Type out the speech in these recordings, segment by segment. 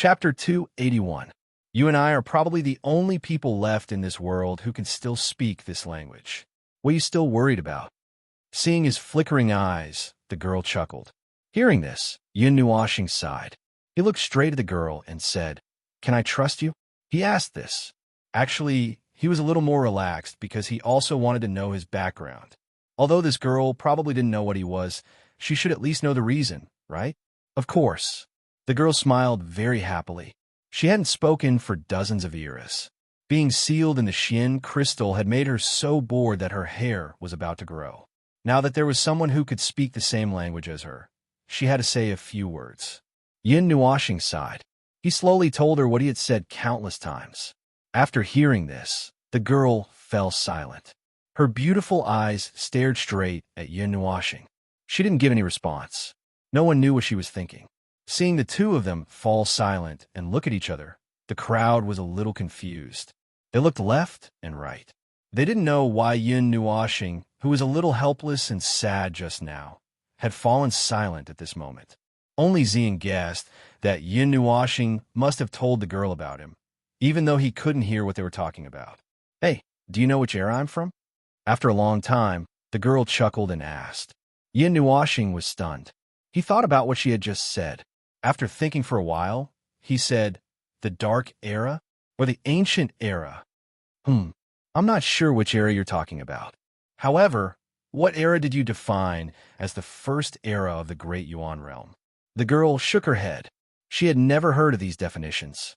Chapter 281. You and I are probably the only people left in this world who can still speak this language. What are you still worried about? Seeing his flickering eyes, the girl chuckled. Hearing this, Yun Nuashing sighed. He looked straight at the girl and said, "Can I trust you?" He asked this. Actually, he was a little more relaxed because he also wanted to know his background. Although this girl probably didn't know what he was, she should at least know the reason, right? Of course. The girl smiled very happily. She hadn't spoken for dozens of years. Being sealed in the Xian crystal had made her so bored that her hair was about to grow. Now that there was someone who could speak the same language as her, she had to say a few words. Yin Nuashing sighed. He slowly told her what he had said countless times. After hearing this, the girl fell silent. Her beautiful eyes stared straight at Yin Nuashing. She didn't give any response. No one knew what she was thinking. Seeing the two of them fall silent and look at each other, the crowd was a little confused. They looked left and right. They didn't know why Yin Nuashing, who was a little helpless and sad just now, had fallen silent at this moment. Only Xian guessed that Yin Nuashing must have told the girl about him, even though he couldn't hear what they were talking about. "Hey, do you know which era I'm from?" After a long time, the girl chuckled and asked. Yin Nuashing was stunned. He thought about what she had just said. After thinking for a while, he said, "The Dark Era? Or the Ancient Era?" I'm not sure which era you're talking about. However, what era did you define as the first era of the Great Yuan realm?" The girl shook her head. She had never heard of these definitions.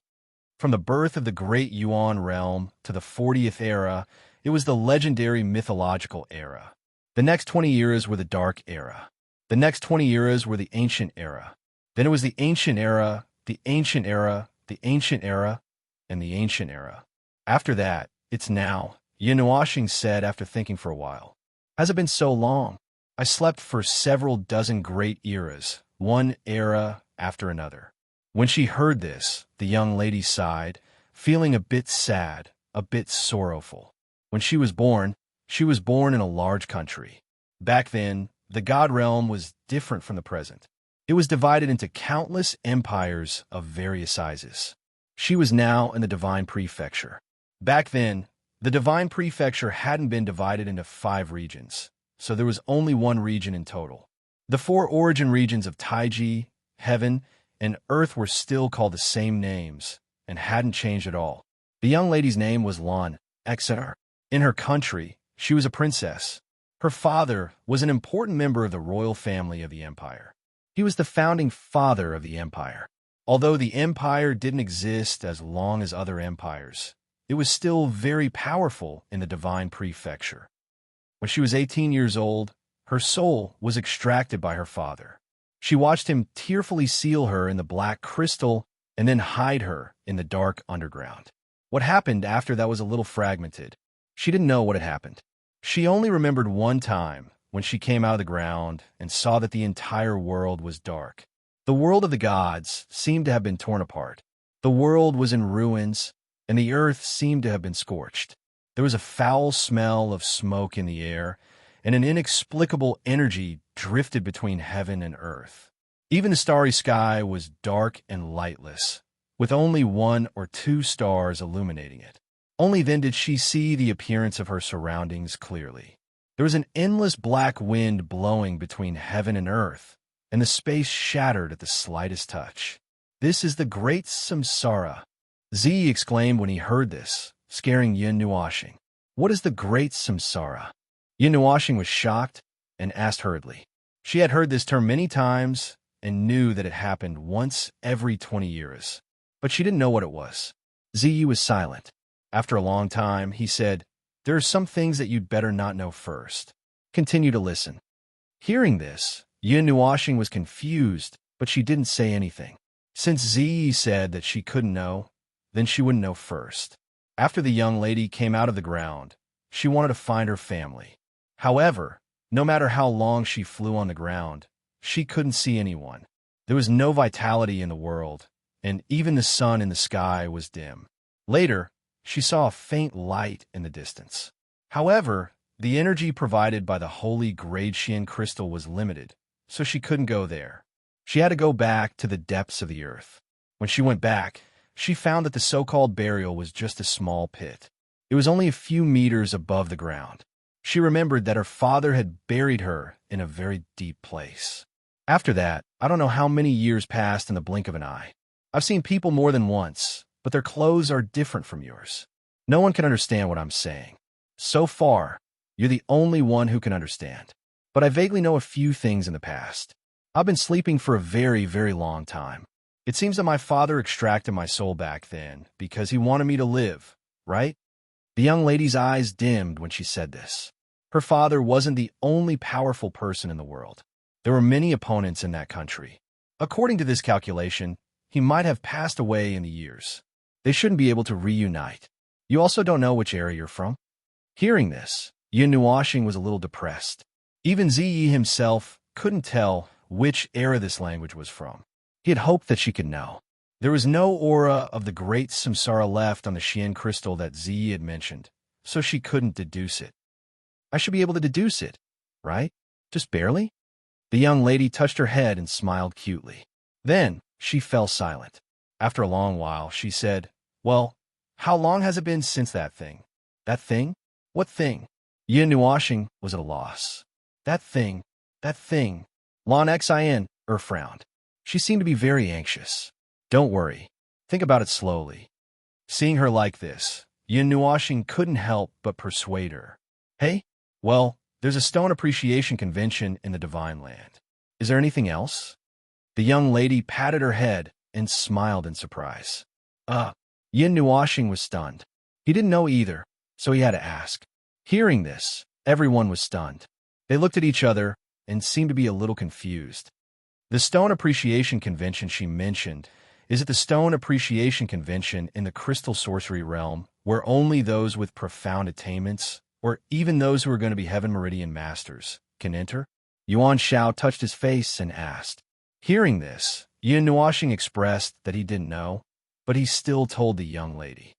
From the birth of the Great Yuan realm to the 40th era, it was the legendary mythological era. The next 20 years were the Dark Era. The next 20 years were the Ancient Era. Then it was the Ancient Era, the Ancient Era, the Ancient Era, and the Ancient Era. After that, it's now, Yin Nuashing said after thinking for a while. "Has it been so long? I slept for several dozen great eras, one era after another." When she heard this, the young lady sighed, feeling a bit sad, a bit sorrowful. When she was born in a large country. Back then, the God realm was different from the present. It was divided into countless empires of various sizes. She was now in the Divine Prefecture. Back then, the Divine Prefecture hadn't been divided into 5 regions, so there was only one region in total. The 4 origin regions of Taiji, Heaven, and Earth were still called the same names and hadn't changed at all. The young lady's name was Lan, etc. In her country, she was a princess. Her father was an important member of the royal family of the empire. He was the founding father of the empire. Although the empire didn't exist as long as other empires, it was still very powerful in the Divine Prefecture. When she was 18 years old, her soul was extracted by her father. She watched him tearfully seal her in the black crystal and then hide her in the dark underground. What happened after that was a little fragmented. She didn't know what had happened. She only remembered one time when she came out of the ground and saw that the entire world was dark. The world of the gods seemed to have been torn apart. The world was in ruins, and the earth seemed to have been scorched. There was a foul smell of smoke in the air, and an inexplicable energy drifted between heaven and earth. Even the starry sky was dark and lightless, with only 1 or 2 stars illuminating it. Only then did she see the appearance of her surroundings clearly. There was an endless black wind blowing between heaven and earth, and the space shattered at the slightest touch. "This is the great samsara," Z exclaimed when he heard this, scaring Yin Nuashing. "What is the great samsara?" Yin Nuashing was shocked and asked hurriedly. She had heard this term many times and knew that it happened once every 20 years, but she didn't know what it was. Z was silent. After a long time, he said, "There are some things that you'd better not know first. Continue to listen." Hearing this, Yin Nuashing was confused, but she didn't say anything. Since Z said that she couldn't know, then she wouldn't know first. After the young lady came out of the ground, she wanted to find her family. However, no matter how long she flew on the ground, she couldn't see anyone. There was no vitality in the world, and even the sun in the sky was dim. Later, she saw a faint light in the distance. However, the energy provided by the holy Xian crystal was limited, so she couldn't go there. She had to go back to the depths of the earth. When When she went back, she found that the so-called burial was just a small pit. It was only a few meters above the ground. She remembered that her father had buried her in a very deep place. After that, I don't know how many years passed in the blink of an eye. I've seen people more than once, but their clothes are different from yours. No one can understand what I'm saying. So far, you're the only one who can understand. But I vaguely know a few things in the past. I've been sleeping for a very, very long time. It seems that my father extracted my soul back then because he wanted me to live, right? The young lady's eyes dimmed when she said this. Her father wasn't the only powerful person in the world. There were many opponents in that country. According to this calculation, he might have passed away in the years. They shouldn't be able to reunite. You also don't know which area you're from? Hearing this, Yin Nuashing was a little depressed. Even Ziyi himself couldn't tell which era this language was from. He had hoped that she could know. There was no aura of the great samsara left on the Xian crystal that Ziyi had mentioned, so she couldn't deduce it. I should be able to deduce it, right? Just barely? The young lady touched her head and smiled cutely. Then she fell silent. After a long while, she said, "Well, how long has it been since that thing?" "That thing? What thing?" Yin Nuashing was at a loss. That thing. Lon Xin frowned. She seemed to be very anxious. "Don't worry. Think about it slowly." Seeing her like this, Yin Nuashing couldn't help but persuade her. "Hey, well, there's a stone appreciation convention in the Divine Land. Is there anything else?" The young lady patted her head and smiled in surprise. Yin Nuashing was stunned. He didn't know either, so he had to ask. Hearing this, everyone was stunned. They looked at each other and seemed to be a little confused. The Stone Appreciation Convention she mentioned is at the Stone Appreciation Convention in the Crystal Sorcery realm, where only those with profound attainments, or even those who are going to be Heaven Meridian Masters, can enter? Yuan Shao touched his face and asked. Hearing this, Yin Nuashing expressed that he didn't know, but he still told the young lady.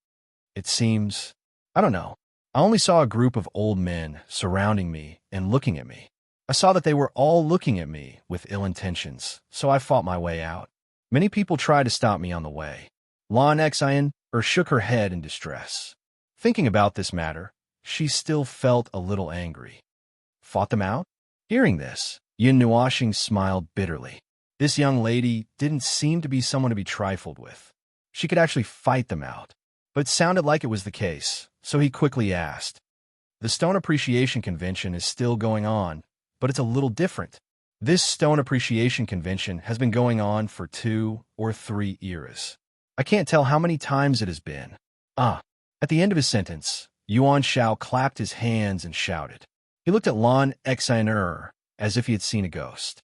It seems, I don't know, I only saw a group of old men surrounding me and looking at me. I saw that they were all looking at me with ill intentions, so I fought my way out. Many people tried to stop me on the way. Lan Xian shook her head in distress. Thinking about this matter, she still felt a little angry. Fought them out? Hearing this, Yin Nuashing smiled bitterly. This young lady didn't seem to be someone to be trifled with. She could actually fight them out. But it sounded like it was the case, so he quickly asked. The Stone Appreciation Convention is still going on, but it's a little different. This Stone Appreciation Convention has been going on for 2 or 3 eras. I can't tell how many times it has been. At the end of his sentence, Yuan Shao clapped his hands and shouted. He looked at Lan Xian as if he had seen a ghost.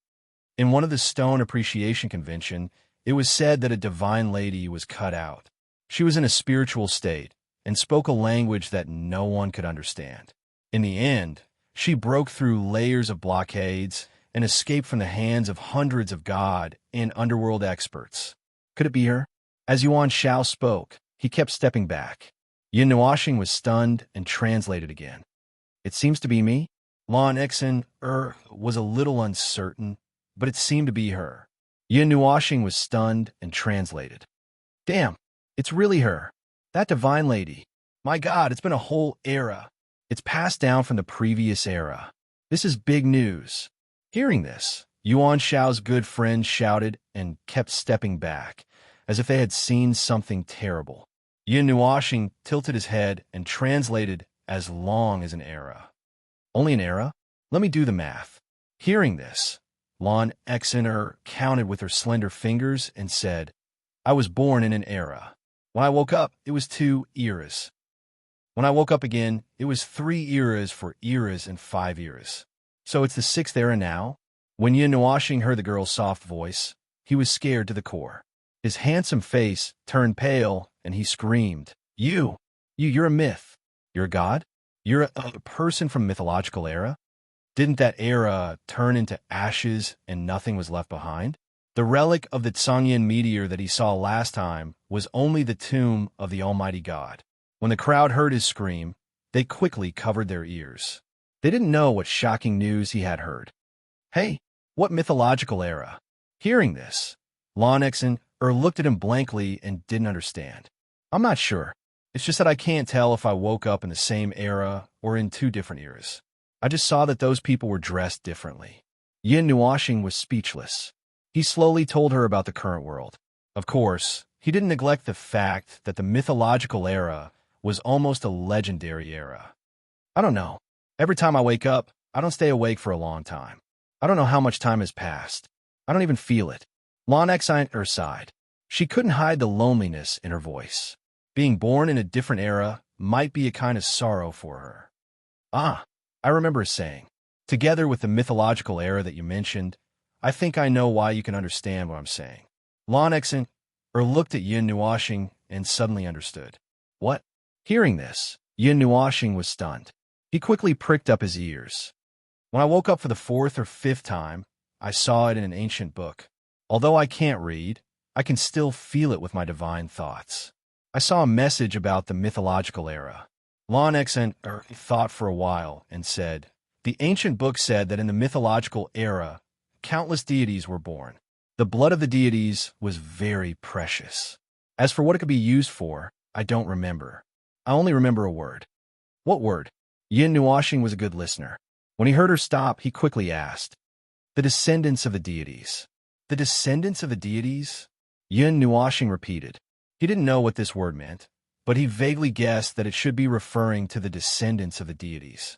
In one of the Stone Appreciation Convention, it was said that a divine lady was cut out. She was in a spiritual state and spoke a language that no one could understand. In the end, she broke through layers of blockades and escaped from the hands of hundreds of God and underworld experts. Could it be her? As Yuan Shao spoke, he kept stepping back. Yin Nuashing was stunned and translated again. It seems to be me. Lan Xian was a little uncertain, but it seemed to be her. Yin Nuashing was stunned and translated. Damn, it's really her. That divine lady. My God, it's been a whole era. It's passed down from the previous era. This is big news. Hearing this, Yuan Shao's good friends shouted and kept stepping back, as if they had seen something terrible. Yin Nuashing tilted his head and translated as long as an era. Only an era? Let me do the math. Hearing this, Lan Xian counted with her slender fingers and said, I was born in an era. When I woke up, it was 2 eras. When I woke up again, it was 3 eras for eras and 5 eras. So it's the 6th era now? When Yin Nuashing heard the girl's soft voice, he was scared to the core. His handsome face turned pale, and he screamed, You're a myth. You're a god? You're a person from mythological era? Didn't that era turn into ashes and nothing was left behind? The relic of the Tsangyan meteor that he saw last time was only the tomb of the Almighty God. When the crowd heard his scream, they quickly covered their ears. They didn't know what shocking news he had heard. Hey, what mythological era? Hearing this, Lan Xian looked at him blankly and didn't understand. I'm not sure. It's just that I can't tell if I woke up in the same era or in two different eras. I just saw that those people were dressed differently. Yin Nuashing was speechless. He slowly told her about the current world. Of course, he didn't neglect the fact that the mythological era was almost a legendary era. I don't know. Every time I wake up, I don't stay awake for a long time. I don't know how much time has passed. I don't even feel it. Lonexine sighed. She couldn't hide the loneliness in her voice. Being born in a different era might be a kind of sorrow for her. Ah, I remember saying, together with the mythological era that you mentioned, I think I know why you can understand what I'm saying. Lonexine looked at Yin Nuashing and suddenly understood. What? Hearing this, Yin Nuashing was stunned. He quickly pricked up his ears. When I woke up for the fourth or fifth time, I saw it in an ancient book. Although I can't read, I can still feel it with my divine thoughts. I saw a message about the mythological era. Lonexine thought for a while and said, the ancient book said that in the mythological era, countless deities were born. The blood of the deities was very precious. As for what it could be used for, I don't remember. I only remember a word. What word? Yin Nuashing was a good listener. When he heard her stop, he quickly asked, the descendants of the deities. The descendants of the deities? Yin Nuashing repeated. He didn't know what this word meant, but he vaguely guessed that it should be referring to the descendants of the deities.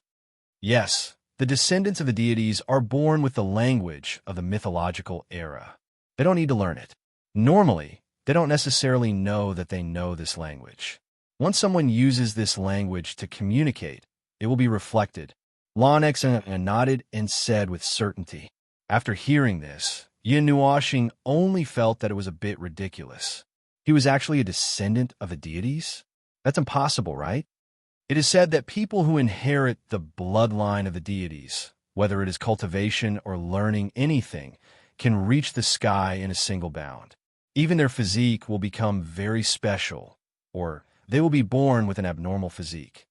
Yes, the descendants of the deities are born with the language of the mythological era. They don't need to learn it. Normally, they don't necessarily know that they know this language. Once someone uses this language to communicate, it will be reflected. Lonexine nodded and said with certainty. After hearing this, Yin Nuashing only felt that it was a bit ridiculous. He was actually a descendant of the deities? That's impossible, right? It is said that people who inherit the bloodline of the deities, whether it is cultivation or learning anything, can reach the sky in a single bound. Even their physique will become very special, or they will be born with an abnormal physique.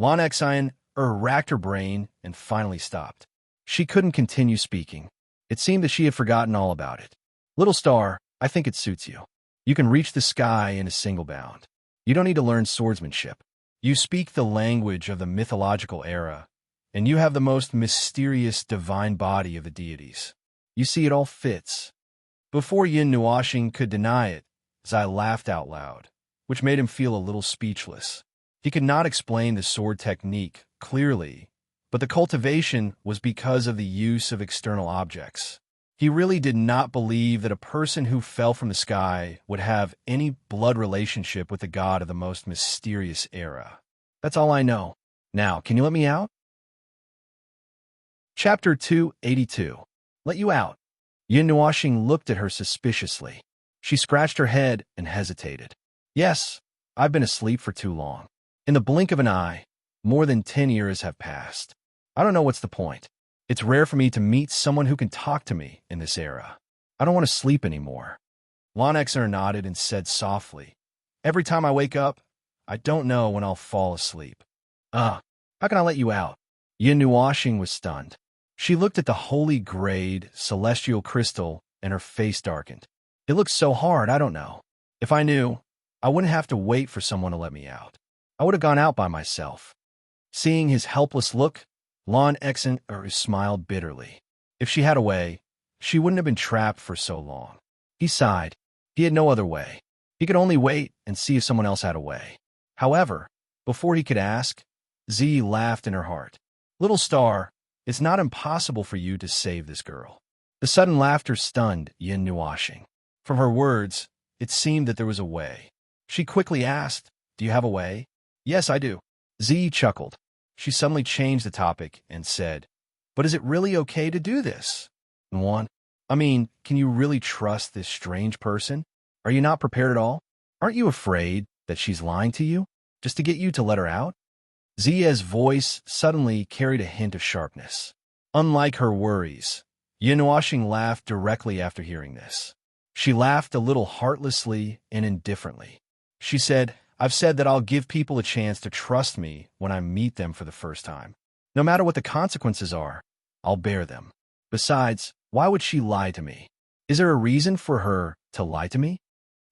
Lonexine racked her brain and finally stopped. She couldn't continue speaking. It seemed that she had forgotten all about it. Little star, I think it suits you. You can reach the sky in a single bound. You don't need to learn swordsmanship. You speak the language of the mythological era, and you have the most mysterious divine body of the deities. You see, it all fits. Before Yin Nuashing could deny it, Zai laughed out loud, which made him feel a little speechless. He could not explain the sword technique clearly, but the cultivation was because of the use of external objects. He really did not believe that a person who fell from the sky would have any blood relationship with the god of the most mysterious era. That's all I know. Now, can you let me out? Chapter 282. Let you out. Yin Nuashing looked at her suspiciously. She scratched her head and hesitated. Yes, I've been asleep for too long. In the blink of an eye, more than 10 years have passed. I don't know what's the point. It's rare for me to meet someone who can talk to me in this era. I don't want to sleep anymore. Lonexer nodded and said softly, every time I wake up, I don't know when I'll fall asleep. How can I let you out? Yin Nuashing was stunned. She looked at the holy grade celestial crystal and her face darkened. It looks so hard, I don't know. If I knew, I wouldn't have to wait for someone to let me out. I would have gone out by myself. Seeing his helpless look, Lonexer smiled bitterly. If she had a way, she wouldn't have been trapped for so long. He sighed. He had no other way. He could only wait and see if someone else had a way. However, before he could ask, Z laughed in her heart. Little star, it's not impossible for you to save this girl. The sudden laughter stunned Yin Nuashing. From her words, it seemed that there was a way. She quickly asked, do you have a way? Yes, I do. Z chuckled. She suddenly changed the topic and said, but is it really okay to do this? Can you really trust this strange person? Are you not prepared at all? Aren't you afraid that she's lying to you, just to get you to let her out? Zia's voice suddenly carried a hint of sharpness. Unlike her worries, Yin Nuashing laughed directly after hearing this. She laughed a little heartlessly and indifferently. She said, I've said that I'll give people a chance to trust me when I meet them for the first time. No matter what the consequences are, I'll bear them. Besides, why would she lie to me? Is there a reason for her To lie to me?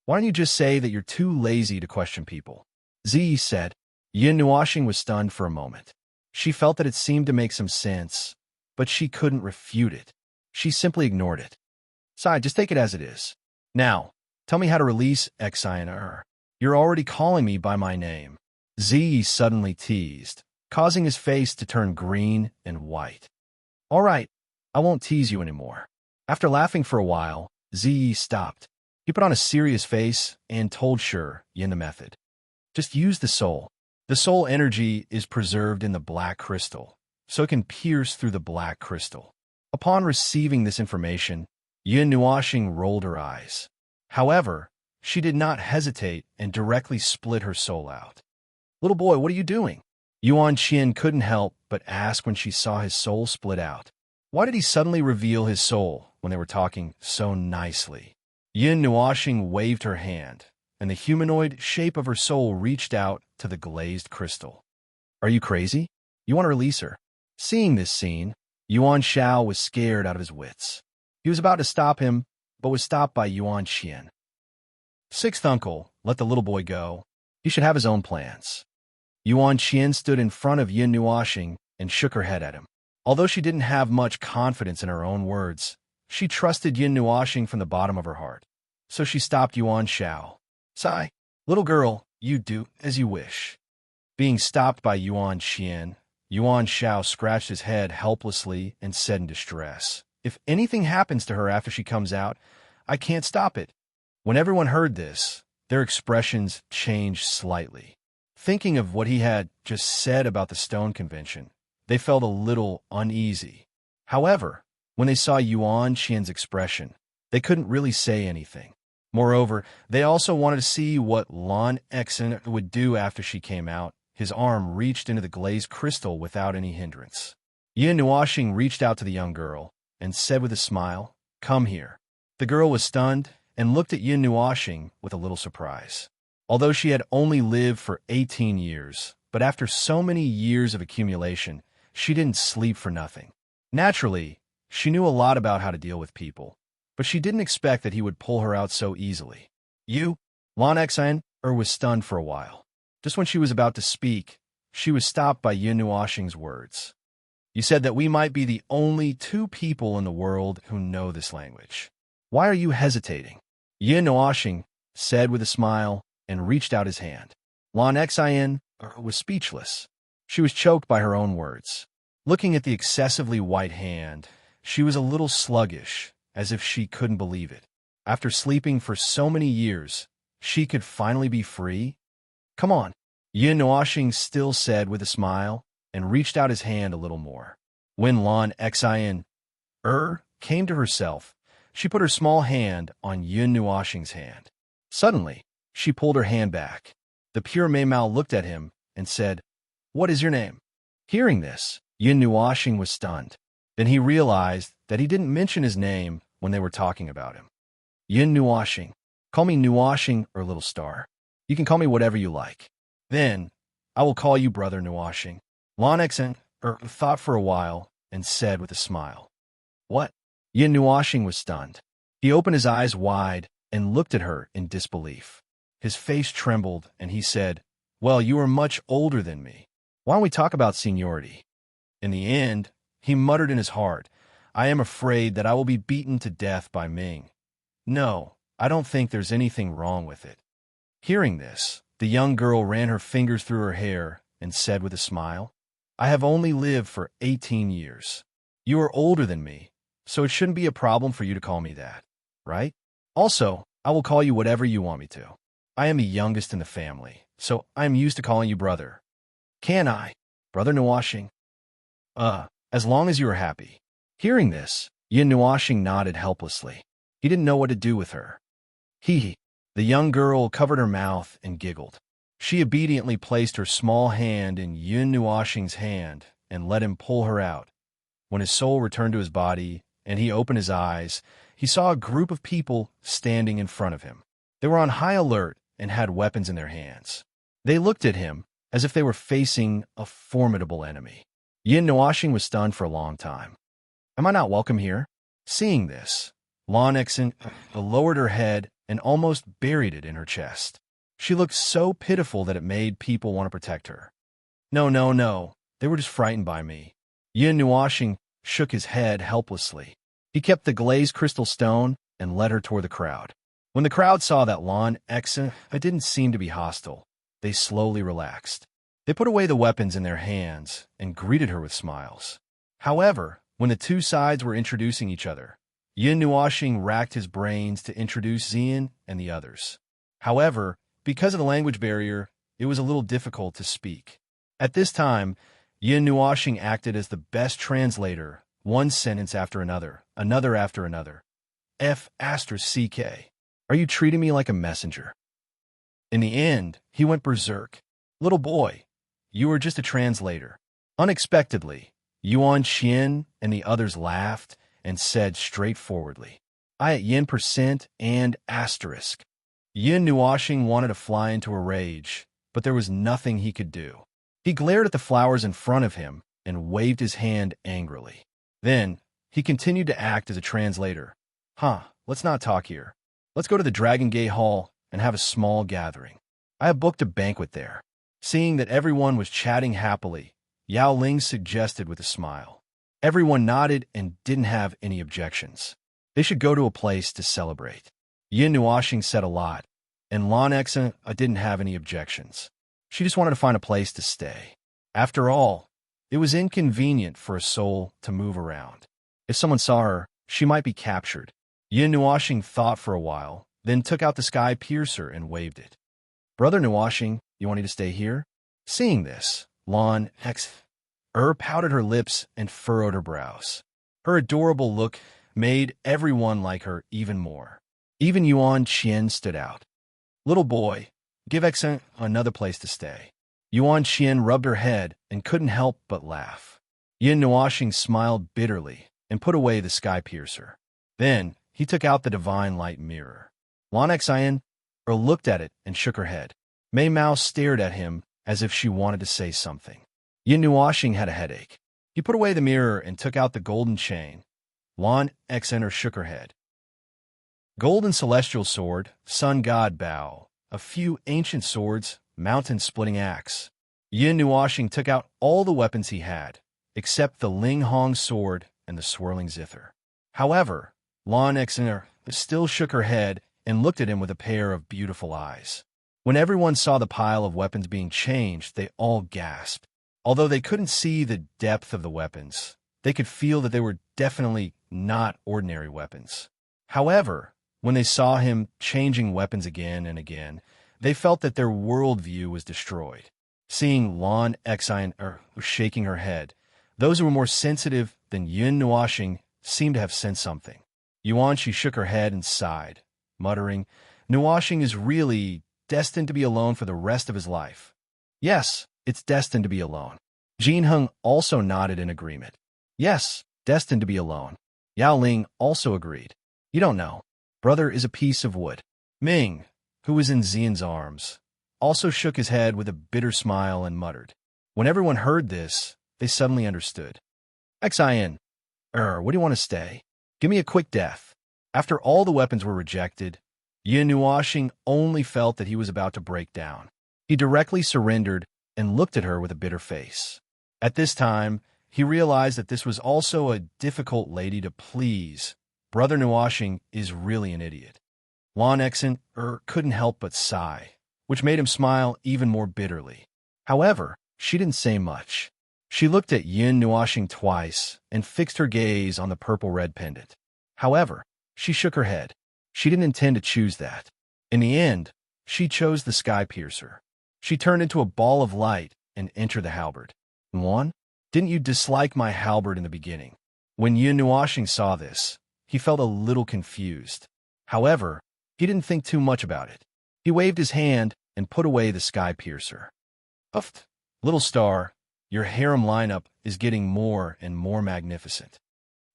Why don't you just say that you're too lazy to question people? Ziyi said. Yin Nuoxing was stunned for a moment. She felt that it seemed to make some sense, but she couldn't refute it. She simply ignored it. Sai, just take it as it is. Now, tell me how to release Xian. You're already calling me by my name. Ziyi suddenly teased, causing his face to turn green and white. All right, I won't tease you anymore. After laughing for a while, Ziyi stopped. He put on a serious face and told Yin the method. Just use the soul. The soul energy is preserved in the black crystal, so it can pierce through the black crystal. Upon receiving this information, Yin Nuoxing rolled her eyes. However, she did not hesitate and directly split her soul out. Little boy, what are you doing? Yuan Qian couldn't help but ask when she saw his soul split out. Why did he suddenly reveal his soul when they were talking so nicely? Yin Nuoxing waved her hand, and the humanoid shape of her soul reached out to the glazed crystal. Are you crazy? You want to release her? Seeing this scene, Yuan Shao was scared out of his wits. He was about to stop him, but was stopped by Yuan Qian. Sixth uncle, let the little boy go. He should have his own plans. Yuan Qian stood in front of Yin Nuoxing and shook her head at him. Although she didn't have much confidence in her own words, she trusted Yin Nuoxing from the bottom of her heart. So she stopped Yuan Shao. Sigh, little girl, you do as you wish. Being stopped by Yuan Qian, Yuan Shao scratched his head helplessly and said in distress, If anything happens to her after she comes out, I can't stop it. When everyone heard this, their expressions changed slightly. Thinking of what he had just said about the stone convention, they felt a little uneasy. However, when they saw Yuan Qian's expression, they couldn't really say anything. Moreover, they also wanted to see what Lan Exen would do after she came out. His arm reached into the glazed crystal without any hindrance. Yin Nuoxing reached out to the young girl and said with a smile, Come here. The girl was stunned and looked at Yin Nuoxing with a little surprise. Although she had only lived for 18 years, but after so many years of accumulation, she didn't sleep for nothing. Naturally, she knew a lot about how to deal with people, but she didn't expect that he would pull her out so easily. Lan Exen was stunned for a while. Just when she was about to speak, she was stopped by Yin Nuoxing's words. You said that we might be the only two people in the world who know this language. Why are you hesitating? Yin Nuoxing said with a smile and reached out his hand. Lan Exen was speechless. She was choked by her own words. Looking at the excessively white hand, she was a little sluggish, as if she couldn't believe it. After sleeping for so many years, she could finally be free? Come on, Yin Nuoxing still said with a smile, and reached out his hand a little more. When Lan Exen came to herself, she put her small hand on Yin Nuoxing's hand. Suddenly, she pulled her hand back. The pure Maimao looked at him and said, What is your name? Hearing this, Yin Nuoxing was stunned. Then he realized that he didn't mention his name when they were talking about him. Yin Nuoxing. Call me Nuoxing or Little Star. You can call me whatever you like. Then, I will call you Brother Nuoxing. Lan Exen thought for a while and said with a smile. What? Yin Nuoxing was stunned. He opened his eyes wide and looked at her in disbelief. His face trembled, and he said, Well, you are much older than me. Why don't we talk about seniority? In the end, he muttered in his heart, I am afraid that I will be beaten to death by Ming. No, I don't think there's anything wrong with it. Hearing this, the young girl ran her fingers through her hair and said with a smile, I have only lived for 18 years. You are older than me, so it shouldn't be a problem for you to call me that, right? Also, I will call you whatever you want me to. I am the youngest in the family, so I am used to calling you brother. Can I? Brother Nuoxing? As long as you are happy. Hearing this, Yin Nuoxing nodded helplessly. He didn't know what to do with her. The young girl covered her mouth and giggled. She obediently placed her small hand in Yin Nuoxing's hand and let him pull her out. When his soul returned to his body and he opened his eyes, he saw a group of people standing in front of him. They were on high alert and had weapons in their hands. They looked at him as if they were facing a formidable enemy. Yin Nuoxing was stunned for a long time. Am I not welcome here? Seeing this, Lan Exen lowered her head and almost buried it in her chest. She looked so pitiful that it made people want to protect her. No, no, no. They were just frightened by me. Yin Nuoxing shook his head helplessly. He kept the glazed crystal stone and led her toward the crowd. When the crowd saw that Lan Exen didn't seem to be hostile, they slowly relaxed. They put away the weapons in their hands and greeted her with smiles. However, when the two sides were introducing each other, Yin Nuoxing racked his brains to introduce Xian and the others. However, because of the language barrier, it was a little difficult to speak. At this time, Yin Nuoxing acted as the best translator, one sentence after another after another. F***CK. Are you treating me like a messenger? In the end, he went berserk. Little boy, you were just a translator. Unexpectedly, Yuan Qian and the others laughed and said straightforwardly, I at yin percent and asterisk. Yin Nuoxing wanted to fly into a rage, but there was nothing he could do. He glared at the flowers in front of him and waved his hand angrily. Then, he continued to act as a translator. Let's not talk here. Let's go to the Dragon Gate Hall and have a small gathering. I have booked a banquet there. Seeing that everyone was chatting happily, Yao Ling suggested with a smile. Everyone nodded and didn't have any objections. They should go to a place to celebrate. Yin Nuoxing said a lot, and Lan Exen didn't have any objections. She just wanted to find a place to stay. After all, it was inconvenient for a soul to move around. If someone saw her, she might be captured. Yin Nuoxing thought for a while, then took out the sky piercer and waved it. Brother Nuoxing, you want me to stay here? Seeing this, Lan Exen pouted her lips and furrowed her brows. Her adorable look made everyone like her even more. Even Yuan Qian stood out. Little boy, give Exen another place to stay. Yuan Qian rubbed her head and couldn't help but laugh. Yin Nuoxing smiled bitterly and put away the sky piercer. Then, he took out the divine light mirror. Lan Exen looked at it and shook her head. Mei Mao stared at him as if she wanted to say something. Yin Nuoxing had a headache. He put away the mirror and took out the golden chain. Lan Exen shook her head. Golden celestial sword, sun god bow, a few ancient swords, mountain-splitting axe. Yin Nuoxing took out all the weapons he had, except the Ling Hong sword and the swirling zither. However, Lan Exen still shook her head and looked at him with a pair of beautiful eyes. When everyone saw the pile of weapons being changed, they all gasped. Although they couldn't see the depth of the weapons, they could feel that they were definitely not ordinary weapons. However, when they saw him changing weapons again and again, they felt that their worldview was destroyed. Seeing Lan Exen shaking her head, those who were more sensitive than Yin Nuoxing seemed to have sensed something. She shook her head and sighed, muttering, Nuoxing is really destined to be alone for the rest of his life. Yes, it's destined to be alone. Jin Heng also nodded in agreement. Yes, destined to be alone. Yao Ling also agreed. You don't know. Brother is a piece of wood. Ming, who was in Xian's arms, also shook his head with a bitter smile and muttered. When everyone heard this, they suddenly understood. Xin, what do you want to stay? Give me a quick death. After all the weapons were rejected, Yin Nuoxing only felt that he was about to break down. He directly surrendered and looked at her with a bitter face. At this time, he realized that this was also a difficult lady to please. Brother Nuoxing is really an idiot. Lan Exen couldn't help but sigh, which made him smile even more bitterly. However, she didn't say much. She looked at Yin Nuoxing twice and fixed her gaze on the purple-red pendant. However, she shook her head. She didn't intend to choose that. In the end, she chose the sky piercer. She turned into a ball of light and entered the halberd. Yuan, didn't you dislike my halberd in the beginning? When Yin Nuoxing saw this, he felt a little confused. However, he didn't think too much about it. He waved his hand and put away the sky piercer. Uft, little star, your harem lineup is getting more and more magnificent.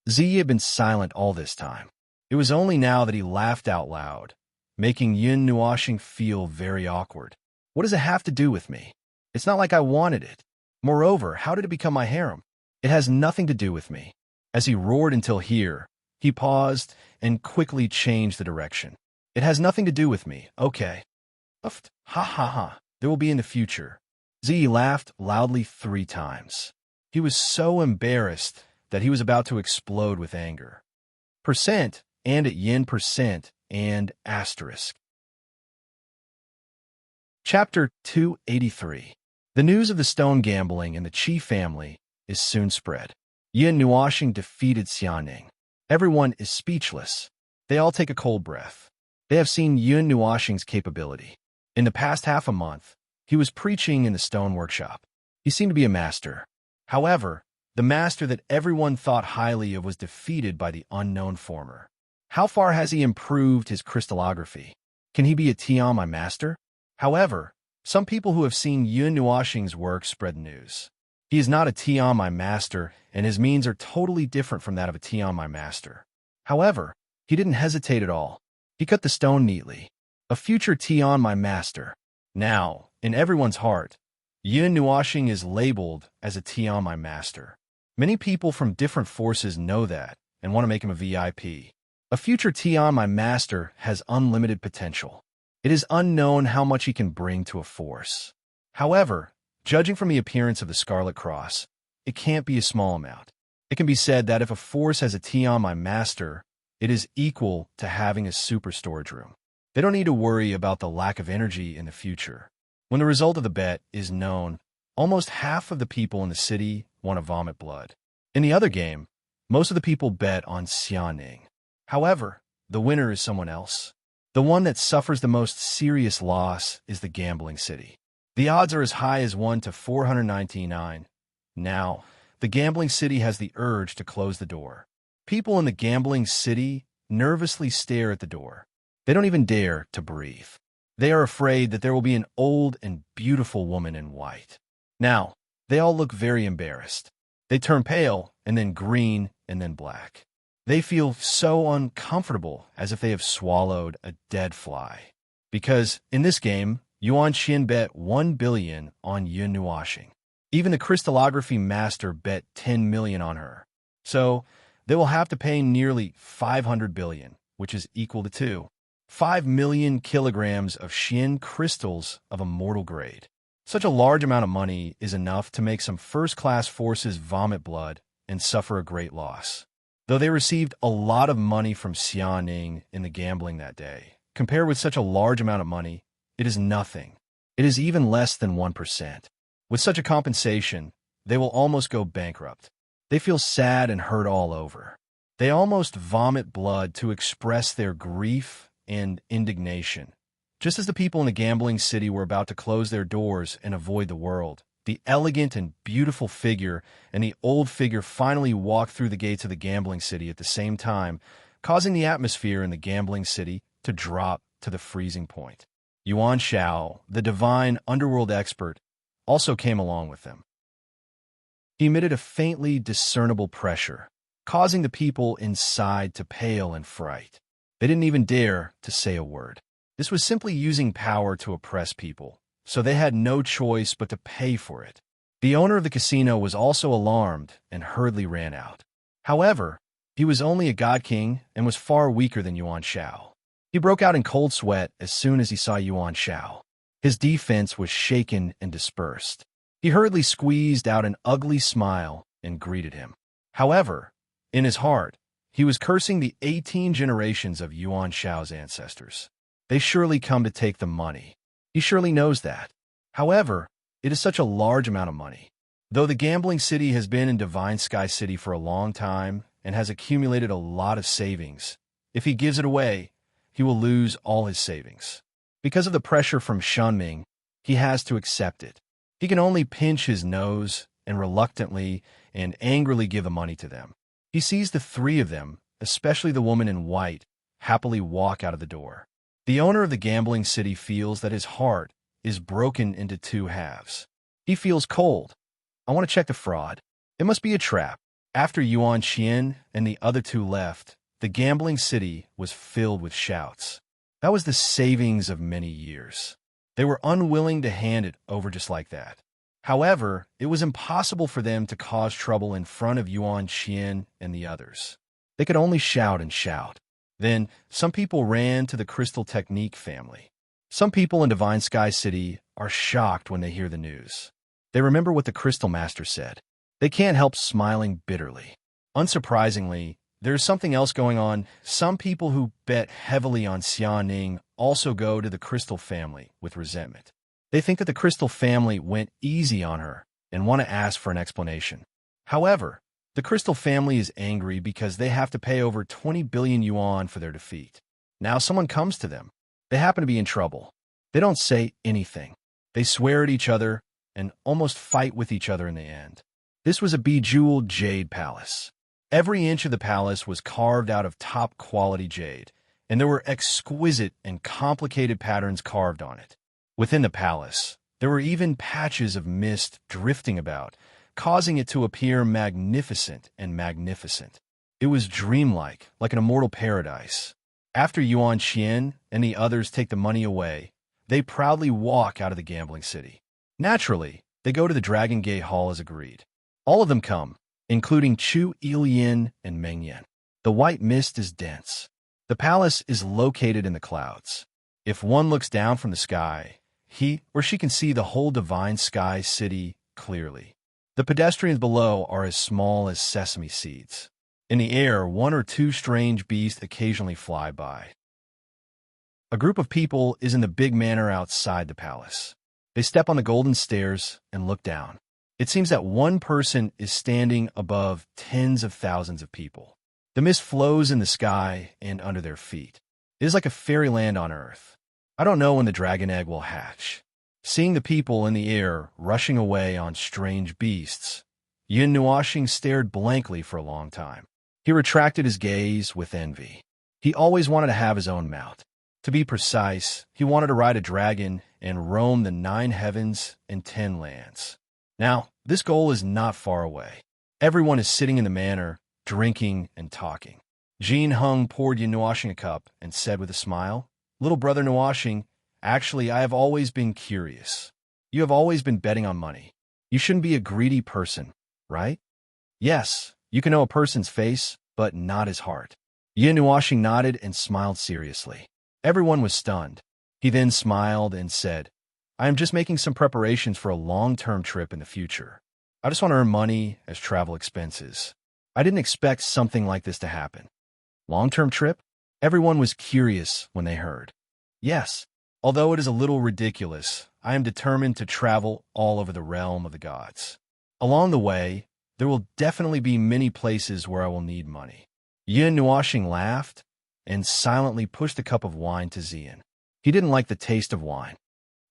Ziyi had been silent all this time. It was only now that he laughed out loud, making Yin Nuoxing feel very awkward. What does it have to do with me? It's not like I wanted it. Moreover, how did it become my harem? It has nothing to do with me. As he roared until here, He paused and quickly changed the direction. It has nothing to do with me, okay. Uffed. Ha ha ha. There will be in the future. Z laughed loudly 3 times. He was so embarrassed that he was about to explode with anger. Percent and at yen percent and asterisk. Chapter 283. The news of the stone gambling in the Qi family is soon spread. Yin Nuoxing defeated Xiaoning. Everyone is speechless. They all take a cold breath. They have seen Yun Nuoxing's capability. In the past half a month, he was preaching in the stone workshop. He seemed to be a master. However, the master that everyone thought highly of was defeated by the unknown former. How far has he improved his crystallography? Can he be a Tianmai master? However, some people who have seen Yun Nuoxing's work spread news. He is not a Tianmai master, and his means are totally different from that of a Tianmai master. However, he didn't hesitate at all. He cut the stone neatly. A future Tianmai master. Now, in everyone's heart, Yun Nuoxing is labeled as a Tianmai master. Many people from different forces know that and want to make him a VIP. A future Tianmai master has unlimited potential. It is unknown how much he can bring to a force. However, judging from the appearance of the Scarlet Cross, it can't be a small amount. It can be said that if a force has a Tianmai master, it is equal to having a super storage room. They don't need to worry about the lack of energy in the future. When the result of the bet is known, almost half of the people in the city want to vomit blood. In the other game, most of the people bet on Xiaoning. However, the winner is someone else. The one that suffers the most serious loss is the gambling city. The odds are as high as 1 to 499. Now, the gambling city has the urge to close the door. People in the gambling city nervously stare at the door. They don't even dare to breathe. They are afraid that there will be an old and beautiful woman in white. Now, they all look very embarrassed. They turn pale, and then green, and then black. They feel so uncomfortable, as if they have swallowed a dead fly. Because, in this game, Yuan Xin bet 1 billion on Yun Nuoxing. Even the crystallography master bet 10 million on her. So, they will have to pay nearly 500 billion, which is equal to 5 million kilograms of Xin crystals of immortal grade. Such a large amount of money is enough to make some first-class forces vomit blood and suffer a great loss. Though they received a lot of money from Xiaoning in the gambling that day, compared with such a large amount of money, it is nothing. It is even less than 1%. With such a compensation, they will almost go bankrupt. They feel sad and hurt all over. They almost vomit blood to express their grief and indignation. Just as the people in the gambling city were about to close their doors and avoid the world, the elegant and beautiful figure and the old figure finally walked through the gates of the gambling city at the same time, causing the atmosphere in the gambling city to drop to the freezing point. Yuan Shao, the divine underworld expert, also came along with them. He emitted a faintly discernible pressure, causing the people inside to pale in fright. They didn't even dare to say a word. This was simply using power to oppress people, so they had no choice but to pay for it. The owner of the casino was also alarmed and hurriedly ran out. However, he was only a god king and was far weaker than Yuan Shao. He broke out in cold sweat as soon as he saw Yuan Shao. His defense was shaken and dispersed. He hurriedly squeezed out an ugly smile and greeted him. However, in his heart, he was cursing the 18 generations of Yuan Shao's ancestors. They surely come to take the money. He surely knows that. However, it is such a large amount of money. Though the gambling city has been in Divine Sky City for a long time and has accumulated a lot of savings, if he gives it away, he will lose all his savings. Because of the pressure from Shunming, he has to accept it. He can only pinch his nose and reluctantly and angrily give the money to them. He sees the 3 of them, especially the woman in white, happily walk out of the door. The owner of the gambling city feels that his heart is broken into 2 halves. He feels cold. I want to check the fraud. It must be a trap. After Yuan Xian and the other 2 left, the gambling city was filled with shouts. That was the savings of many years. They were unwilling to hand it over just like that. However, it was impossible for them to cause trouble in front of Yuan Xian and the others. They could only shout and shout. Then, some people ran to the Crystal Technique family. Some people in Divine Sky City are shocked when they hear the news. They remember what the Crystal Master said. They can't help smiling bitterly. Unsurprisingly, there's something else going on. Some people who bet heavily on Xianing also go to the Crystal family with resentment. They think that the Crystal family went easy on her and want to ask for an explanation. However, the Crystal family is angry because they have to pay over 20 billion yuan for their defeat. Now someone comes to them. They happen to be in trouble. They don't say anything. They swear at each other and almost fight with each other in the end. This was a bejeweled jade palace. Every inch of the palace was carved out of top-quality jade, and there were exquisite and complicated patterns carved on it. Within the palace, there were even patches of mist drifting about, causing it to appear magnificent and magnificent. It was dreamlike, like an immortal paradise. After Yuan Qian and the others take the money away, they proudly walk out of the gambling city. Naturally, they go to the Dragon Gate Hall as agreed. All of them come, including Chu Ilian and Meng Yan. The white mist is dense. The palace is located in the clouds. If one looks down from the sky, he or she can see the whole Divine Sky City clearly. The pedestrians below are as small as sesame seeds. In the air, one or two strange beasts occasionally fly by. A group of people is in the big manor outside the palace. They step on the golden stairs and look down. It seems that one person is standing above tens of thousands of people. The mist flows in the sky and under their feet. It is like a fairyland on earth. I don't know when the dragon egg will hatch. Seeing the people in the air rushing away on strange beasts, Yin Nuoxing stared blankly for a long time. He retracted his gaze with envy. He always wanted to have his own mount. To be precise, he wanted to ride a dragon and roam the 9 heavens and 10 lands. Now, this goal is not far away. Everyone is sitting in the manor, drinking and talking. Jin Hung poured Yin Nuoxing a cup and said with a smile, "Little brother Nuoxing, actually, I have always been curious. You have always been betting on money. You shouldn't be a greedy person, right?" "Yes, you can know a person's face, but not his heart." Yin Nuoxing nodded and smiled seriously. Everyone was stunned. He then smiled and said, "I am just making some preparations for a long-term trip in the future. I just want to earn money as travel expenses. I didn't expect something like this to happen." "Long-term trip?" Everyone was curious when they heard. "Yes, although it is a little ridiculous, I am determined to travel all over the realm of the gods. Along the way, there will definitely be many places where I will need money." Yin Nuoxing laughed and silently pushed a cup of wine to Xian. He didn't like the taste of wine.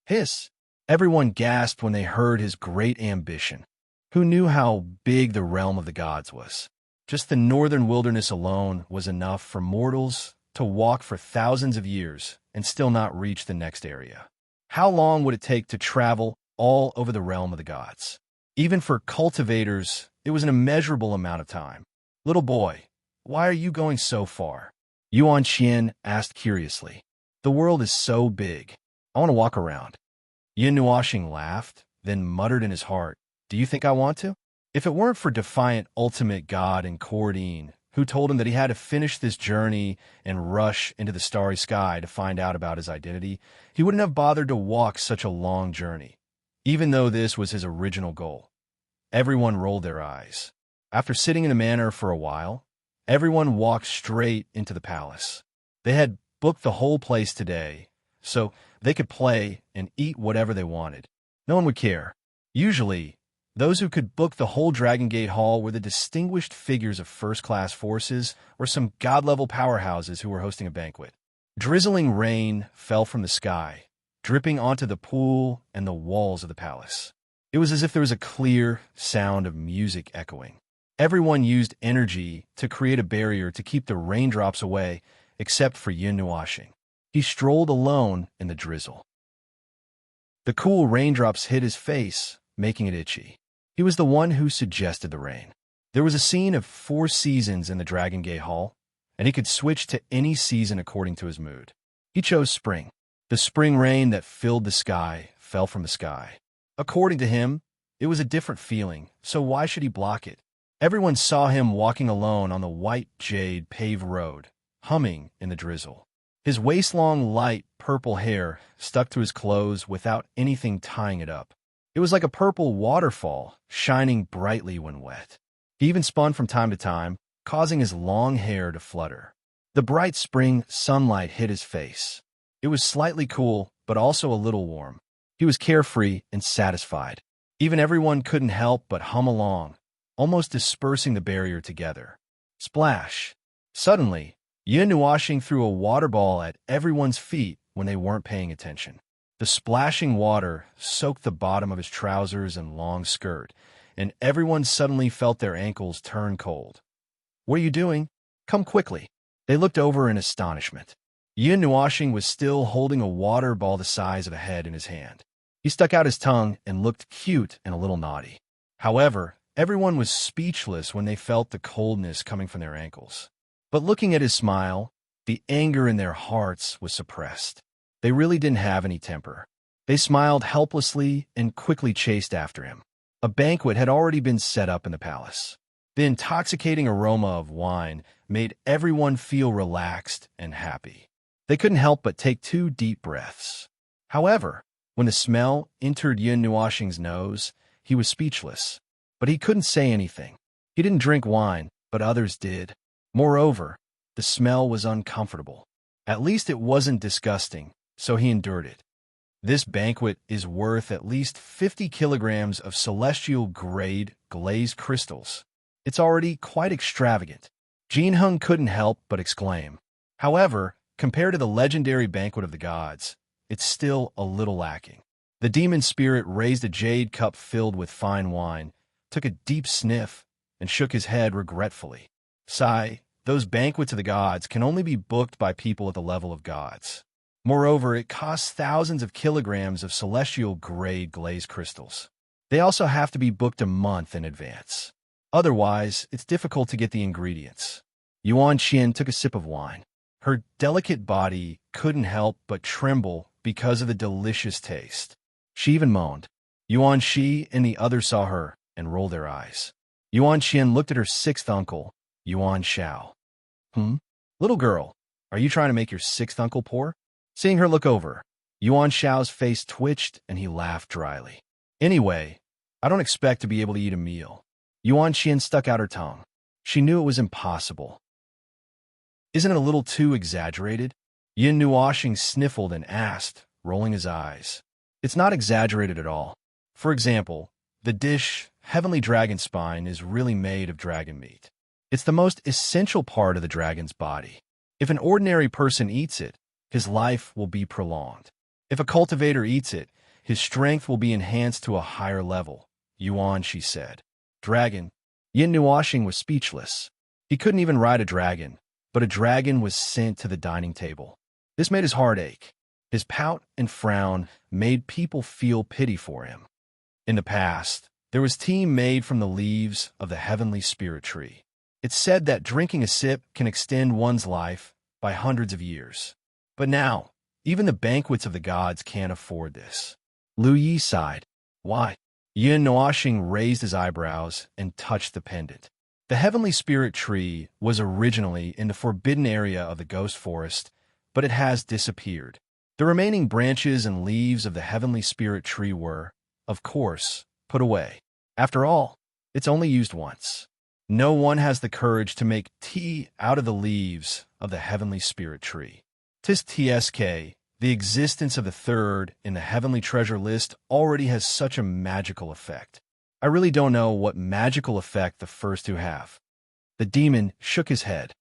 Hiss! Everyone gasped when they heard his great ambition. Who knew how big the realm of the gods was? Just the northern wilderness alone was enough for mortals to walk for thousands of years and still not reach the next area. How long would it take to travel all over the realm of the gods? Even for cultivators, it was an immeasurable amount of time. "Little boy, why are you going so far?" Yuan Qian asked curiously. "The world is so big. I want to walk around." Yin Nuoxing laughed, then muttered in his heart, "Do you think I want to?" If it weren't for defiant ultimate god and Cordine, who told him that he had to finish this journey and rush into the starry sky to find out about his identity, he wouldn't have bothered to walk such a long journey, even though this was his original goal. Everyone rolled their eyes. After sitting in the manor for a while, everyone walked straight into the palace. They had booked the whole place today, so they could play and eat whatever they wanted. No one would care. Usually, those who could book the whole Dragon Gate Hall were the distinguished figures of first-class forces or some god-level powerhouses who were hosting a banquet. Drizzling rain fell from the sky, dripping onto the pool and the walls of the palace. It was as if there was a clear sound of music echoing. Everyone used energy to create a barrier to keep the raindrops away, except for Yin Nuoxing. He strolled alone in the drizzle. The cool raindrops hit his face, making it itchy. He was the one who suggested the rain. There was a scene of 4 seasons in the Dragon Gate Hall, and he could switch to any season according to his mood. He chose spring. The spring rain that filled the sky fell from the sky. According to him, it was a different feeling, so why should he block it? Everyone saw him walking alone on the white jade paved road, humming in the drizzle. His waist-long light purple hair stuck to his clothes without anything tying it up. It was like a purple waterfall, shining brightly when wet. He even spun from time to time, causing his long hair to flutter. The bright spring sunlight hit his face. It was slightly cool, but also a little warm. He was carefree and satisfied. Even everyone couldn't help but hum along, almost dispersing the barrier together. Splash! Suddenly, Yin Nuashing threw a water ball at everyone's feet when they weren't paying attention. The splashing water soaked the bottom of his trousers and long skirt, and everyone suddenly felt their ankles turn cold. "What are you doing? Come quickly." They looked over in astonishment. Yin Nuashing was still holding a water ball the size of a head in his hand. He stuck out his tongue and looked cute and a little naughty. However, everyone was speechless when they felt the coldness coming from their ankles. But looking at his smile, the anger in their hearts was suppressed. They really didn't have any temper. They smiled helplessly and quickly chased after him. A banquet had already been set up in the palace. The intoxicating aroma of wine made everyone feel relaxed and happy. They couldn't help but take 2 deep breaths. However, when the smell entered Yin Nuashing's nose, he was speechless. But he couldn't say anything. He didn't drink wine, but others did. Moreover, the smell was uncomfortable. At least it wasn't disgusting, so he endured it. This banquet is worth at least 50 kilograms of celestial-grade glazed crystals. It's already quite extravagant. Jin Hung couldn't help but exclaim. However, compared to the legendary banquet of the gods, it's still a little lacking. The demon spirit raised a jade cup filled with fine wine, took a deep sniff, and shook his head regretfully. Sigh, those banquets of the gods can only be booked by people at the level of gods. Moreover, it costs thousands of kilograms of celestial-grade glazed crystals. They also have to be booked a month in advance. Otherwise, it's difficult to get the ingredients. Yuan Qian took a sip of wine. Her delicate body couldn't help but tremble because of the delicious taste. She even moaned. Yuan Shi and the others saw her and rolled their eyes. Yuan Qian looked at her 6th uncle, Yuan Shao. Little girl, are you trying to make your 6th uncle poor? Seeing her look over, Yuan Shao's face twitched and he laughed dryly. Anyway, I don't expect to be able to eat a meal. Yuan Qian stuck out her tongue. She knew it was impossible. Isn't it a little too exaggerated? Yin Nuashing sniffled and asked, rolling his eyes. It's not exaggerated at all. For example, the dish, Heavenly Dragon Spine, is really made of dragon meat. It's the most essential part of the dragon's body. If an ordinary person eats it, his life will be prolonged. If a cultivator eats it, his strength will be enhanced to a higher level, Yuan, she said. Dragon. Yin Nuashing was speechless. He couldn't even ride a dragon, but a dragon was sent to the dining table. This made his heart ache. His pout and frown made people feel pity for him. In the past, there was tea made from the leaves of the heavenly spirit tree. It's said that drinking a sip can extend one's life by hundreds of years. But now, even the banquets of the gods can't afford this. Lu Yi sighed. Why? Yin Nuashing raised his eyebrows and touched the pendant. The heavenly spirit tree was originally in the forbidden area of the ghost forest, but it has disappeared. The remaining branches and leaves of the heavenly spirit tree were, of course, put away. After all, it's only used once. No one has the courage to make tea out of the leaves of the heavenly spirit tree. TSK, the existence of the 3rd in the heavenly treasure list already has such a magical effect. I really don't know what magical effect the first 2 have. The demon shook his head.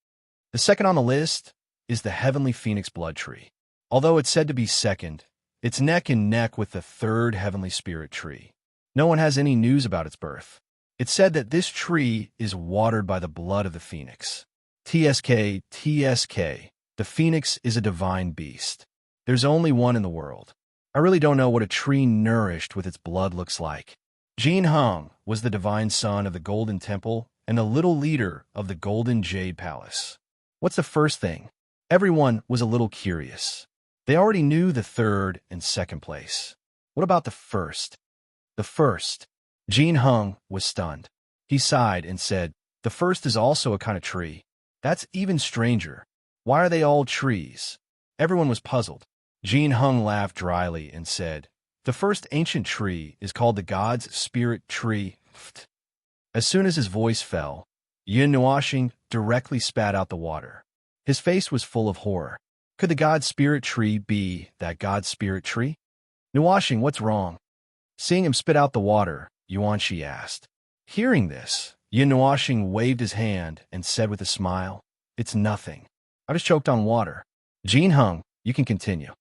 The second on the list is the heavenly phoenix blood tree. Although it's said to be second, it's neck and neck with the 3rd heavenly spirit tree. No one has any news about its birth. It's said that this tree is watered by the blood of the phoenix. TSK, the phoenix is a divine beast. There's only one in the world. I really don't know what a tree nourished with its blood looks like. Jin Hung was the divine son of the Golden Temple and the little leader of the Golden Jade Palace. What's the first thing? Everyone was a little curious. They already knew the 3rd and 2nd place. What about the first? The first. Jin Hung was stunned. He sighed and said, "The first is also a kind of tree. That's even stranger. Why are they all trees?" Everyone was puzzled. Jin Hung laughed dryly and said, "The first ancient tree is called the god's spirit tree." As soon as his voice fell, Yin Nuoxing directly spat out the water. His face was full of horror. Could the god's spirit tree be that god's spirit tree? "Nuoxing, what's wrong?" Seeing him spit out the water, Yuan Shi asked. Hearing this, Yin Nuoxing waved his hand and said with a smile, "It's nothing. I just choked on water. Jin Hung, you can continue."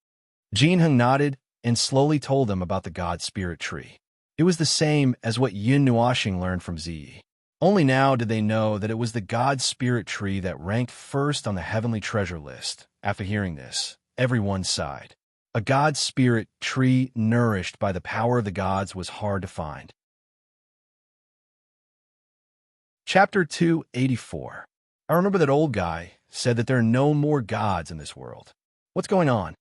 Jin Hung nodded and slowly told them about the god spirit tree. It was the same as what Yin Nuoxing learned from Ziyi. Only now did they know that it was the god spirit tree that ranked first on the heavenly treasure list. After hearing this, everyone sighed. A god spirit tree nourished by the power of the gods was hard to find. Chapter 284. I remember that old guy said that there are no more gods in this world. What's going on?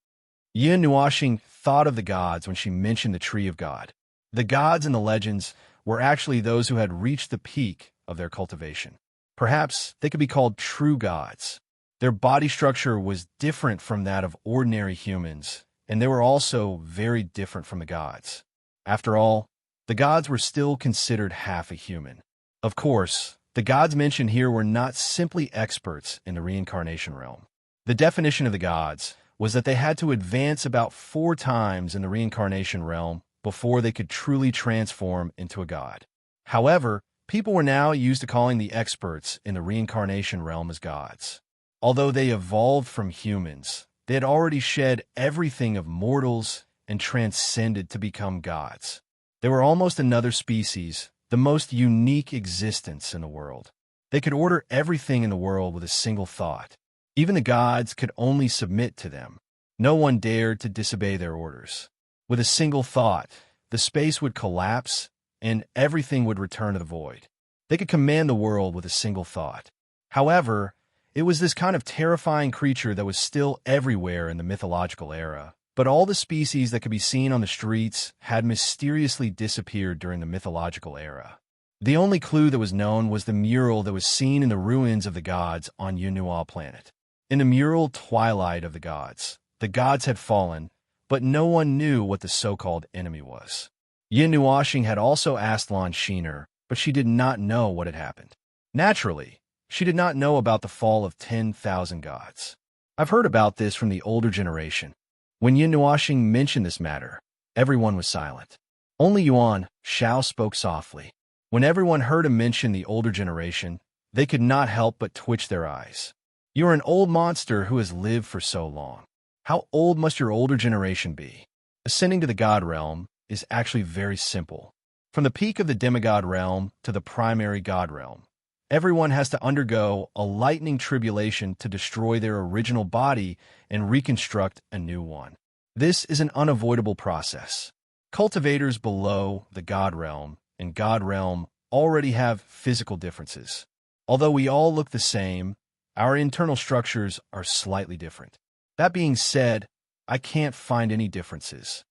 Yin Nuoxing thought of the gods when she mentioned the tree of God. The gods in the legends were actually those who had reached the peak of their cultivation. Perhaps they could be called true gods. Their body structure was different from that of ordinary humans, and they were also very different from the gods. After all, the gods were still considered half a human. Of course, the gods mentioned here were not simply experts in the reincarnation realm. The definition of the gods was that they had to advance about 4 times in the reincarnation realm before they could truly transform into a god. However, people were now used to calling the experts in the reincarnation realm as gods. Although they evolved from humans, they had already shed everything of mortals and transcended to become gods. They were almost another species, the most unique existence in the world. They could order everything in the world with a single thought. Even the gods could only submit to them. No one dared to disobey their orders. With a single thought, the space would collapse and everything would return to the void. They could command the world with a single thought. However, it was this kind of terrifying creature that was still everywhere in the mythological era. But all the species that could be seen on the streets had mysteriously disappeared during the mythological era. The only clue that was known was the mural that was seen in the ruins of the gods on Yunua planet. In the mural Twilight of the gods had fallen, but no one knew what the so-called enemy was. Yin Nuoxing had also asked Lan Xiner, but she did not know what had happened. Naturally, she did not know about the fall of 10,000 gods. I've heard about this from the older generation. When Yin Nuoxing mentioned this matter, everyone was silent. Only Yuan Shao spoke softly. When everyone heard him mention the older generation, they could not help but twitch their eyes. "You are an old monster who has lived for so long. How old must your older generation be?" Ascending to the god realm is actually very simple. From the peak of the demigod realm to the primary god realm, everyone has to undergo a lightning tribulation to destroy their original body and reconstruct a new one. This is an unavoidable process. Cultivators below the god realm and god realm already have physical differences. Although we all look the same, our internal structures are slightly different. That being said, I can't find any differences.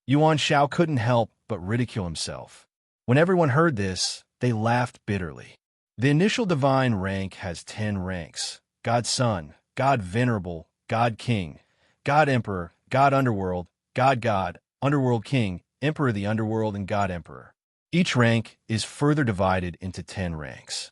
Yuan Shao couldn't help but ridicule himself. When everyone heard this, they laughed bitterly. The initial divine rank has 10 ranks: God Son, God Venerable, God King, God Emperor, God Underworld, God, Underworld King, Emperor of the Underworld, and God Emperor. Each rank is further divided into 10 ranks.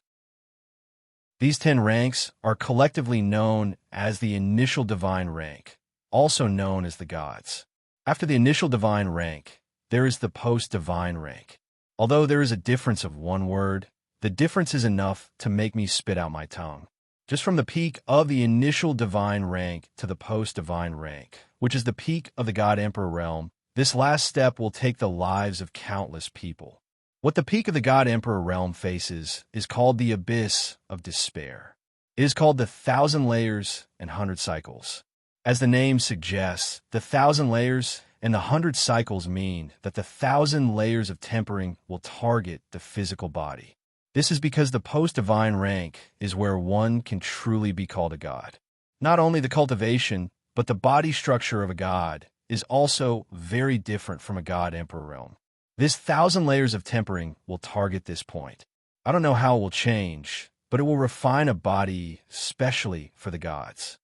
These 10 ranks are collectively known as the initial divine rank, also known as the gods. After the initial divine rank, there is the post-divine rank. Although there is a difference of one word, the difference is enough to make me spit out my tongue. Just from the peak of the initial divine rank to the post-divine rank, which is the peak of the God Emperor realm, this last step will take the lives of countless people. What the peak of the God Emperor realm faces is called the abyss of despair. It is called the 1,000 layers and 100 cycles. As the name suggests, the 1,000 layers and the 100 cycles mean that the 1,000 layers of tempering will target the physical body. This is because the post-divine rank is where one can truly be called a god. Not only the cultivation, but the body structure of a god is also very different from a God Emperor realm. This 1,000 layers of tempering will target this point. I don't know how it will change, but it will refine a body specially for the gods.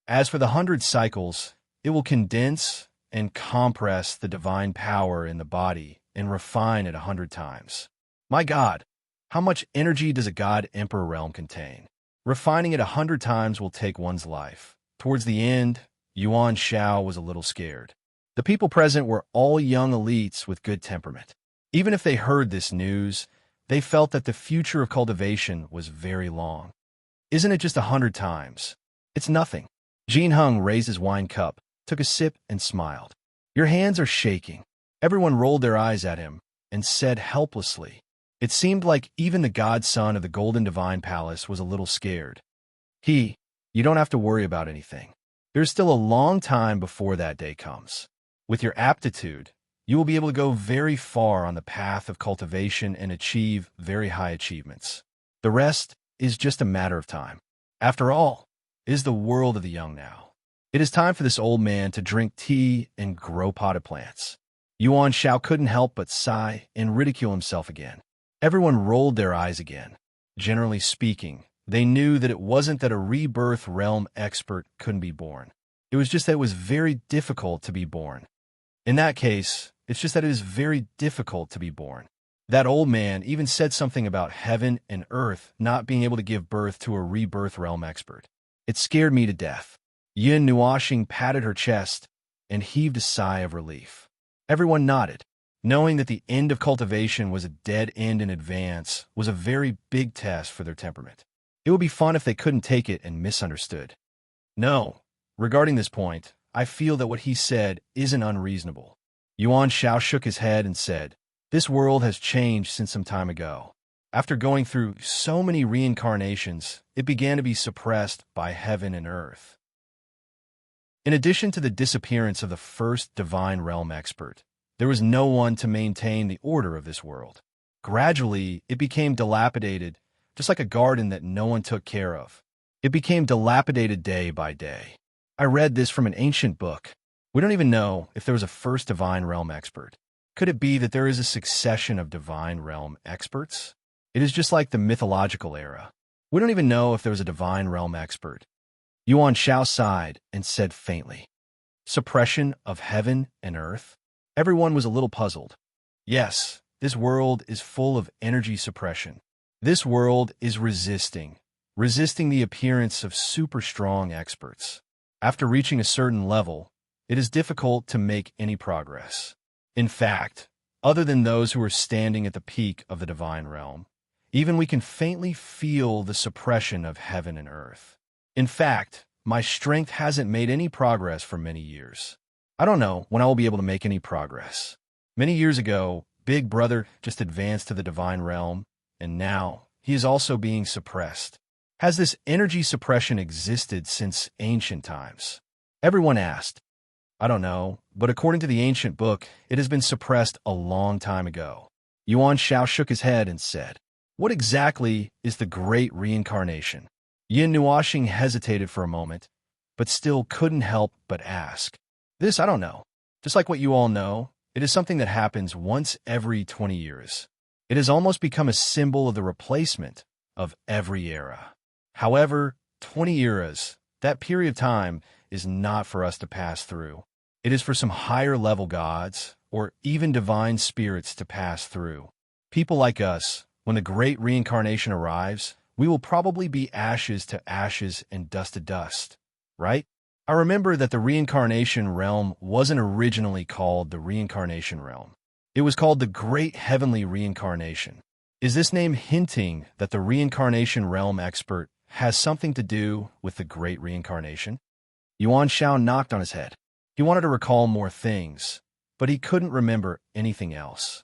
As for the 100 cycles, it will condense and compress the divine power in the body and refine it 100 times. My God, how much energy does a God Emperor realm contain? Refining it 100 times will take one's life. Towards the end, Yuan Shao was a little scared. The people present were all young elites with good temperament. Even if they heard this news, they felt that the future of cultivation was very long. Isn't it just 100 times? It's nothing. Jin Hung raised his wine cup, took a sip, and smiled. Your hands are shaking. Everyone rolled their eyes at him and said helplessly. It seemed like even the godson of the Golden Divine Palace was a little scared. You don't have to worry about anything. There's still a long time before that day comes. With your aptitude, you will be able to go very far on the path of cultivation and achieve very high achievements. The rest is just a matter of time. After all, it is the world of the young now. It is time for this old man to drink tea and grow potted plants. Yuan Shao couldn't help but sigh and ridicule himself again. Everyone rolled their eyes again. Generally speaking, they knew that it wasn't that a rebirth realm expert couldn't be born. It was just that it was very difficult to be born. In that case, it's just that it is very difficult to be born. That old man even said something about heaven and earth not being able to give birth to a rebirth realm expert. It scared me to death. Yin Nuoxing patted her chest and heaved a sigh of relief. Everyone nodded. Knowing that the end of cultivation was a dead end in advance was a very big test for their temperament. It would be fun if they couldn't take it and misunderstood. No, regarding this point, I feel that what he said isn't unreasonable. Yuan Shao shook his head and said, this world has changed since some time ago. After going through so many reincarnations, it began to be suppressed by heaven and earth. In addition to the disappearance of the first divine realm expert, there was no one to maintain the order of this world. Gradually, it became dilapidated, just like a garden that no one took care of. It became dilapidated day by day. I read this from an ancient book. We don't even know if there was a first divine realm expert. Could it be that there is a succession of divine realm experts? It is just like the mythological era. We don't even know if there was a divine realm expert. Yuan Shao sighed and said faintly, suppression of heaven and earth? Everyone was a little puzzled. Yes, this world is full of energy suppression. This world is resisting the appearance of super strong experts. After reaching a certain level, it is difficult to make any progress. In fact, other than those who are standing at the peak of the divine realm, even we can faintly feel the suppression of heaven and earth. In fact, my strength hasn't made any progress for many years. I don't know when I will be able to make any progress. Many years ago, Big Brother just advanced to the divine realm, and now he is also being suppressed. Has this energy suppression existed since ancient times? Everyone asked. I don't know, but according to the ancient book, it has been suppressed a long time ago. Yuan Shao shook his head and said, what exactly is the great reincarnation? Yin Nuoxing hesitated for a moment, but still couldn't help but ask. This I don't know. Just like what you all know, it is something that happens once every 20 years. It has almost become a symbol of the replacement of every era. However, 20 eras, that period of time, is not for us to pass through. It is for some higher level gods, or even divine spirits to pass through. People like us, when the great reincarnation arrives, we will probably be ashes to ashes and dust to dust, right? I remember that the reincarnation realm wasn't originally called the reincarnation realm. It was called the Great Heavenly Reincarnation. Is this name hinting that the reincarnation realm expert has something to do with the Great Reincarnation? Yuan Shao knocked on his head. He wanted to recall more things, but he couldn't remember anything else.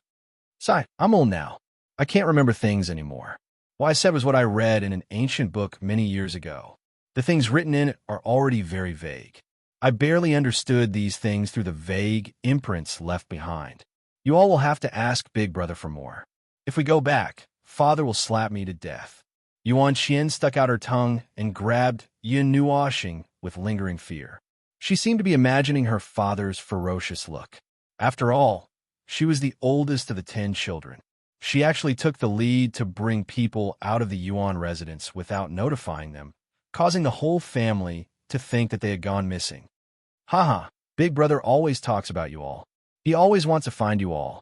Sigh, I'm old now. I can't remember things anymore. What I said was what I read in an ancient book many years ago. The things written in it are already very vague. I barely understood these things through the vague imprints left behind. You all will have to ask Big Brother for more. If we go back, Father will slap me to death. Yuan Xian stuck out her tongue and grabbed Yin Nuoxing with lingering fear. She seemed to be imagining her father's ferocious look. After all, she was the oldest of the 10 children. She actually took the lead to bring people out of the Yuan residence without notifying them, causing the whole family to think that they had gone missing. Haha, Big Brother always talks about you all. He always wants to find you all.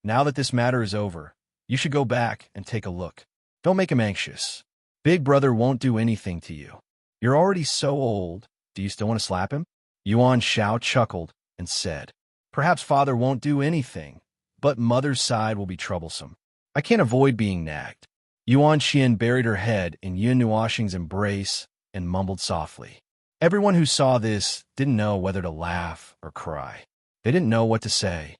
Now that this matter is over, you should go back and take a look. Don't make him anxious. Big Brother won't do anything to you. You're already so old. Do you still want to slap him? Yuan Shao chuckled and said, Perhaps father won't do anything, but mother's side will be troublesome. I can't avoid being nagged. Yuan Xian buried her head in Yun Nuoxing's embrace and mumbled softly. Everyone who saw this didn't know whether to laugh or cry. They didn't know what to say.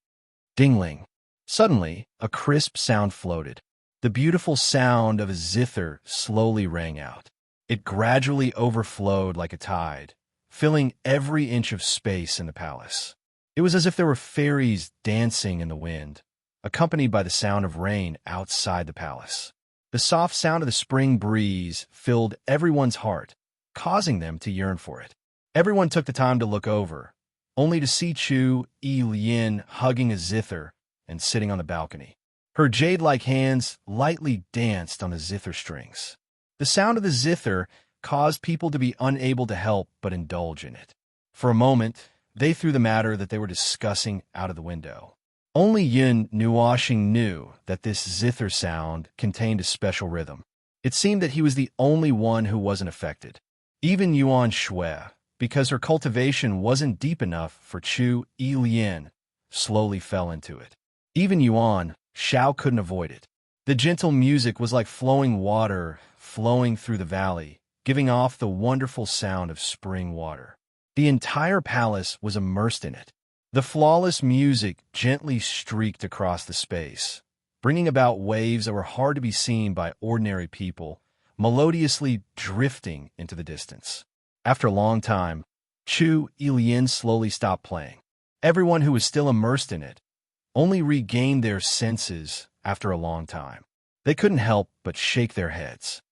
Dingling. Suddenly, a crisp sound floated. The beautiful sound of a zither slowly rang out. It gradually overflowed like a tide, filling every inch of space in the palace. It was as if there were fairies dancing in the wind, accompanied by the sound of rain outside the palace. The soft sound of the spring breeze filled everyone's heart, causing them to yearn for it. Everyone took the time to look over, only to see Chu Yi-Lien hugging a zither and sitting on the balcony. Her jade-like hands lightly danced on the zither strings. The sound of the zither caused people to be unable to help but indulge in it. For a moment, they threw the matter that they were discussing out of the window. Only Yun Nuoxing knew that this zither sound contained a special rhythm. It seemed that he was the only one who wasn't affected. Even Yuan Shui, because her cultivation wasn't deep enough for Chu Yi-Lien, slowly fell into it. Even Yuan Shao couldn't avoid it. The gentle music was like flowing water flowing through the valley, giving off the wonderful sound of spring water. The entire palace was immersed in it. The flawless music gently streaked across the space, bringing about waves that were hard to be seen by ordinary people, melodiously drifting into the distance. After a long time, Chu Yi-Lien slowly stopped playing. Everyone who was still immersed in it only regained their senses after a long time. They couldn't help but shake their heads.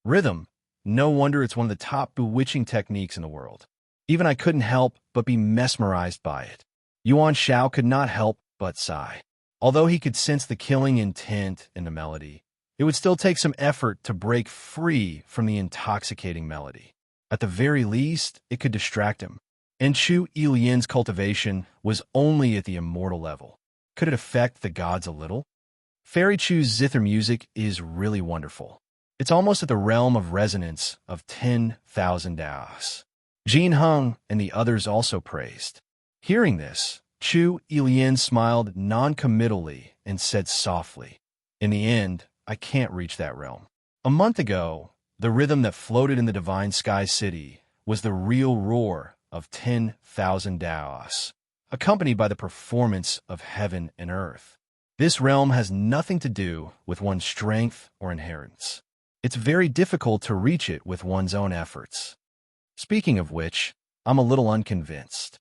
Rhythm, no wonder it's one of the top bewitching techniques in the world. Even I couldn't help but be mesmerized by it. Yuan Shao could not help but sigh. Although he could sense the killing intent in the melody, it would still take some effort to break free from the intoxicating melody. At the very least, it could distract him. And Chu Yi-Lien's cultivation was only at the immortal level. Could it affect the gods a little? Fairy Chu's zither music is really wonderful. It's almost at the realm of resonance of 10,000 daos. Jin Heng and the others also praised. Hearing this, Chu Yi-Lien smiled non-committally and said softly, In the end, I can't reach that realm. A month ago, the rhythm that floated in the divine sky city was the real roar of 10,000 daos, accompanied by the performance of heaven and earth. This realm has nothing to do with one's strength or inheritance. It's very difficult to reach it with one's own efforts. Speaking of which, I'm a little unconvinced.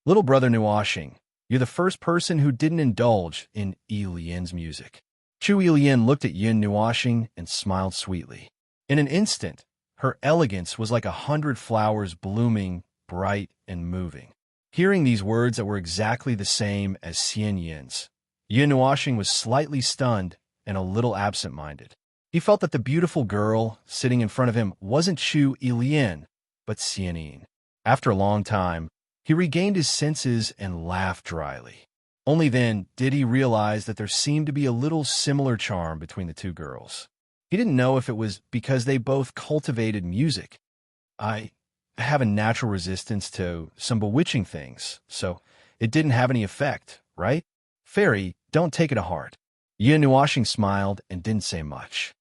Little brother Nuoxing, you're the first person who didn't indulge in Yi-Lien's music. Chu Yi-Lien looked at Yun Nuoxing and smiled sweetly. In an instant, her elegance was like 100 flowers blooming, bright and moving. Hearing these words that were exactly the same as Xian Yin's, Yun Nuoxing was slightly stunned and a little absent-minded. He felt that the beautiful girl sitting in front of him wasn't Chu Yi-Lien, but Xian Yin. After a long time, he regained his senses and laughed dryly. Only then did he realize that there seemed to be a little similar charm between the two girls. He didn't know if it was because they both cultivated music. I have a natural resistance to some bewitching things, so it didn't have any effect, right? Fairy, don't take it to heart. Yun Nuoxing smiled and didn't say much.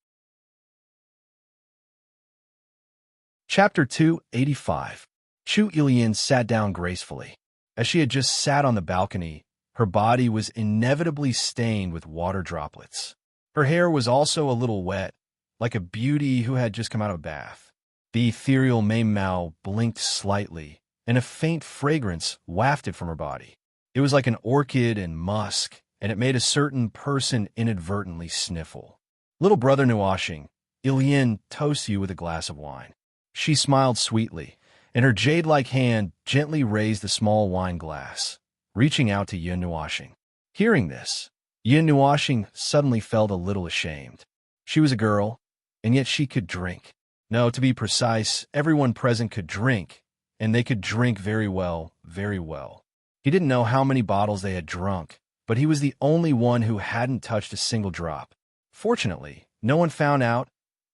Chapter 285. Chu Yi-Lien sat down gracefully. As she had just sat on the balcony, her body was inevitably stained with water droplets. Her hair was also a little wet, like a beauty who had just come out of a bath. The ethereal Mei-Mao blinked slightly, and a faint fragrance wafted from her body. It was like an orchid and musk, and it made a certain person inadvertently sniffle. Little brother Nuoxing, Yi-Lien toasts you with a glass of wine. She smiled sweetly, and her jade-like hand gently raised the small wine glass, reaching out to Yun Nuoxing. Hearing this, Yin Nuashing suddenly felt a little ashamed. She was a girl, and yet she could drink. No, to be precise, everyone present could drink, and they could drink very well, very well. He didn't know how many bottles they had drunk, but he was the only one who hadn't touched a single drop. Fortunately, no one found out,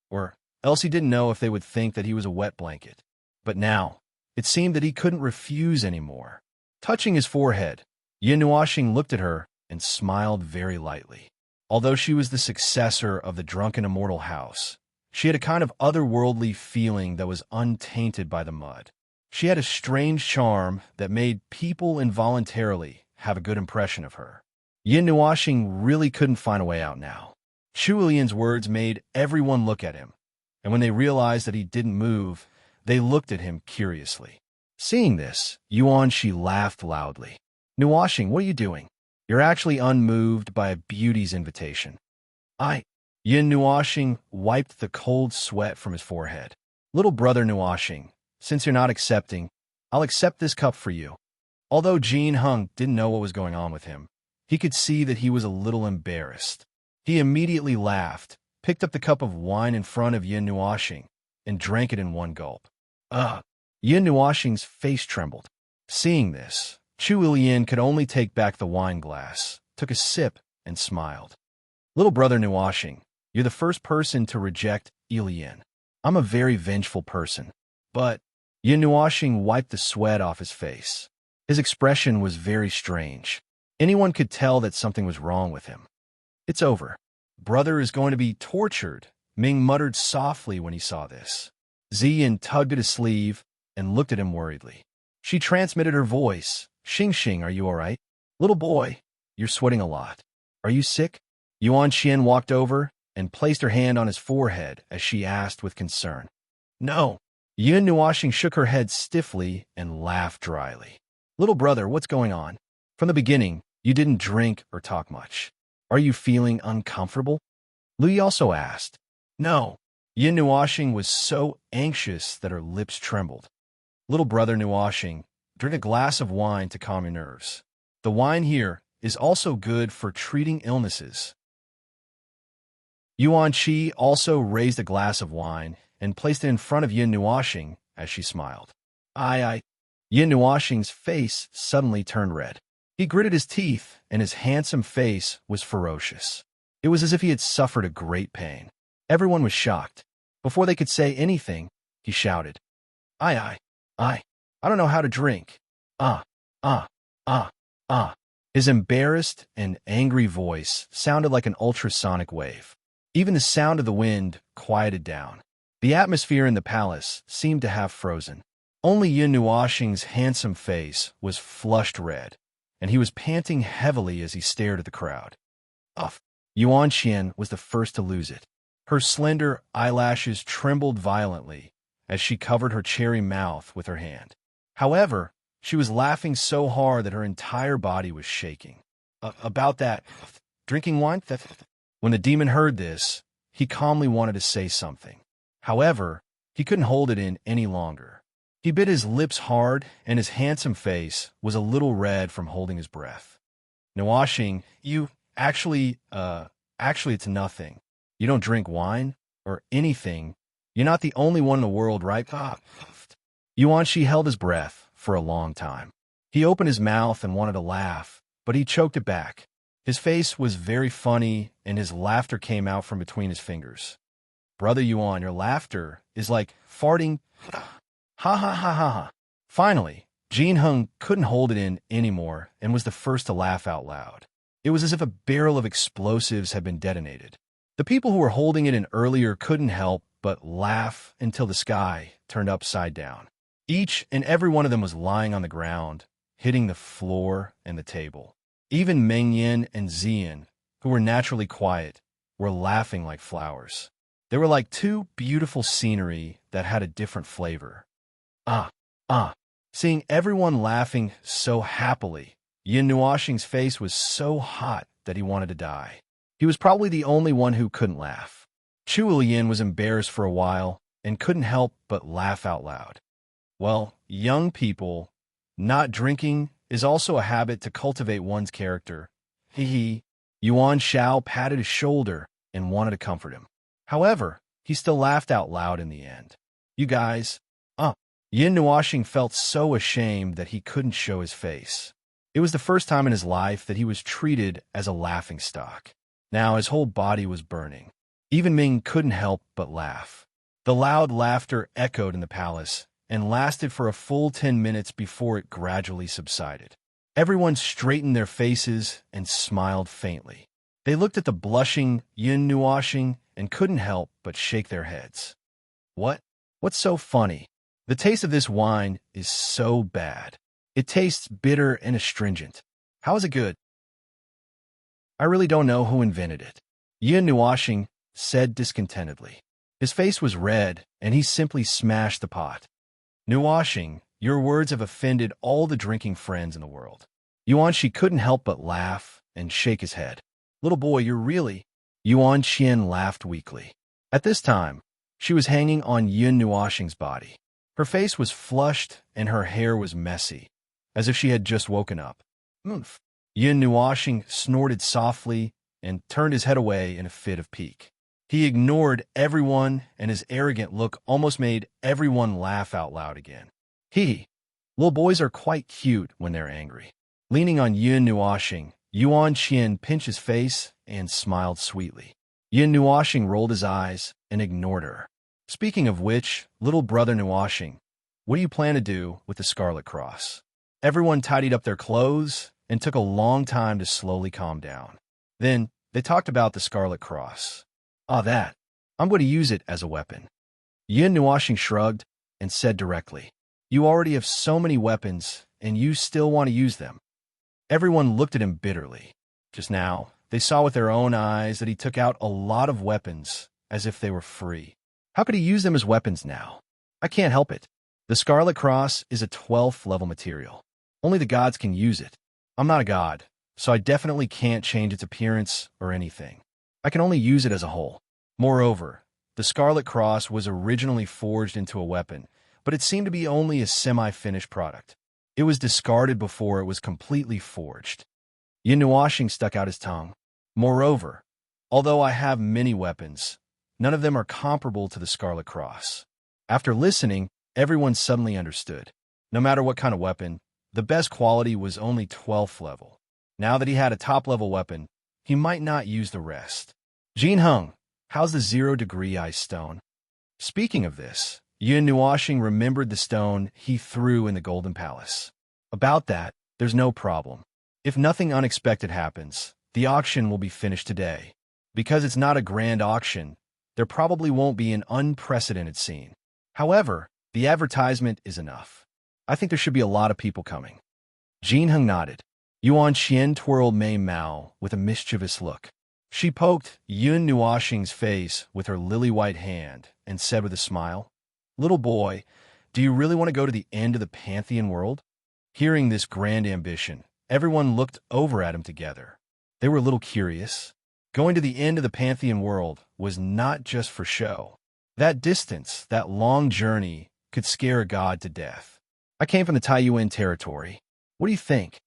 or else he didn't know if they would think that he was a wet blanket. But now, it seemed that he couldn't refuse anymore. Touching his forehead, Yin Nuashing looked at her and smiled very lightly. Although she was the successor of the drunken immortal house, she had a kind of otherworldly feeling that was untainted by the mud. She had a strange charm that made people involuntarily have a good impression of her. Yin Nuashing really couldn't find a way out now. Chu Lian's words made everyone look at him, and when they realized that he didn't move, they looked at him curiously. Seeing this, Yuan Shi laughed loudly. Nuashing, what are you doing? You're actually unmoved by a beauty's invitation. Yin Nuashing wiped the cold sweat from his forehead. Little brother Nuashing, since you're not accepting, I'll accept this cup for you. Although Jin Hung didn't know what was going on with him, he could see that he was a little embarrassed. He immediately laughed, picked up the cup of wine in front of Yin Nuashing, and drank it in one gulp. Yin Nuashing's face trembled. Seeing this, Chu Lian could only take back the wine glass, took a sip, and smiled. Little brother Nuashing, you're the first person to reject Ilian. I'm a very vengeful person. But Yin Nuashing wiped the sweat off his face. His expression was very strange. Anyone could tell that something was wrong with him. It's over. Brother is going to be tortured, Ming muttered softly when he saw this. Ziyin tugged at his sleeve and looked at him worriedly. She transmitted her voice. Xing Xing, are you all right? Little boy, you're sweating a lot. Are you sick? Yuan Xian walked over and placed her hand on his forehead as she asked with concern. No. Yin Nuashing shook her head stiffly and laughed dryly. Little brother, what's going on? From the beginning, you didn't drink or talk much. Are you feeling uncomfortable? Lu Yi also asked. No. Yin Nuashing was so anxious that her lips trembled. Little brother Nuashing, drink a glass of wine to calm your nerves. The wine here is also good for treating illnesses. Yuan Qi also raised a glass of wine and placed it in front of Yin Nuashing as she smiled. Yin Nuashing's face suddenly turned red. He gritted his teeth, and his handsome face was ferocious. It was as if he had suffered a great pain. Everyone was shocked. Before they could say anything, he shouted, I don't know how to drink. His embarrassed and angry voice sounded like an ultrasonic wave. Even the sound of the wind quieted down. The atmosphere in the palace seemed to have frozen. Only Yin Nuashing's handsome face was flushed red, and he was panting heavily as he stared at the crowd. Yuan Xian was the first to lose it. Her slender eyelashes trembled violently as she covered her cherry mouth with her hand. However, she was laughing so hard that her entire body was shaking. About that, drinking wine? When the demon heard this, he calmly wanted to say something. However, he couldn't hold it in any longer. He bit his lips hard, and his handsome face was a little red from holding his breath. Nuashing, actually, it's nothing. You don't drink wine or anything. You're not the only one in the world, right? Yuan Shi held his breath for a long time. He opened his mouth and wanted to laugh, but he choked it back. His face was very funny, and his laughter came out from between his fingers. Brother Yuan, your laughter is like farting. Ha ha ha ha ha. Finally, Jin Hung couldn't hold it in anymore and was the first to laugh out loud. It was as if a barrel of explosives had been detonated. The people who were holding it in earlier couldn't help but laugh until the sky turned upside down. Each and every one of them was lying on the ground, hitting the floor and the table. Even Meng Yin and Ziyan, who were naturally quiet, were laughing like flowers. They were like two beautiful scenery that had a different flavor. Seeing everyone laughing so happily, Yin Nuashing's face was so hot that he wanted to die. He was probably the only one who couldn't laugh. Chu Lian was embarrassed for a while and couldn't help but laugh out loud. Well, young people, not drinking is also a habit to cultivate one's character. Yuan Shao patted his shoulder and wanted to comfort him. However, he still laughed out loud in the end. You guys, Yin Nuashing felt so ashamed that he couldn't show his face. It was the first time in his life that he was treated as a laughingstock. Now his whole body was burning. Even Ming couldn't help but laugh. The loud laughter echoed in the palace and lasted for a full 10 minutes before it gradually subsided. Everyone straightened their faces and smiled faintly. They looked at the blushing Yin Nuashing and couldn't help but shake their heads. What's so funny? The taste of this wine is so bad. It tastes bitter and astringent. How is it good? I really don't know who invented it, Yin Nuashing said discontentedly. His face was red, and he simply smashed the pot. Nuashing, your words have offended all the drinking friends in the world. Yuan Shi couldn't help but laugh and shake his head. Little boy, you're really... Yuan Qian laughed weakly. At this time, she was hanging on Yin Nuashing's body. Her face was flushed and her hair was messy, as if she had just woken up. Oomph. Yin Nuashing snorted softly and turned his head away in a fit of pique. He ignored everyone, and his arrogant look almost made everyone laugh out loud again. Little boys are quite cute when they're angry. Leaning on Yin Nuashing, Yuan Qian pinched his face and smiled sweetly. Yin Nuashing rolled his eyes and ignored her. Speaking of which, little brother Nuashing, what do you plan to do with the Scarlet Cross? Everyone tidied up their clothes and took a long time to slowly calm down. Then, they talked about the Scarlet Cross. I'm going to use it as a weapon. Yin Nuashing shrugged and said directly, you already have so many weapons, and you still want to use them. Everyone looked at him bitterly. Just now, they saw with their own eyes that he took out a lot of weapons as if they were free. How could he use them as weapons now? I can't help it. The Scarlet Cross is a 12th level material. Only the gods can use it. I'm not a god, so I definitely can't change its appearance or anything. I can only use it as a whole. Moreover, the Scarlet Cross was originally forged into a weapon, but it seemed to be only a semi-finished product. It was discarded before it was completely forged. Yin Nuashing stuck out his tongue. Moreover, although I have many weapons, none of them are comparable to the Scarlet Cross. After listening, everyone suddenly understood. No matter what kind of weapon, the best quality was only 12th level. Now that he had a top-level weapon, he might not use the rest. Jin Heng, how's the 0-degree ice stone? Speaking of this, Yin Nuashing remembered the stone he threw in the Golden Palace. About that, there's no problem. If nothing unexpected happens, the auction will be finished today. Because it's not a grand auction, there probably won't be an unprecedented scene. However, the advertisement is enough. I think there should be a lot of people coming. Jin Heng nodded. Yuan Qian twirled Mei Mao with a mischievous look. She poked Yin Nuashing's face with her lily-white hand and said with a smile, Little boy, do you really want to go to the end of the Pantheon world? Hearing this grand ambition, everyone looked over at him together. They were a little curious. Going to the end of the Pantheon world was not just for show. That distance, that long journey, could scare a god to death. I came from the Taiyuan territory. What do you think?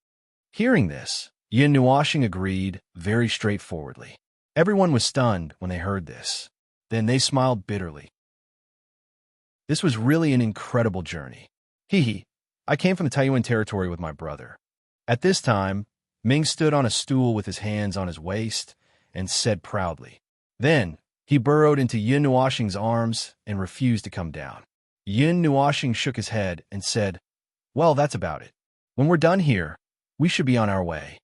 Hearing this, Yin Nuashing agreed very straightforwardly. Everyone was stunned when they heard this. Then they smiled bitterly. This was really an incredible journey. I came from the Taiyuan territory with my brother. At this time, Ming stood on a stool with his hands on his waist and said proudly. Then, he burrowed into Yin Nuashing's arms and refused to come down. Yin Nuashing shook his head and said, Well, that's about it. When we're done here, we should be on our way.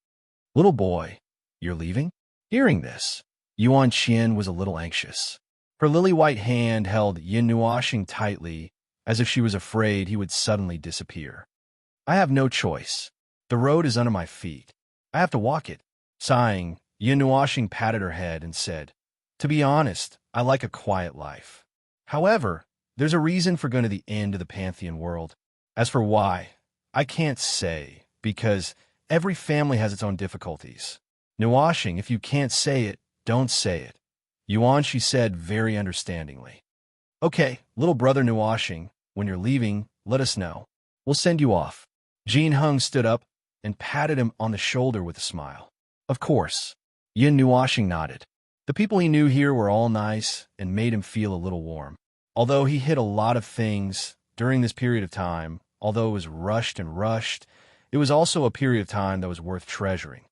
Little boy, you're leaving? Hearing this, Yuan Qian was a little anxious. Her lily-white hand held Yin Nuashing tightly, as if she was afraid he would suddenly disappear. I have no choice. The road is under my feet. I have to walk it. Sighing, Yin Nuashing patted her head and said, To be honest, I like a quiet life. However, there's a reason for going to the end of the Pantheon world. As for why, I can't say, because every family has its own difficulties. Nuashing, if you can't say it, don't say it. Yuan, she said very understandingly. Okay, little brother Nuashing, when you're leaving, let us know. We'll send you off. Jin Heng stood up and patted him on the shoulder with a smile. Of course. Yin Nuoshing nodded. The people he knew here were all nice and made him feel a little warm. Although he hid a lot of things during this period of time, although it was rushed, it was also a period of time that was worth treasuring.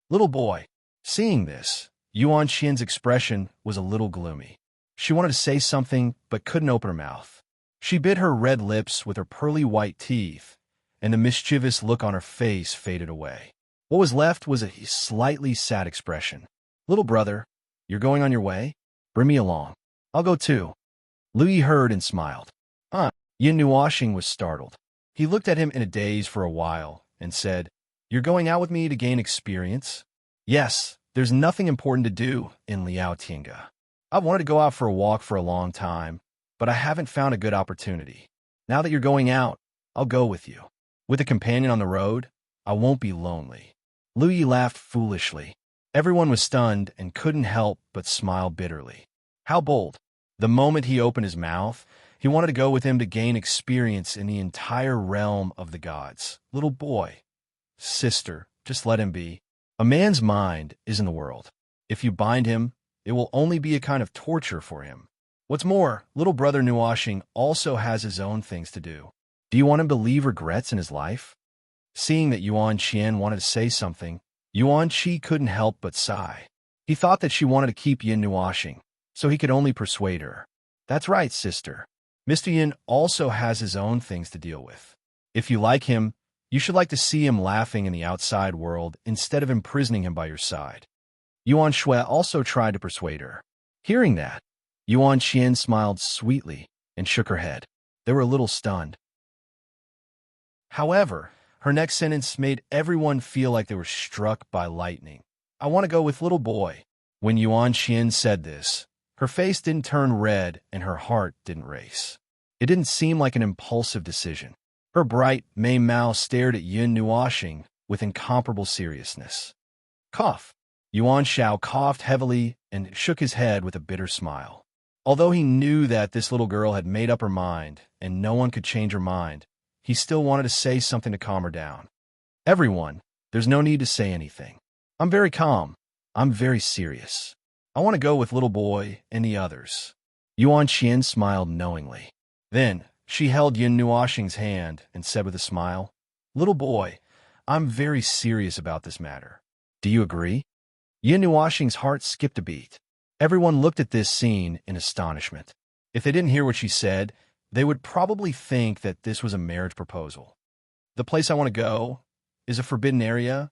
Little boy. Seeing this, Yuan Qian's expression was a little gloomy. She wanted to say something, but couldn't open her mouth. She bit her red lips with her pearly white teeth, and the mischievous look on her face faded away. What was left was a slightly sad expression. Little brother, you're going on your way? Bring me along. I'll go too. Lu Yi heard and smiled. Yin Nuoshing was startled. He looked at him in a daze for a while and said, You're going out with me to gain experience? Yes, there's nothing important to do in Liao Tinga. I've wanted to go out for a walk for a long time, but I haven't found a good opportunity. Now that you're going out, I'll go with you. With a companion on the road, I won't be lonely. Lu Yi laughed foolishly. Everyone was stunned and couldn't help but smile bitterly. How bold. The moment he opened his mouth, he wanted to go with him to gain experience in the entire realm of the gods. Little boy. Sister, just let him be. A man's mind is in the world. If you bind him, it will only be a kind of torture for him. What's more, little brother Nuoshing also has his own things to do. Do you want him to leave regrets in his life? Seeing that Yuan Qian wanted to say something, Yuan Qi couldn't help but sigh. He thought that she wanted to keep Yin Nuoshing, so he could only persuade her. That's right, sister. Mr. Yin also has his own things to deal with. If you like him, you should like to see him laughing in the outside world instead of imprisoning him by your side. Yuan Shui also tried to persuade her. Hearing that, Yuan Qian smiled sweetly and shook her head. They were a little stunned. However, her next sentence made everyone feel like they were struck by lightning. I want to go with little boy. When Yuan Qian said this, her face didn't turn red and her heart didn't race. It didn't seem like an impulsive decision. Her bright, Mei Mao stared at Yin Nuoshing with incomparable seriousness. Cough. Yuan Shao coughed heavily and shook his head with a bitter smile. Although he knew that this little girl had made up her mind and no one could change her mind, he still wanted to say something to calm her down. Everyone, there's no need to say anything. I'm very calm. I'm very serious. I want to go with little boy and the others. Yuan Qian smiled knowingly. Then, she held Yin Nuoshing's hand and said with a smile, Little boy, I'm very serious about this matter. Do you agree? Yin Nuoshing's heart skipped a beat. Everyone looked at this scene in astonishment. If they didn't hear what she said, they would probably think that this was a marriage proposal. The place I want to go is a forbidden area.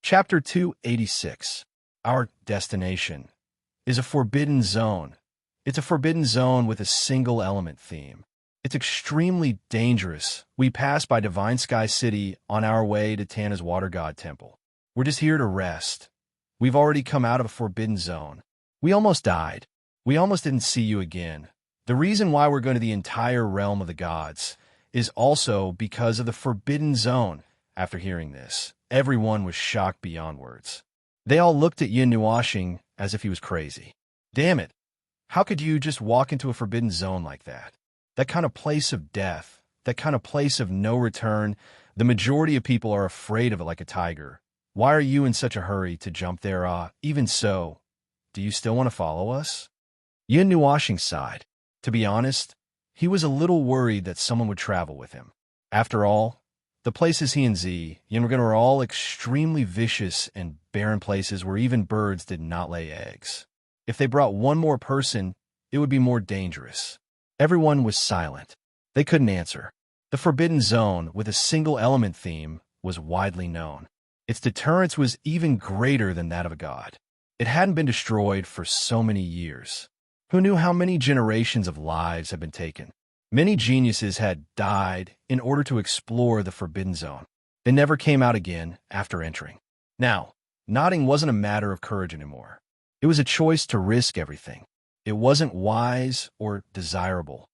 Chapter 286. Our destination is a forbidden zone. It's a forbidden zone with a single element theme. It's extremely dangerous. We pass by Divine Sky City on our way to Tana's Water God Temple. We're just here to rest. We've already come out of a forbidden zone. We almost died. We almost didn't see you again. The reason why we're going to the entire realm of the gods is also because of the forbidden zone. After hearing this, everyone was shocked beyond words. They all looked at Yin Nuoshing as if he was crazy. Damn it. How could you just walk into a forbidden zone like that? That kind of place of death, that kind of place of no return, the majority of people are afraid of it like a tiger. Why are you in such a hurry to jump there? Even so, do you still want to follow us? Yin Nuoshing sighed. To be honest, he was a little worried that someone would travel with him. After all, the places he and Yin were all extremely vicious and barren places where even birds did not lay eggs. If they brought one more person, it would be more dangerous. Everyone was silent. They couldn't answer. The Forbidden Zone, with a single element theme, was widely known. Its deterrence was even greater than that of a god. It hadn't been destroyed for so many years. Who knew how many generations of lives had been taken? Many geniuses had died in order to explore the Forbidden Zone. They never came out again after entering. Now, nodding wasn't a matter of courage anymore. It was a choice to risk everything. It wasn't wise or desirable.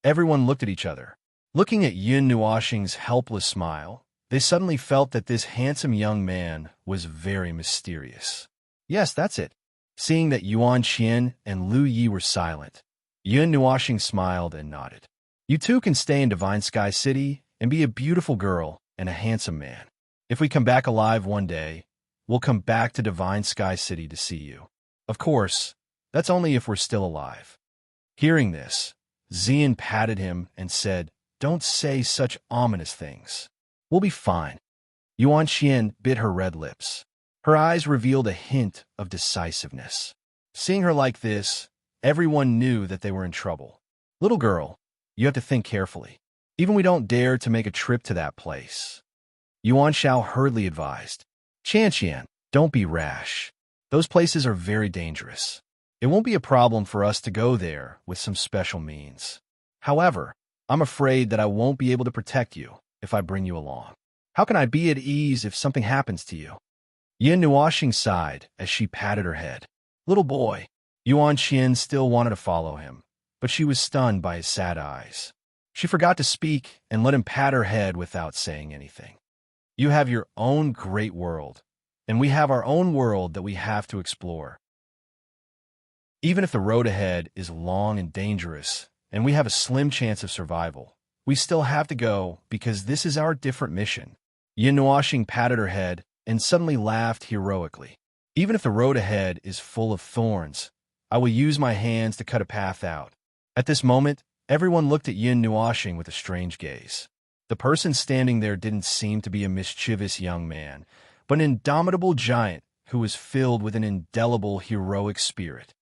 Everyone looked at each other. Looking at Yin Nuoshing's helpless smile, they suddenly felt that this handsome young man was very mysterious. Yes, that's it. Seeing that Yuan Qian and Lu Yi were silent, Yin Nuoshing smiled and nodded. You two can stay in Divine Sky City and be a beautiful girl and a handsome man. If we come back alive one day, we'll come back to Divine Sky City to see you. Of course, that's only if we're still alive. Hearing this, Xian patted him and said, "Don't say such ominous things. We'll be fine." Yuan Xian bit her red lips. Her eyes revealed a hint of decisiveness. Seeing her like this, everyone knew that they were in trouble. "Little girl, you have to think carefully. Even we don't dare to make a trip to that place." Yuan Shao hurriedly advised, "Qian, don't be rash. Those places are very dangerous. It won't be a problem for us to go there with some special means. However, I'm afraid that I won't be able to protect you if I bring you along. How can I be at ease if something happens to you?" Yin Nuoxing sighed as she patted her head. "Little boy." Yuan Xian still wanted to follow him, but she was stunned by his sad eyes. She forgot to speak and let him pat her head without saying anything. "You have your own great world, and we have our own world that we have to explore. Even if the road ahead is long and dangerous, and we have a slim chance of survival, we still have to go because this is our different mission." Yin Nuoxing patted her head and suddenly laughed heroically. "Even if the road ahead is full of thorns, I will use my hands to cut a path out." At this moment, everyone looked at Yin Nuoxing with a strange gaze. The person standing there didn't seem to be a mischievous young man, but an indomitable giant who was filled with an indelible heroic spirit.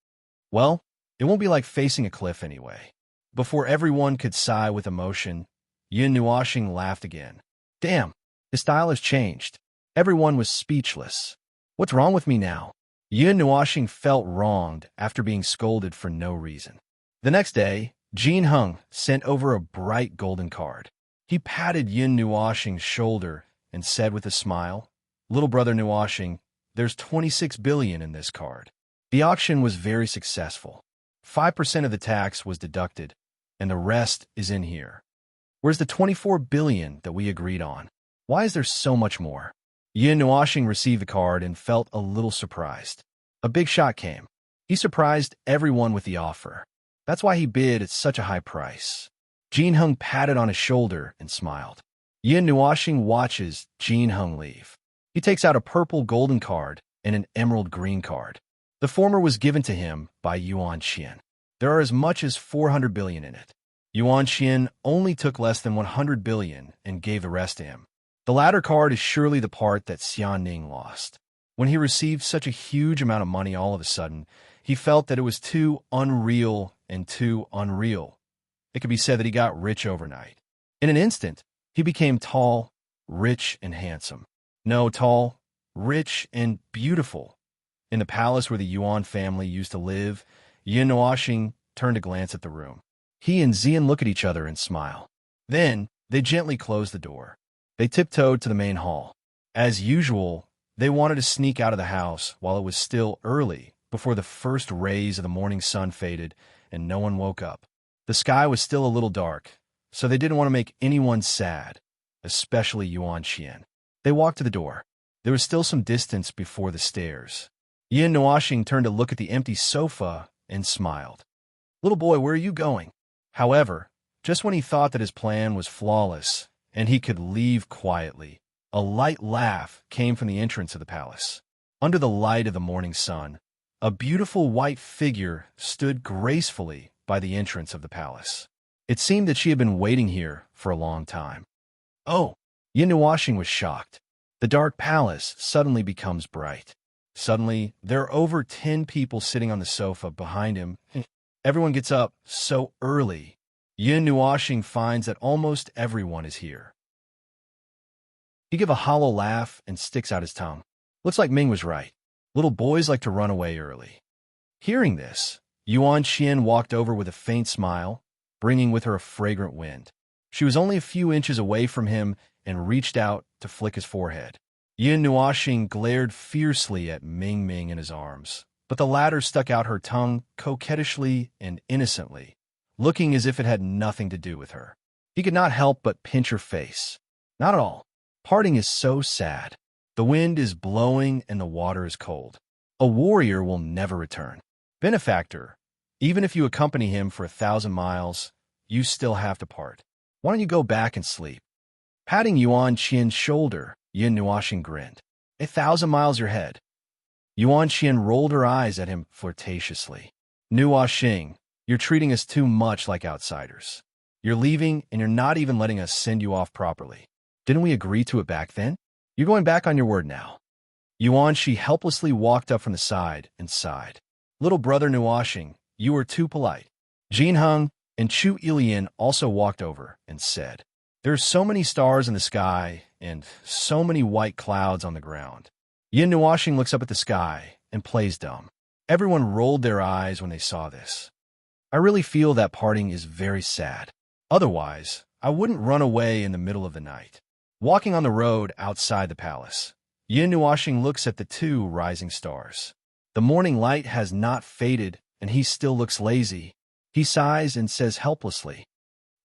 Well, it won't be like facing a cliff anyway. Before everyone could sigh with emotion, Yin Nuoxing laughed again. Damn, his style has changed. Everyone was speechless. What's wrong with me now? Yin Nuoxing felt wronged after being scolded for no reason. The next day, Jin Heng sent over a bright golden card. He patted Yin Nuoxing's shoulder and said with a smile, "Little brother Nuoxing, there's 26 billion in this card." The auction was very successful. 5% of the tax was deducted, and the rest is in here. Where's the 24 billion that we agreed on? Why is there so much more? Yin Nuoxing received the card and felt a little surprised. A big shot came. He surprised everyone with the offer. That's why he bid at such a high price. Jin Heng patted on his shoulder and smiled. Yin Nuoxing watches Jin Heng leave. He takes out a purple golden card and an emerald green card. The former was given to him by Yuan Xian. There are as much as 400 billion in it. Yuan Xian only took less than 100 billion and gave the rest to him. The latter card is surely the part that Xian Ning lost. When he received such a huge amount of money all of a sudden, he felt that it was too unreal and too unreal. It could be said that he got rich overnight. In an instant, he became tall, rich, and handsome. No, tall, rich, and beautiful. In the palace where the Yuan family used to live, Yin Nuoxing turned to glance at the room. He and Xian look at each other and smile. Then, they gently closed the door. They tiptoed to the main hall. As usual, they wanted to sneak out of the house while it was still early, before the first rays of the morning sun faded and no one woke up. The sky was still a little dark, so they didn't want to make anyone sad, especially Yuan Xian. They walked to the door. There was still some distance before the stairs. Yin Nuoxing turned to look at the empty sofa and smiled. "Little boy, where are you going?" However, just when he thought that his plan was flawless and he could leave quietly, a light laugh came from the entrance of the palace. Under the light of the morning sun, a beautiful white figure stood gracefully by the entrance of the palace. It seemed that she had been waiting here for a long time. Oh! Yin Nuoxing was shocked. The dark palace suddenly becomes bright. Suddenly, there are over 10 people sitting on the sofa behind him. Everyone gets up so early. Yin Nuoxing finds that almost everyone is here. He gives a hollow laugh and sticks out his tongue. Looks like Ming was right. Little boys like to run away early. Hearing this, Yuan Xian walked over with a faint smile, bringing with her a fragrant wind. She was only a few inches away from him and reached out to flick his forehead. Yin Nuoxing glared fiercely at Ming Ming in his arms, but the latter stuck out her tongue coquettishly and innocently, looking as if it had nothing to do with her. He could not help but pinch her face. Not at all. Parting is so sad. The wind is blowing and the water is cold. A warrior will never return. Benefactor, even if you accompany him for 1,000 miles, you still have to part. Why don't you go back and sleep? Patting Yuan Qian's shoulder, Yin Nuoxing grinned. 1,000 miles your head. Yuan Qian rolled her eyes at him flirtatiously. Nuoxing, you're treating us too much like outsiders. You're leaving, and you're not even letting us send you off properly. Didn't we agree to it back then? You're going back on your word now. Yuan Shi helplessly walked up from the side and sighed. Little brother Nuoxing, you were too polite. Jin Heng and Chu Ilian also walked over and said, there are so many stars in the sky and so many white clouds on the ground. Yin Nuoxing looks up at the sky and plays dumb. Everyone rolled their eyes when they saw this. I really feel that parting is very sad. Otherwise, I wouldn't run away in the middle of the night. Walking on the road outside the palace, Yin Nuoxing looks at the two rising stars. The morning light has not faded, and he still looks lazy. He sighs and says helplessly,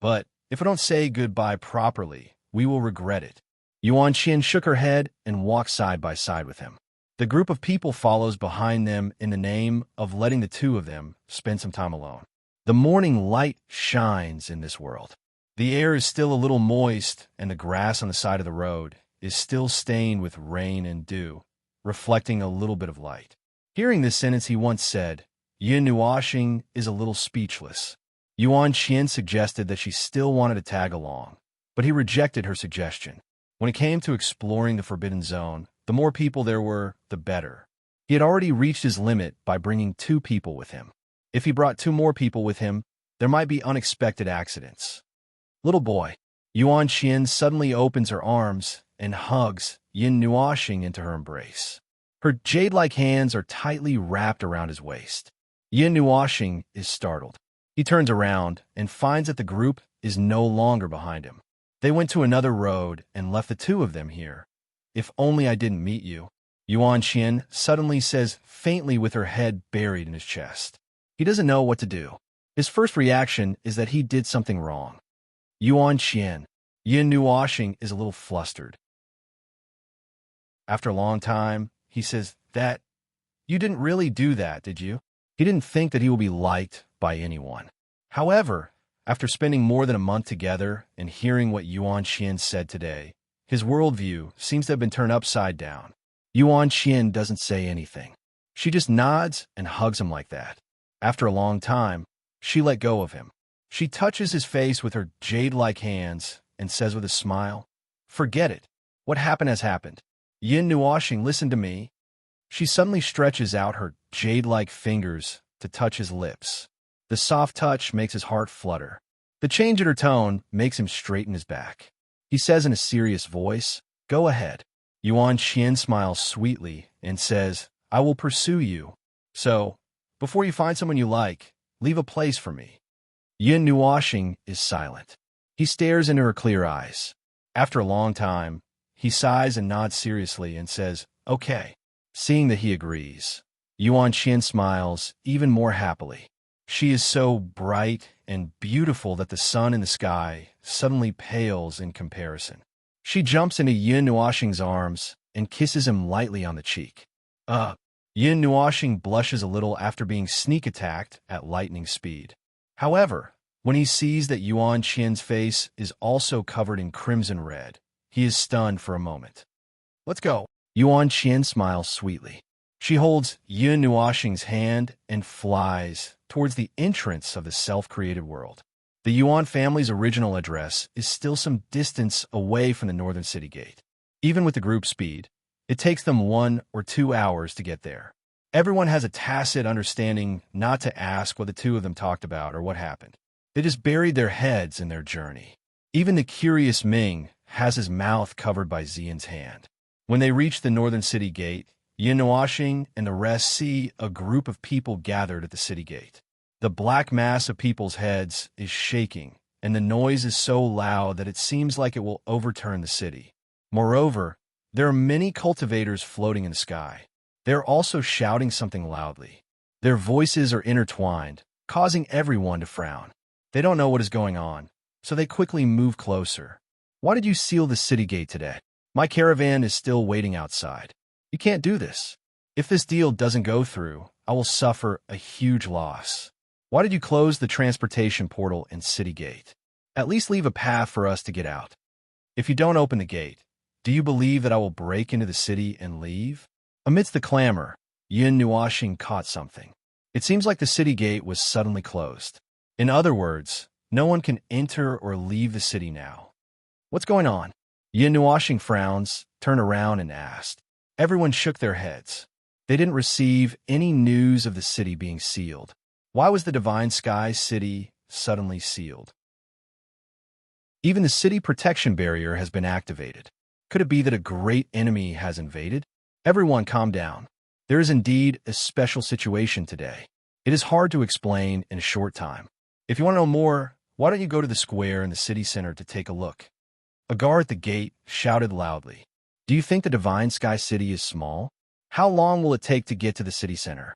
but if I don't say goodbye properly, we will regret it. Yuan Qian shook her head and walked side by side with him. The group of people follows behind them in the name of letting the two of them spend some time alone. The morning light shines in this world. The air is still a little moist, and the grass on the side of the road is still stained with rain and dew, reflecting a little bit of light. Hearing this sentence, he once said, Yin Nuoxing is a little speechless. Yuan Qian suggested that she still wanted to tag along, but he rejected her suggestion. When it came to exploring the Forbidden Zone, the more people there were, the better. He had already reached his limit by bringing 2 people with him. If he brought 2 more people with him, there might be unexpected accidents. Little boy, Yuan Qian suddenly opens her arms and hugs Yin Nuoxing into her embrace. Her jade-like hands are tightly wrapped around his waist. Yin Nuoxing is startled. He turns around and finds that the group is no longer behind him. They went to another road and left the 2 of them here. If only I didn't meet you, Yuan Qian suddenly says faintly with her head buried in his chest. He doesn't know what to do. His first reaction is that he did something wrong. Yuan Qian, Yin Nuoxing is a little flustered. After a long time, he says, that, you didn't really do that, did you? He didn't think that he will be liked by anyone. However, after spending more than a month together and hearing what Yuan Qian said today, his worldview seems to have been turned upside down. Yuan Qian doesn't say anything. She just nods and hugs him like that. After a long time, she let go of him. She touches his face with her jade-like hands and says with a smile, forget it. What happened has happened. Yin Nuoxing, listen to me. She suddenly stretches out her jade-like fingers to touch his lips. The soft touch makes his heart flutter. The change in her tone makes him straighten his back. He says in a serious voice, go ahead. Yuan Qian smiles sweetly and says, I will pursue you. So, before you find someone you like, leave a place for me. Yin Nuoxing is silent. He stares into her clear eyes. After a long time, he sighs and nods seriously and says, okay. Seeing that he agrees, Yuan Qian smiles even more happily. She is so bright and beautiful that the sun in the sky suddenly pales in comparison. She jumps into Yin Nuoxing's arms and kisses him lightly on the cheek. Yin Nuoxing blushes a little after being sneak attacked at lightning speed. However, when he sees that Yuan Qian's face is also covered in crimson red, he is stunned for a moment. Let's go. Yuan Qian smiles sweetly. She holds Yin Nuoxing's hand and flies towards the entrance of the self-created world. The Yuan family's original address is still some distance away from the northern city gate. Even with the group speed, it takes them 1 or 2 hours to get there. Everyone has a tacit understanding not to ask what the 2 of them talked about or what happened. They just buried their heads in their journey. Even the curious Ming has his mouth covered by Xian's hand. When they reach the northern city gate, Yin Nuoxing and the rest see a group of people gathered at the city gate. The black mass of people's heads is shaking, and the noise is so loud that it seems like it will overturn the city. Moreover, there are many cultivators floating in the sky. They are also shouting something loudly. Their voices are intertwined, causing everyone to frown. They don't know what is going on, so they quickly move closer. Why did you seal the city gate today? My caravan is still waiting outside. You can't do this. If this deal doesn't go through, I will suffer a huge loss. Why did you close the transportation portal and city gate? At least leave a path for us to get out. If you don't open the gate, Do you believe that I will break into the city and leave? Amidst the clamor, Yin Nuoxing caught something. It seems like the city gate was suddenly closed. In other words, no one can enter or leave the city now. What's going on? Yin Nuoxing frowns, turned around and asked. Everyone shook their heads. They didn't receive any news of the city being sealed. Why was the Divine Sky City suddenly sealed? Even the city protection barrier has been activated. Could it be that a great enemy has invaded? Everyone calm down. There is indeed a special situation today. It is hard to explain in a short time. If you want to know more, why don't you go to the square in the city center to take a look? A guard at the gate shouted loudly. Do you think the Divine Sky City is small? How long will it take to get to the city center?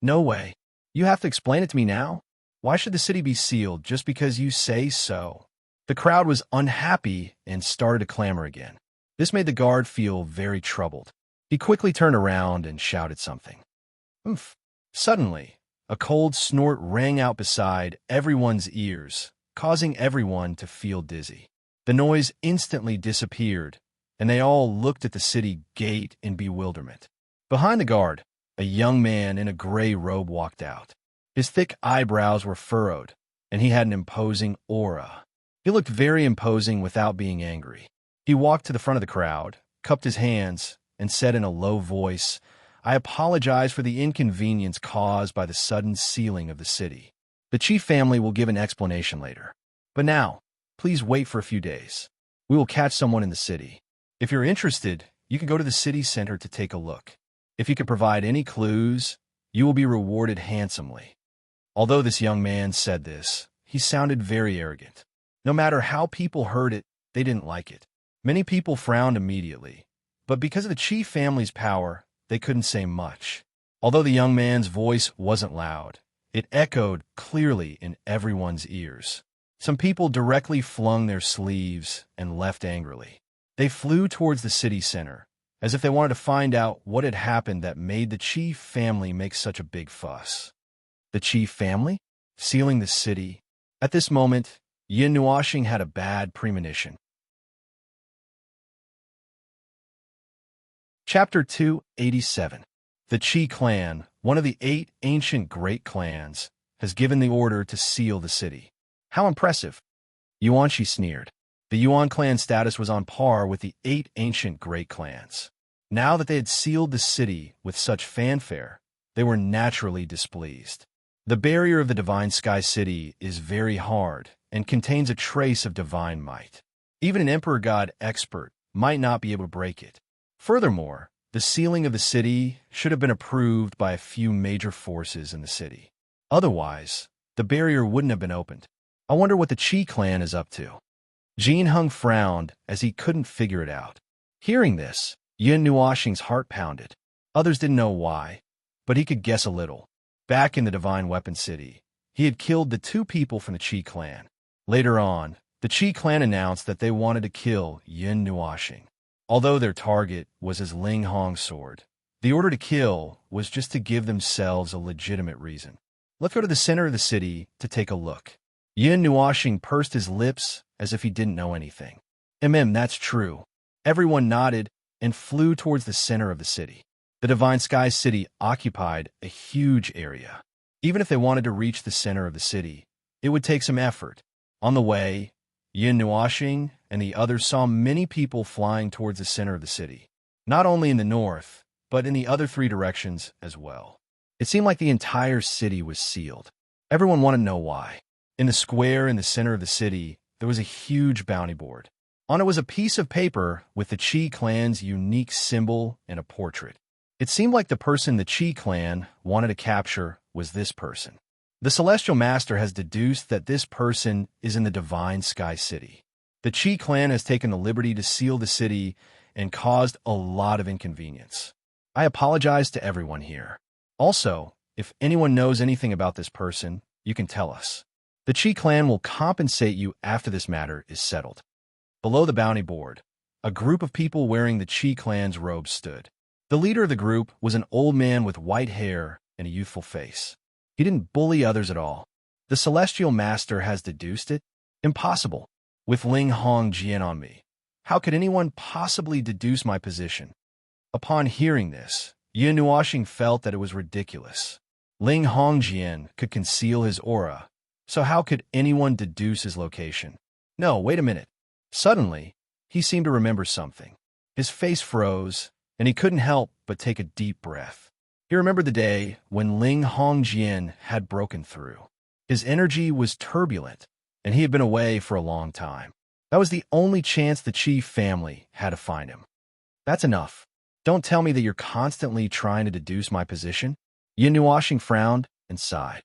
No way. You have to explain it to me now? Why should the city be sealed just because you say so? The crowd was unhappy and started to clamor again. This made the guard feel very troubled. He quickly turned around and shouted something. Oomph. Suddenly, a cold snort rang out beside everyone's ears, causing everyone to feel dizzy. The noise instantly disappeared, and they all looked at the city gate in bewilderment. Behind the guard, a young man in a gray robe walked out. His thick eyebrows were furrowed, and he had an imposing aura. He looked very imposing without being angry. He walked to the front of the crowd, cupped his hands, and said in a low voice, I apologize for the inconvenience caused by the sudden sealing of the city. The chief family will give an explanation later. But now, please wait for a few days. We will catch someone in the city. If you're interested, you can go to the city center to take a look. If you can provide any clues, you will be rewarded handsomely. Although this young man said this, he sounded very arrogant. No matter how people heard it, they didn't like it. Many people frowned immediately, but because of the chief family's power, they couldn't say much. Although the young man's voice wasn't loud, it echoed clearly in everyone's ears. Some people directly flung their sleeves and left angrily. They flew towards the city center, as if they wanted to find out what had happened that made the chief family make such a big fuss. The chief family? Sealing the city? At this moment, Yin Nuoxing had a bad premonition. Chapter 287. The Qi clan, one of the 8 ancient great clans, has given the order to seal the city. How impressive! Yuanshi sneered. The Yuan clan status was on par with the 8 ancient great clans. Now that they had sealed the city with such fanfare, they were naturally displeased. The barrier of the Divine Sky City is very hard and contains a trace of divine might. Even an Emperor God expert might not be able to break it. Furthermore, the sealing of the city should have been approved by a few major forces in the city. Otherwise, the barrier wouldn't have been opened. I wonder what the Qi clan is up to. Jin Hung frowned as he couldn't figure it out. Hearing this, Yin Nuoxing's heart pounded. Others didn't know why, but he could guess a little. Back in the Divine Weapon City, he had killed the 2 people from the Qi clan. Later on, the Qi clan announced that they wanted to kill Yin Nuoxing. Although their target was his Ling Hong sword, the order to kill was just to give themselves a legitimate reason. Let's go to the center of the city to take a look. Yin Nuoxing pursed his lips as if he didn't know anything. That's true. Everyone nodded and flew towards the center of the city. The Divine Sky City occupied a huge area. Even if they wanted to reach the center of the city, it would take some effort. On the way, Yin Nuoxing and the others saw many people flying towards the center of the city, not only in the north, but in the other 3 directions as well. It seemed like the entire city was sealed. Everyone wanted to know why. In the square in the center of the city, there was a huge bounty board. On it was a piece of paper with the Qi clan's unique symbol and a portrait. It seemed like the person the Qi clan wanted to capture was this person. The Celestial Master has deduced that this person is in the Divine Sky City. The Qi clan has taken the liberty to seal the city and caused a lot of inconvenience. I apologize to everyone here. Also, if anyone knows anything about this person, you can tell us. The Qi clan will compensate you after this matter is settled. Below the bounty board, a group of people wearing the Qi clan's robes stood. The leader of the group was an old man with white hair and a youthful face. He didn't bully others at all. The Celestial Master has deduced it? Impossible. With Ling Hong Jian on me, How could anyone possibly deduce my position? Upon hearing this, Yun Nuoxing felt that it was ridiculous. Ling Hongjian could conceal his aura, so how could anyone deduce his location? No, wait a minute. Suddenly, he seemed to remember something. His face froze, and he couldn't help but take a deep breath. He remembered the day when Ling Hongjian had broken through. His energy was turbulent, and he had been away for a long time. That was the only chance the Qi family had to find him. That's enough. Don't tell me that you're constantly trying to deduce my position. Yun Nuoxing frowned and sighed.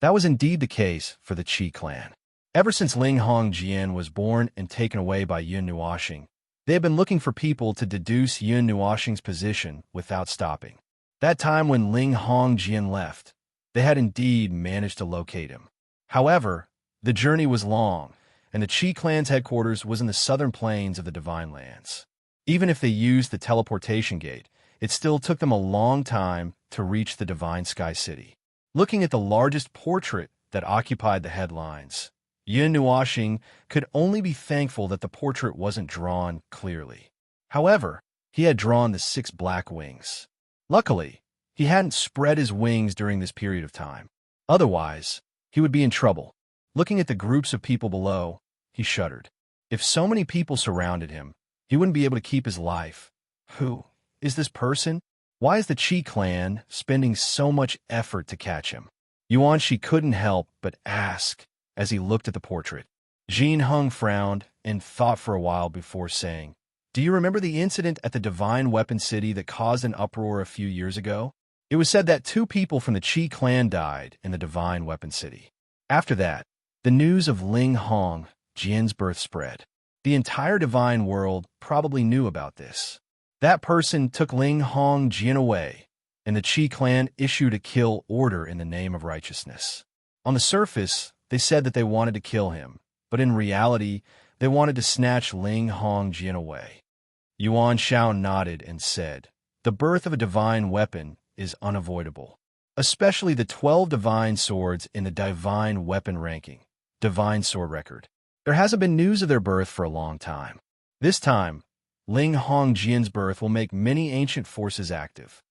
That was indeed the case for the Qi clan. Ever since Ling Hongjian was born and taken away by Yun Nuoxing, they had been looking for people to deduce Yun Nuoxing's position without stopping. That time when Ling Hongjian left, they had indeed managed to locate him. However, the journey was long, and the Qi clan's headquarters was in the southern plains of the Divine Lands. Even if they used the teleportation gate, it still took them a long time to reach the Divine Sky City. Looking at the largest portrait that occupied the headlines, Yun Nuoxing could only be thankful that the portrait wasn't drawn clearly. However, he had drawn the 6 black wings. Luckily, he hadn't spread his wings during this period of time. Otherwise, he would be in trouble. Looking at the groups of people below, he shuddered. If so many people surrounded him, he wouldn't be able to keep his life. Who is this person? Why is the Qi clan spending so much effort to catch him? Yuanshi couldn't help but ask as he looked at the portrait. Jin Hung frowned and thought for a while before saying, "Do you remember the incident at the Divine Weapon City that caused an uproar a few years ago? It was said that 2 people from the Qi clan died in the Divine Weapon City. After that, the news of Ling Hong Jian's birth spread. The entire divine world probably knew about this. That person took Ling Hong Jian away, and the Qi clan issued a kill order in the name of righteousness. On the surface, they said that they wanted to kill him, but in reality, they wanted to snatch Ling Hong Jian away." Yuan Shao nodded and said, "The birth of a divine weapon is unavoidable, especially the 12 divine swords in the divine weapon ranking, divine sword record. There hasn't been news of their birth for a long time. This time, Ling Hongjian's birth will make many ancient forces active.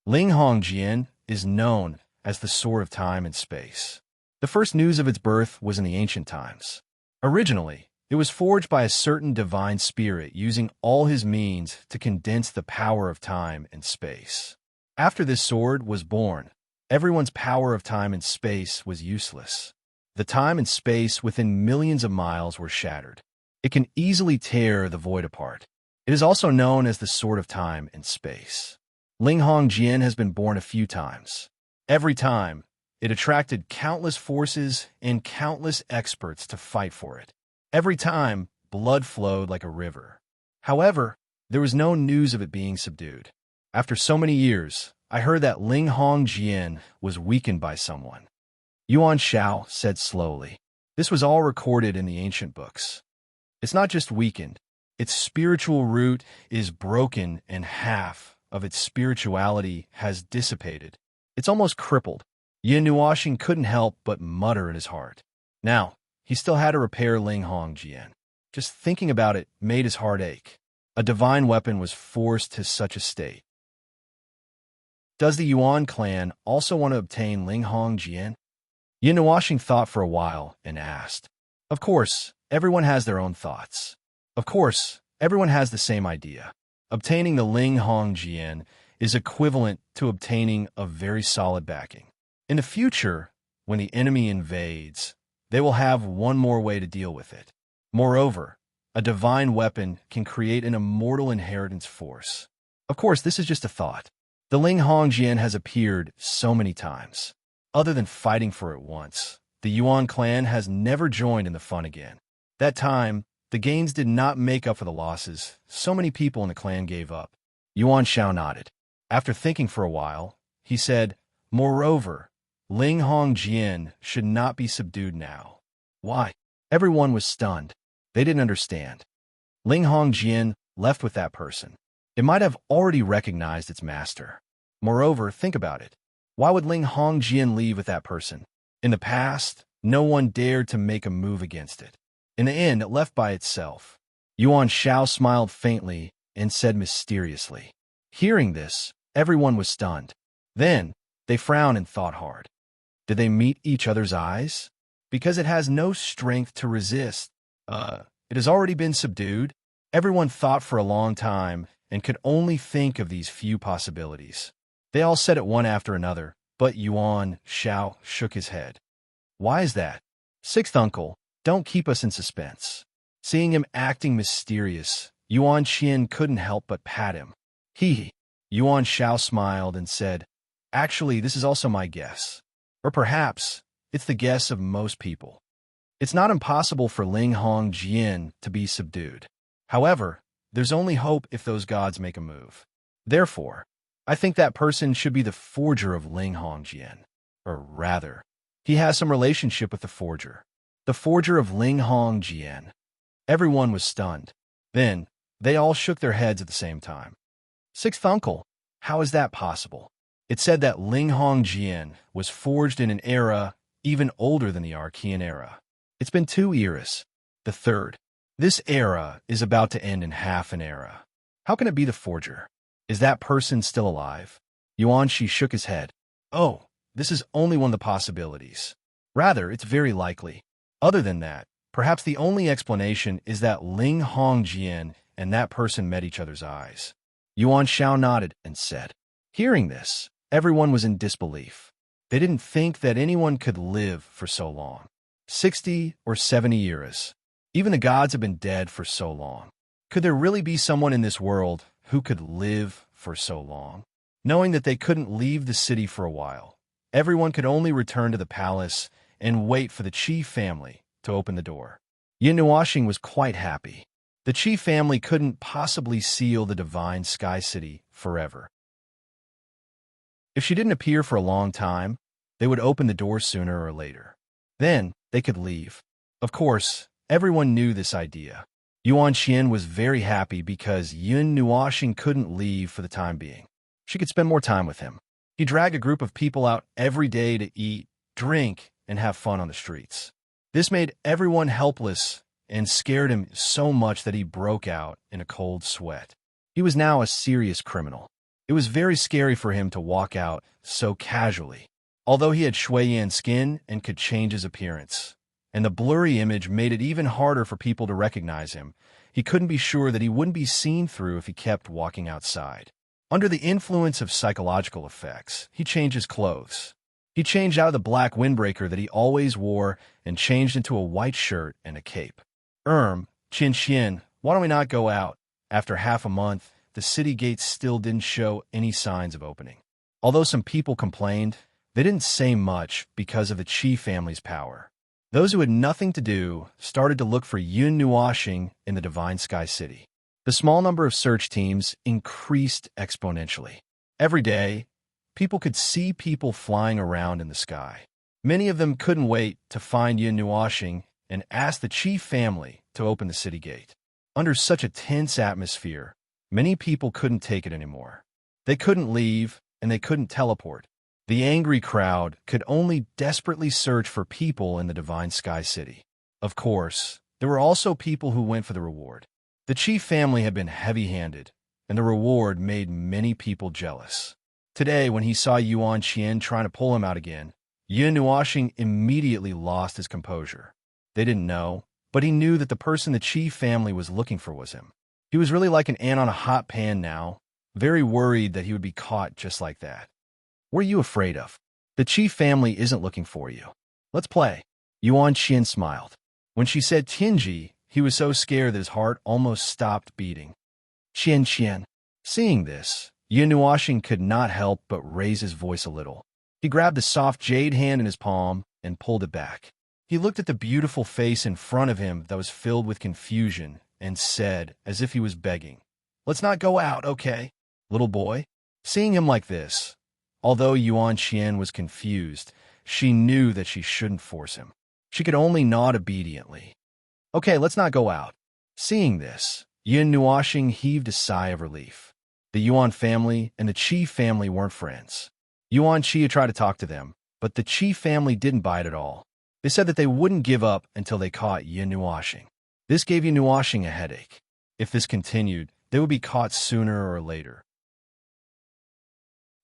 Ling Hongjian is known as the Sword of Time and Space. The first news of its birth was in the ancient times. Originally, it was forged by a certain divine spirit using all his means to condense the power of time and space. After this sword was born, everyone's power of time and space was useless. The time and space within millions of miles were shattered. It can easily tear the void apart. It is also known as the Sword of Time and Space. Ling Hongjian has been born a few times. Every time, it attracted countless forces and countless experts to fight for it. Every time, blood flowed like a river. However, there was no news of it being subdued. After so many years, I heard that Ling Hongjian was weakened by someone." Yuan Shao said slowly. "This was all recorded in the ancient books. It's not just weakened. Its spiritual root is broken and half of its spirituality has dissipated. It's almost crippled." Yun Nuoxing couldn't help but mutter in his heart. Now, he still had to repair Ling Hongjian. Just thinking about it made his heart ache. A divine weapon was forced to such a state. Does the Yuan clan also want to obtain Ling Hongjian? Yun Nuoxing thought for a while and asked. Of course, everyone has their own thoughts. Of course, everyone has the same idea. Obtaining the Ling Hongjian is equivalent to obtaining a very solid backing. In the future, when the enemy invades, they will have one more way to deal with it. Moreover, a divine weapon can create an immortal inheritance force. Of course, this is just a thought. The Ling Hongjian has appeared so many times. Other than fighting for it once, the Yuan clan has never joined in the fun again. That time, the gains did not make up for the losses. So many people in the clan gave up. Yuan Shao nodded. After thinking for a while, he said, "Moreover, Ling Hongjian should not be subdued now." Why? Everyone was stunned. They didn't understand. Ling Hongjian left with that person. It might have already recognized its master. Moreover, think about it. Why would Ling Hongjian leave with that person? In the past, no one dared to make a move against it. In the end, it left by itself. Yuan Shao smiled faintly and said mysteriously. Hearing this, everyone was stunned. Then, they frowned and thought hard. Did they meet each other's eyes? Because it has no strength to resist. It has already been subdued. Everyone thought for a long time and could only think of these few possibilities. They all said it one after another, but Yuan Shao shook his head. Why is that? Sixth uncle, don't keep us in suspense. Seeing him acting mysterious, Yuan Qian couldn't help but pat him. He. Yuan Shao smiled and said, Actually, this is also my guess. Or perhaps, it's the guess of most people. It's not impossible for Ling Hong Jian to be subdued. However, there's only hope if those gods make a move. Therefore, I think that person should be the forger of Ling Hong Jian. Or rather, he has some relationship with the forger. The forger of Ling Hong Jian. Everyone was stunned. Then, they all shook their heads at the same time. Sixth uncle, how is that possible? It said that Ling Hong Jian was forged in an era even older than the Archean era. It's been 2 eras. The third. This era is about to end in half an era. How can it be the forger? Is that person still alive? Yuan Shi shook his head. Oh, this is only one of the possibilities. Rather, it's very likely. Other than that, perhaps the only explanation is that Ling Hong Jian and that person met each other's eyes. Yuan Shao nodded and said. Hearing this, everyone was in disbelief. They didn't think that anyone could live for so long. 60 or 70 years. Even the gods have been dead for so long. Could there really be someone in this world who could live for so long? Knowing that they couldn't leave the city for a while, everyone could only return to the palace and wait for the Qi family to open the door. Yin Nuoxing was quite happy. The Qi family couldn't possibly seal the divine sky city forever. If she didn't appear for a long time, they would open the door sooner or later. Then, they could leave. Of course, everyone knew this idea. Yuan Qian was very happy because Yin Nuoxing couldn't leave for the time being. She could spend more time with him. He dragged a group of people out every day to eat, drink, and have fun on the streets. This made everyone helpless and scared him so much that he broke out in a cold sweat. He was now a serious criminal. It was very scary for him to walk out so casually. Although he had Shui Yan skin and could change his appearance, and the blurry image made it even harder for people to recognize him, he couldn't be sure that he wouldn't be seen through if he kept walking outside. Under the influence of psychological effects, he changed his clothes. He changed out of the black windbreaker that he always wore and changed into a white shirt and a cape. Qin Xian, why don't we not go out? After half a month, the city gates still didn't show any signs of opening. Although some people complained, they didn't say much because of the Qi family's power. Those who had nothing to do started to look for Yun Nuoxing in the Divine Sky City. The small number of search teams increased exponentially. Every day, people could see people flying around in the sky. Many of them couldn't wait to find Yun Nuoxing and asked the Qi family to open the city gate. Under such a tense atmosphere, many people couldn't take it anymore. They couldn't leave, and they couldn't teleport. The angry crowd could only desperately search for people in the Divine Sky City. Of course, there were also people who went for the reward. The Qi family had been heavy-handed, and the reward made many people jealous. Today, when he saw Yuan Qian trying to pull him out again, Yin Nuoxing immediately lost his composure. They didn't know, but he knew that the person the Qi family was looking for was him. He was really like an ant on a hot pan now, very worried that he would be caught just like that. What are you afraid of? The Qi family isn't looking for you. Let's play. Yuan Qian smiled. When she said Tianji, he was so scared that his heart almost stopped beating. Qian. Seeing this, Yin Nuoxing could not help but raise his voice a little. He grabbed the soft jade hand in his palm and pulled it back. He looked at the beautiful face in front of him that was filled with confusion and said, as if he was begging, "Let's not go out, okay, little boy?" Seeing him like this, although Yuan Qian was confused, she knew that she shouldn't force him. She could only nod obediently. "Okay, let's not go out." Seeing this, Yin Nuoxing heaved a sigh of relief. The Yuan family and the Qi family weren't friends. Yuan Qi tried to talk to them, but the Qi family didn't buy it at all. They said that they wouldn't give up until they caught Yin Nuashing. This gave Yin Nuashing a headache. If this continued, they would be caught sooner or later.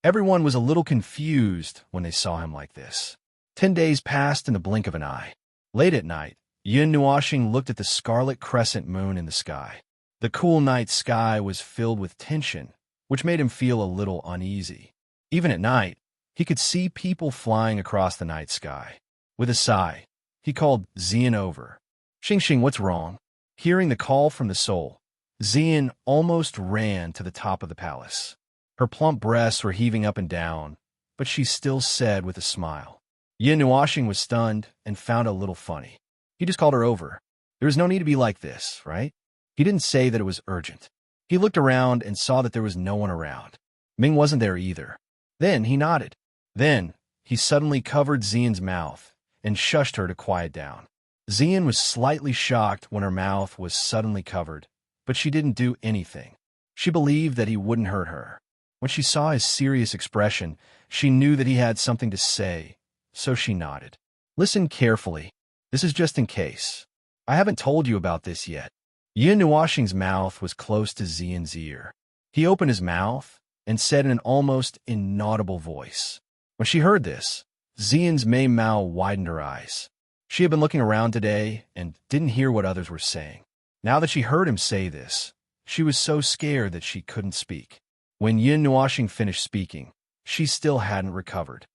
Everyone was a little confused when they saw him like this. 10 days passed in the blink of an eye. Late at night, Yin Nuashing looked at the scarlet crescent moon in the sky. The cool night sky was filled with tension, which made him feel a little uneasy. Even at night, he could see people flying across the night sky. With a sigh, he called Xian over. Xing Xing, what's wrong? Hearing the call from the soul, Xian almost ran to the top of the palace. Her plump breasts were heaving up and down, but she still said with a smile. Yin Nuashing was stunned and found it a little funny. He just called her over. There was no need to be like this, right? He didn't say that it was urgent. He looked around and saw that there was no one around. Ming wasn't there either. Then he nodded. Then he suddenly covered Xian's mouth and shushed her to quiet down. Xian was slightly shocked when her mouth was suddenly covered, but she didn't do anything. She believed that he wouldn't hurt her. When she saw his serious expression, she knew that he had something to say, so she nodded. Listen carefully. This is just in case. I haven't told you about this yet. Yin Nuashing's mouth was close to Xian's ear. He opened his mouth and said in an almost inaudible voice. When she heard this, Xian's Mei Mao widened her eyes. She had been looking around today and didn't hear what others were saying. Now that she heard him say this, she was so scared that she couldn't speak. When Yin Nuashing finished speaking, she still hadn't recovered.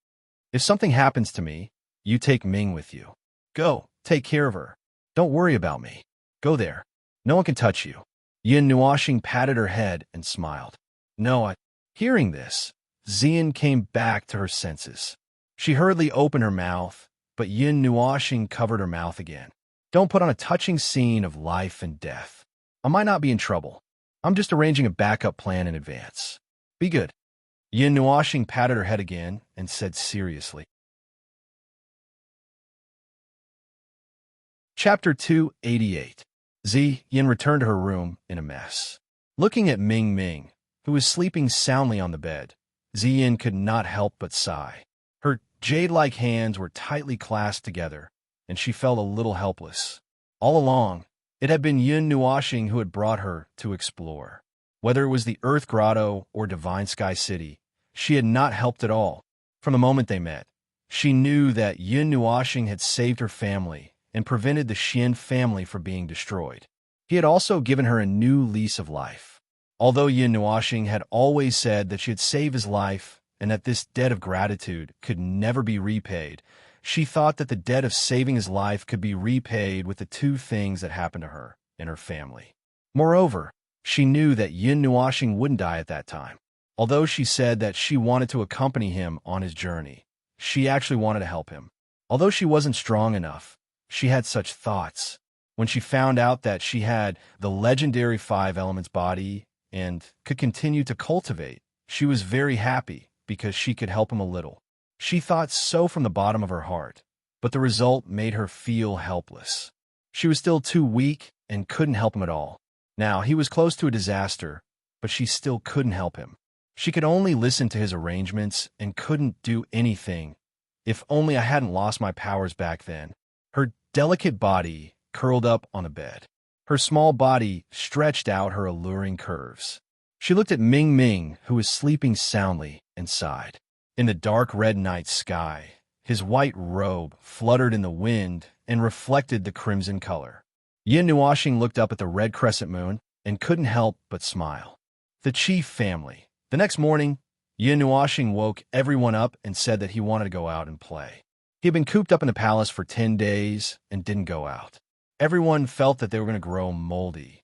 If something happens to me, you take Ming with you. Go, take care of her. Don't worry about me. Go there. No one can touch you. Yin Nuashing patted her head and smiled. No, Hearing this, Xian came back to her senses. She hurriedly opened her mouth, but Yin Nuashing covered her mouth again. Don't put on a touching scene of life and death. I might not be in trouble. I'm just arranging a backup plan in advance. Be good. Yin Nuashing patted her head again and said seriously. Chapter 288. Yin returned to her room in a mess. Looking at Ming Ming, who was sleeping soundly on the bed, Yin could not help but sigh. Her jade-like hands were tightly clasped together, and she felt a little helpless. All along, it had been Yin Nuashing who had brought her to explore. Whether it was the Earth Grotto or Divine Sky City, she had not helped at all. From the moment they met, she knew that Yin Nuashing had saved her family and prevented the Xian family from being destroyed. He had also given her a new lease of life. Although Yin Nuashing had always said that she had saved his life and that this debt of gratitude could never be repaid, she thought that the debt of saving his life could be repaid with the two things that happened to her and her family. Moreover, she knew that Yin Nuashing wouldn't die at that time. Although she said that she wanted to accompany him on his journey, she actually wanted to help him. Although she wasn't strong enough, she had such thoughts. When she found out that she had the legendary 5 elements body and could continue to cultivate, she was very happy because she could help him a little. She thought so from the bottom of her heart, but the result made her feel helpless. She was still too weak and couldn't help him at all. Now, he was close to a disaster, but she still couldn't help him. She could only listen to his arrangements and couldn't do anything. If only I hadn't lost my powers back then. Her delicate body curled up on the bed. Her small body stretched out her alluring curves. She looked at Ming Ming, who was sleeping soundly, and sighed. In the dark red night sky, his white robe fluttered in the wind and reflected the crimson color. Yin Nuashing looked up at the red crescent moon and couldn't help but smile. The chief family. The next morning, Yin Nuashing woke everyone up and said that he wanted to go out and play. He had been cooped up in the palace for 10 days and didn't go out. Everyone felt that they were going to grow moldy.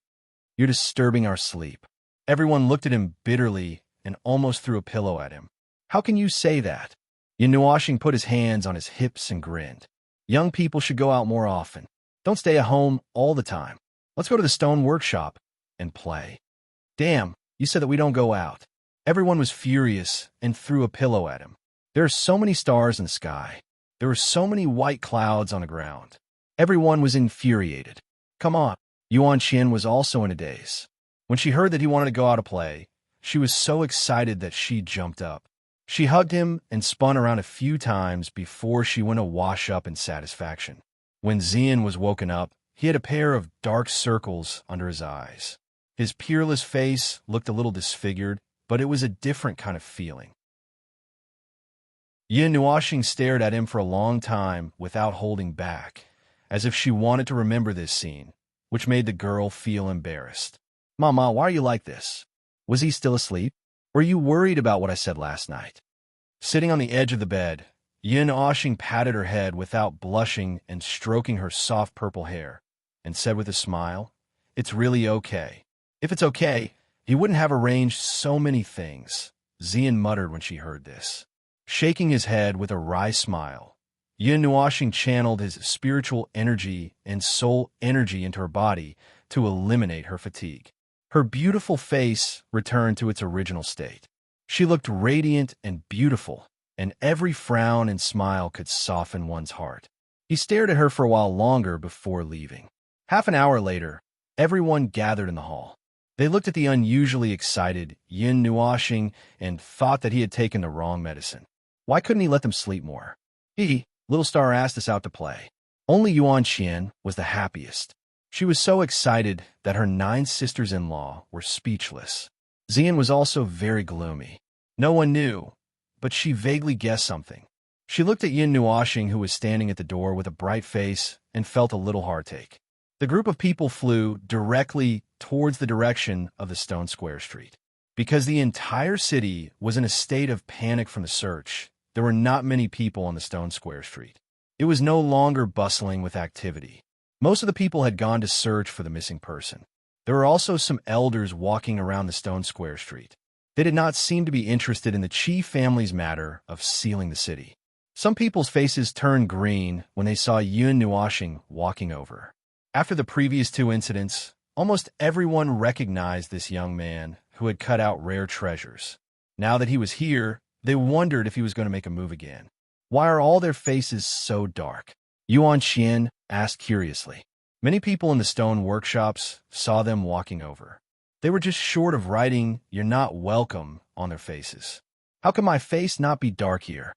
You're disturbing our sleep. Everyone looked at him bitterly and almost threw a pillow at him. How can you say that? Yin Nuashing put his hands on his hips and grinned. Young people should go out more often. Don't stay at home all the time. Let's go to the stone workshop and play. Damn, you said that we don't go out. Everyone was furious and threw a pillow at him. There are so many stars in the sky. There were so many white clouds on the ground. Everyone was infuriated. Come on. Yuan Qian was also in a daze. When she heard that he wanted to go out to play, she was so excited that she jumped up. She hugged him and spun around a few times before she went to wash up in satisfaction. When Xian was woken up, he had a pair of dark circles under his eyes. His peerless face looked a little disfigured, but it was a different kind of feeling. Yin Nuoxing stared at him for a long time without holding back, as if she wanted to remember this scene, which made the girl feel embarrassed. Mama, why are you like this? Was he still asleep? Were you worried about what I said last night? Sitting on the edge of the bed, Yin Nuoxing patted her head without blushing and stroking her soft purple hair, and said with a smile, "It's really okay." If it's okay, he wouldn't have arranged so many things, Xian muttered when she heard this. Shaking his head with a wry smile, Yin Nuoxing channeled his spiritual energy and soul energy into her body to eliminate her fatigue. Her beautiful face returned to its original state. She looked radiant and beautiful, and every frown and smile could soften one's heart. He stared at her for a while longer before leaving. Half an hour later, everyone gathered in the hall. They looked at the unusually excited Yin Nuoxing and thought that he had taken the wrong medicine. Why couldn't he let them sleep more? Little Star asked us out to play. Only Yuan Qian was the happiest. She was so excited that her 9 sisters-in-law were speechless. Xian was also very gloomy. No one knew, but she vaguely guessed something. She looked at Yin Nuoxing, who was standing at the door with a bright face, and felt a little heartache. The group of people flew directly towards the direction of the Stone Square Street. Because the entire city was in a state of panic from the search, there were not many people on the Stone Square Street. It was no longer bustling with activity. Most of the people had gone to search for the missing person. There were also some elders walking around the Stone Square Street. They did not seem to be interested in the Qi family's matter of sealing the city. Some people's faces turned green when they saw Yin Nuoxing walking over. After the previous 2 incidents, almost everyone recognized this young man who had cut out rare treasures. Now that he was here, they wondered if he was going to make a move again. Why are all their faces so dark? Yuan Qian asked curiously. Many people in the stone workshops saw them walking over. They were just short of writing "You're not welcome" on their faces. How can my face not be dark here?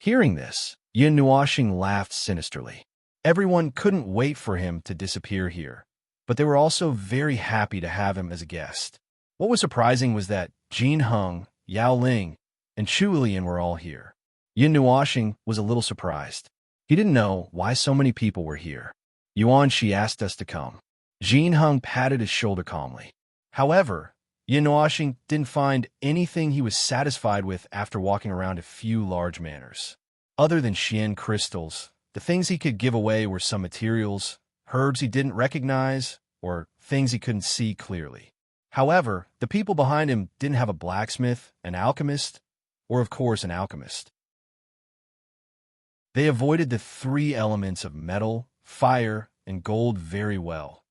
Hearing this, Yin Nuoxing laughed sinisterly. Everyone couldn't wait for him to disappear here, but they were also very happy to have him as a guest. What was surprising was that Jin Heng, Yao Ling, and Chu Lian were all here. Yin Nuoxing was a little surprised. He didn't know why so many people were here. Yuan, she asked us to come. Jin Heng patted his shoulder calmly. However, Yin Nuoxing didn't find anything he was satisfied with after walking around a few large manors. Other than Xian crystals, the things he could give away were some materials, herbs he didn't recognize, or things he couldn't see clearly. However, the people behind him didn't have a blacksmith, an alchemist, or of course an alchemist. They avoided the 3 elements of metal, fire, and gold very well.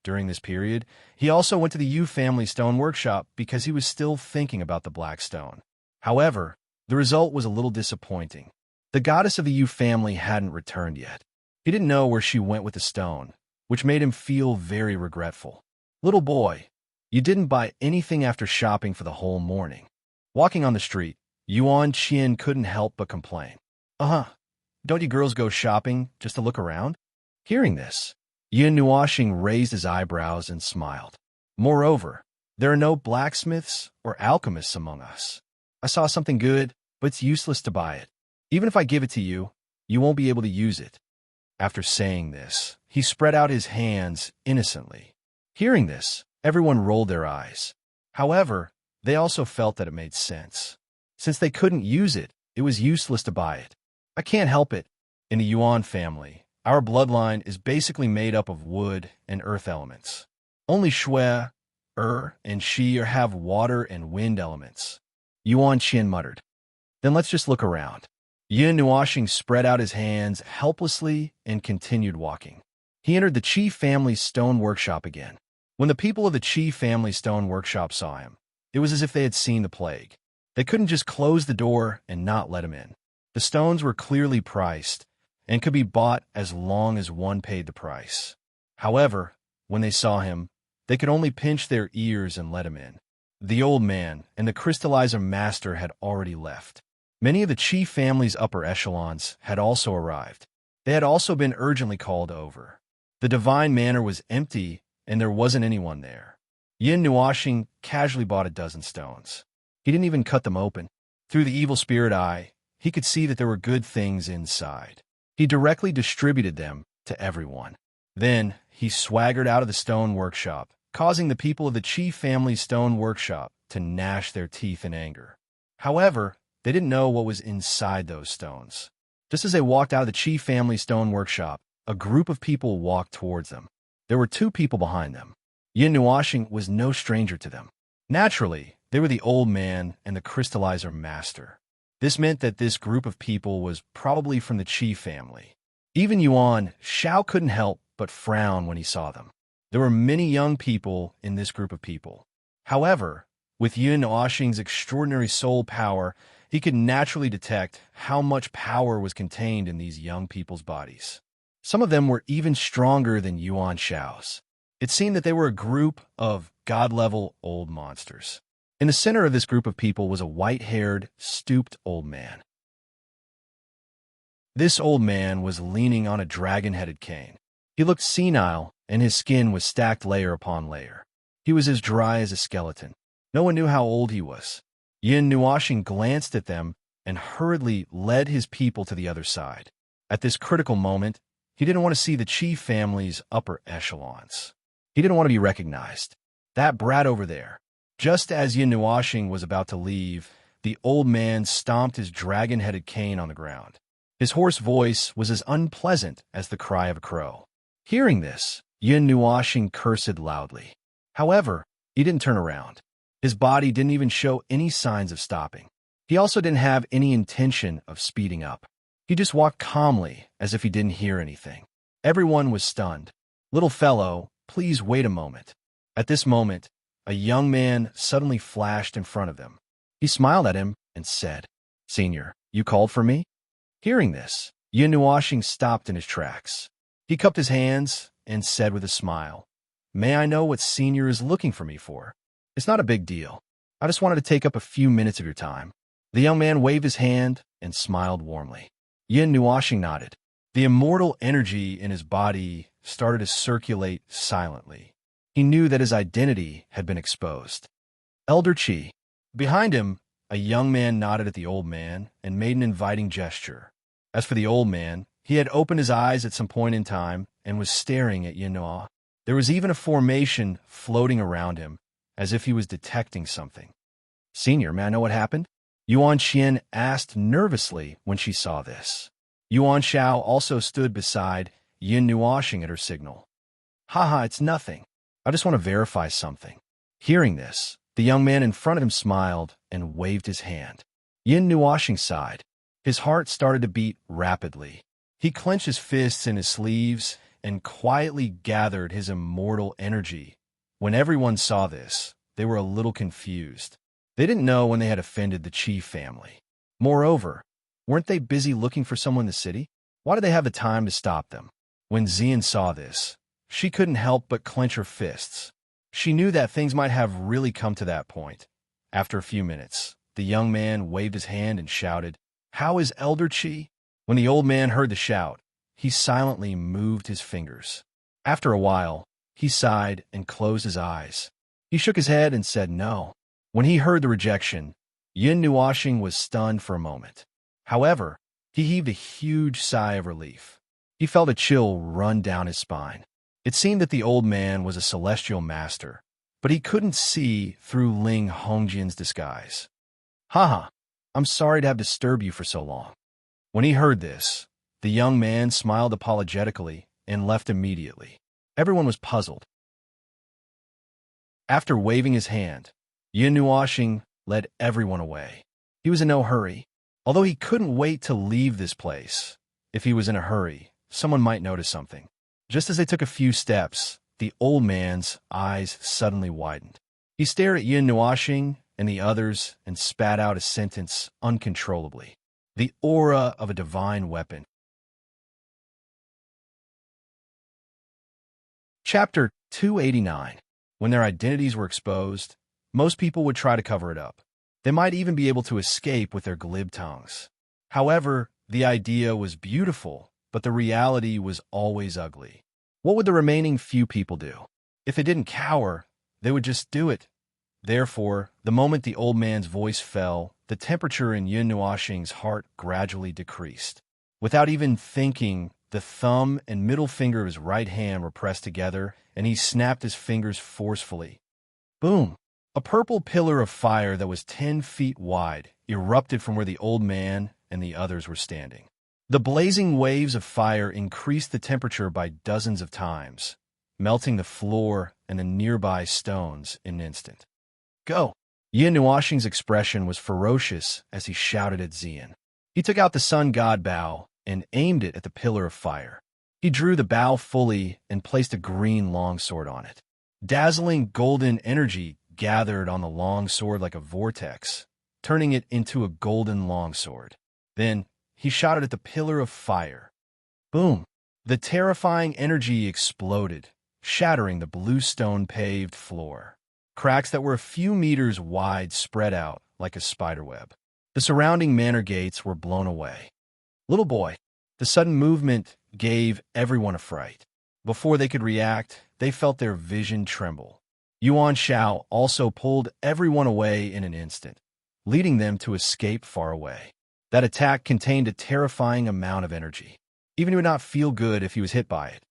During this period, he also went to the Yu family stone workshop because he was still thinking about the black stone. However, the result was a little disappointing. The goddess of the Yu family hadn't returned yet. He didn't know where she went with the stone, which made him feel very regretful. Little boy, you didn't buy anything after shopping for the whole morning. Walking on the street, Yuan Qian couldn't help but complain. Don't you girls go shopping just to look around? Hearing this, Yin Nuoxing raised his eyebrows and smiled. Moreover, there are no blacksmiths or alchemists among us. I saw something good, but it's useless to buy it. Even if I give it to you, you won't be able to use it. After saying this, he spread out his hands innocently. Hearing this, everyone rolled their eyes. However, they also felt that it made sense. Since they couldn't use it, it was useless to buy it. I can't help it. In the Yuan family, our bloodline is basically made up of wood and earth elements. Only Shui, and Shi have water and wind elements. Yuan Qian muttered. Then let's just look around. Yin Nuoxing spread out his hands helplessly and continued walking. He entered the Qi family stone workshop again. When the people of the Qi family stone workshop saw him, it was as if they had seen the plague. They couldn't just close the door and not let him in. The stones were clearly priced and could be bought as long as one paid the price. However, when they saw him, they could only pinch their ears and let him in. The old man and the crystallizer master had already left. Many of the chief family's upper echelons had also arrived. They had also been urgently called over. The divine manor was empty, and there wasn't anyone there. Yin Nuashing casually bought a dozen stones. He didn't even cut them open. Through the evil spirit eye, he could see that there were good things inside. He directly distributed them to everyone. Then he swaggered out of the stone workshop, causing the people of the chief family's stone workshop to gnash their teeth in anger. However, they didn't know what was inside those stones. Just as they walked out of the chief family's stone workshop, a group of people walked towards them. There were two people behind them. Yin Nuashing was no stranger to them. Naturally, they were the old man and the crystallizer master. This meant that this group of people was probably from the chief family. Even Yuan Shao couldn't help but frown when he saw them. There were many young people in this group of people. However, with Yin Nuashing's extraordinary soul power, he could naturally detect how much power was contained in these young people's bodies. Some of them were even stronger than Yuan Shao's. It seemed that they were a group of god-level old monsters. In the center of this group of people was a white-haired, stooped old man. This old man was leaning on a dragon-headed cane. He looked senile, and his skin was stacked layer upon layer. He was as dry as a skeleton. No one knew how old he was. Yin Nuashing glanced at them and hurriedly led his people to the other side. At this critical moment, he didn't want to see the chief family's upper echelons. He didn't want to be recognized. That brat over there. Just as Yin Nuashing was about to leave, the old man stomped his dragon-headed cane on the ground. His hoarse voice was as unpleasant as the cry of a crow. Hearing this, Yin Nuashing cursed loudly. However, he didn't turn around. His body didn't even show any signs of stopping. He also didn't have any intention of speeding up. He just walked calmly, as if he didn't hear anything. Everyone was stunned. "Little fellow, please wait a moment." At this moment, a young man suddenly flashed in front of them. He smiled at him and said, "Senior, you called for me?" Hearing this, Yin Nuashing stopped in his tracks. He cupped his hands and said with a smile, "May I know what Senior is looking for me for? It's not a big deal. I just wanted to take up a few minutes of your time." The young man waved his hand and smiled warmly. Yin Nuashing nodded. The immortal energy in his body started to circulate silently. He knew that his identity had been exposed. Elder Qi. Behind him, a young man nodded at the old man and made an inviting gesture. As for the old man, he had opened his eyes at some point in time and was staring at Yin Nuashing. There was even a formation floating around him, as if he was detecting something. "Senior, may I know what happened?" Yuan Xian asked nervously when she saw this. Yuan Shao also stood beside Yin Nuashing at her signal. "Haha, it's nothing. I just want to verify something." Hearing this, the young man in front of him smiled and waved his hand. Yin Nuashing sighed. His heart started to beat rapidly. He clenched his fists in his sleeves and quietly gathered his immortal energy. When everyone saw this, they were a little confused. They didn't know when they had offended the chief family. Moreover, weren't they busy looking for someone in the city? Why did they have the time to stop them? When Xian saw this, she couldn't help but clench her fists. She knew that things might have really come to that point. After a few minutes, the young man waved his hand and shouted, "How is Elder Qi?" When the old man heard the shout, he silently moved his fingers. After a while, he sighed and closed his eyes. He shook his head and said no. When he heard the rejection, Yin Nuashing was stunned for a moment. However, he heaved a huge sigh of relief. He felt a chill run down his spine. It seemed that the old man was a celestial master, but he couldn't see through Ling Hongjian's disguise. "Haha, I'm sorry to have disturbed you for so long." When he heard this, the young man smiled apologetically and left immediately. Everyone was puzzled. After waving his hand, Yin Nuashing led everyone away. He was in no hurry, although he couldn't wait to leave this place. If he was in a hurry, someone might notice something. Just as they took a few steps, the old man's eyes suddenly widened. He stared at Yin Nuashing and the others and spat out a sentence uncontrollably. The aura of a divine weapon. Chapter 289. When their identities were exposed, most people would try to cover it up. They might even be able to escape with their glib tongues. However, the idea was beautiful, but the reality was always ugly. What would the remaining few people do? If they didn't cower, they would just do it. Therefore, the moment the old man's voice fell, the temperature in Yun Nuoxing's heart gradually decreased. Without even thinking, the thumb and middle finger of his right hand were pressed together, and he snapped his fingers forcefully. Boom! A purple pillar of fire that was 10 feet wide erupted from where the old man and the others were standing. The blazing waves of fire increased the temperature by dozens of times, melting the floor and the nearby stones in an instant. Go! Yin Nuoxing's expression was ferocious as he shouted at Xian. He took out the sun god bow and aimed it at the pillar of fire. He drew the bow fully and placed a green longsword on it. Dazzling golden energy gathered on the longsword like a vortex, turning it into a golden longsword. Then he shot it at the pillar of fire. Boom! The terrifying energy exploded, shattering the bluestone paved floor. Cracks that were a few meters wide spread out like a spiderweb. The surrounding manor gates were blown away. Little boy, the sudden movement gave everyone a fright. Before they could react, they felt their vision tremble. Yuan Shao also pulled everyone away in an instant, leading them to escape far away. That attack contained a terrifying amount of energy. Even he would not feel good if he was hit by it.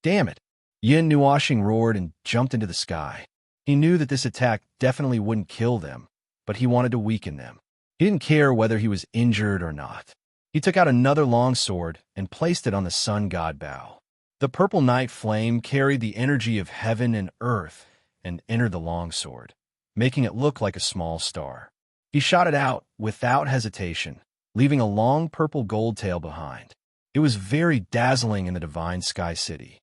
Damn it! Yin Nuoxing roared and jumped into the sky. He knew that this attack definitely wouldn't kill them, but he wanted to weaken them. He didn't care whether he was injured or not. He took out another longsword and placed it on the sun god bow. The purple night flame carried the energy of heaven and earth and entered the longsword, making it look like a small star. He shot it out without hesitation, leaving a long purple gold tail behind. It was very dazzling in the divine sky city.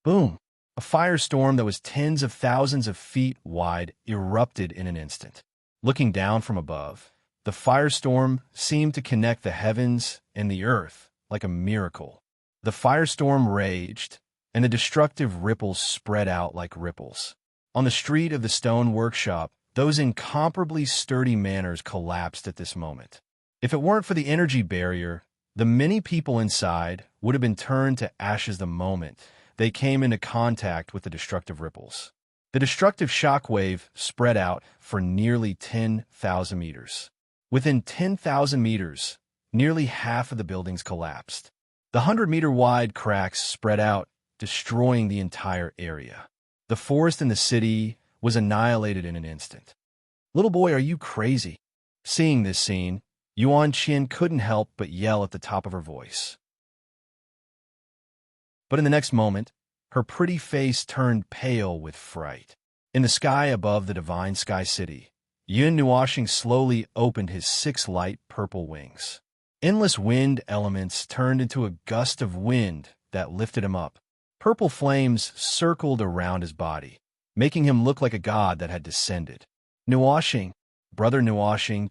Boom! A firestorm that was tens of thousands of feet wide erupted in an instant. Looking down from above, the firestorm seemed to connect the heavens and the earth like a miracle. The firestorm raged, and the destructive ripples spread out like ripples. On the street of the stone workshop, those incomparably sturdy manors collapsed at this moment. If it weren't for the energy barrier, the many people inside would have been turned to ashes the moment they came into contact with the destructive ripples. The destructive shockwave spread out for nearly 10,000 meters. Within 10,000 meters, nearly half of the buildings collapsed. The 100-meter-wide cracks spread out, destroying the entire area. The forest in the city was annihilated in an instant. Little boy, are you crazy? Seeing this scene, Yuan Qin couldn't help but yell at the top of her voice. But in the next moment, her pretty face turned pale with fright. In the sky above the divine sky city, Yun Nuoxing slowly opened his 6 light purple wings. Endless wind elements turned into a gust of wind that lifted him up. Purple flames circled around his body, making him look like a god that had descended. Nuoxing, Brother Nuoxing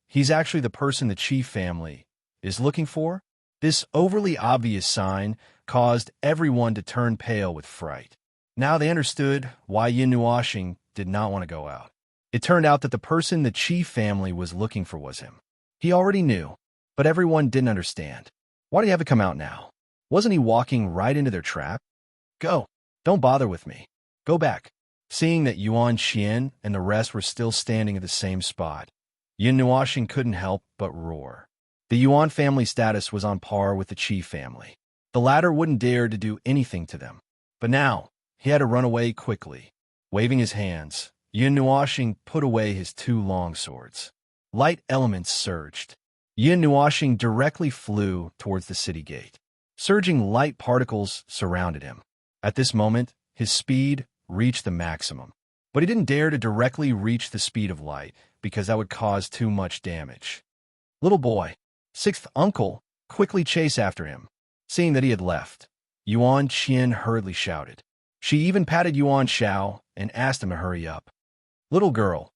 he's actually the person the Qi family is looking for? This overly obvious sign caused everyone to turn pale with fright. Now they understood why Yin Nuoxing did not want to go out. It turned out that the person the Qi family was looking for was him. He already knew, but everyone didn't understand. Why do you have to come out now? Wasn't he walking right into their trap? Go. Don't bother with me. Go back. Seeing that Yuan Xian and the rest were still standing at the same spot, Yin Nuoxing couldn't help but roar. The Yuan family status was on par with the Qi family. The latter wouldn't dare to do anything to them. But now, he had to run away quickly. Waving his hands, Yin Nuoxing put away his 2 long swords. Light elements surged. Yin Nuoxing directly flew towards the city gate. Surging light particles surrounded him. At this moment, his speed reached the maximum. But he didn't dare to directly reach the speed of light, because that would cause too much damage. Little boy, 6th uncle, quickly chased after him. Seeing that he had left, Yuan Qian hurriedly shouted. She even patted Yuan Shao and asked him to hurry up. Little girl,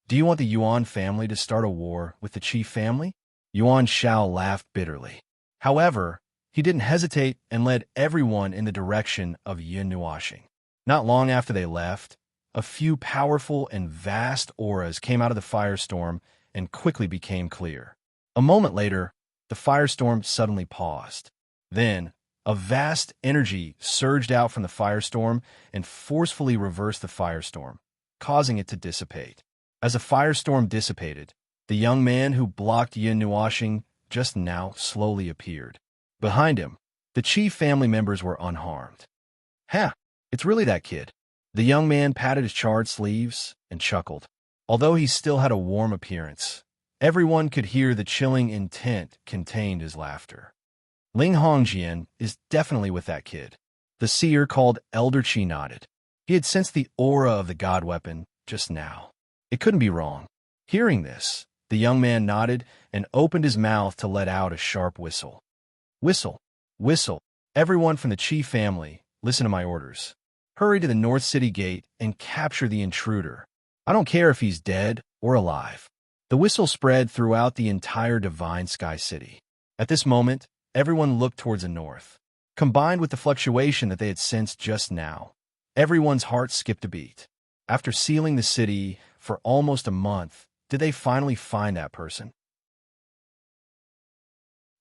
do you want the Yuan family to start a war with the Qi family? Yuan Shao laughed bitterly. However, he didn't hesitate and led everyone in the direction of Yin Nuoxing. Not long after they left, a few powerful and vast auras came out of the firestorm and quickly became clear. A moment later, the firestorm suddenly paused. Then, a vast energy surged out from the firestorm and forcefully reversed the firestorm, causing it to dissipate. As the firestorm dissipated, the young man who blocked Yin Nuashing just now slowly appeared. Behind him, the chief family members were unharmed. "Ha! It's really that kid." The young man patted his charred sleeves and chuckled. Although he still had a warm appearance, everyone could hear the chilling intent contained his laughter. "Ling Hongjian is definitely with that kid." The seer called Elder Qi nodded. He had sensed the aura of the god weapon just now. It couldn't be wrong. Hearing this, the young man nodded and opened his mouth to let out a sharp whistle. "Whistle! Whistle! Everyone from the Qi family, listen to my orders. Hurry to the North City Gate and capture the intruder. I don't care if he's dead or alive." The whistle spread throughout the entire Divine Sky City. At this moment, everyone looked towards the north. Combined with the fluctuation that they had sensed just now, everyone's heart skipped a beat. After sealing the city for almost a month, did they finally find that person?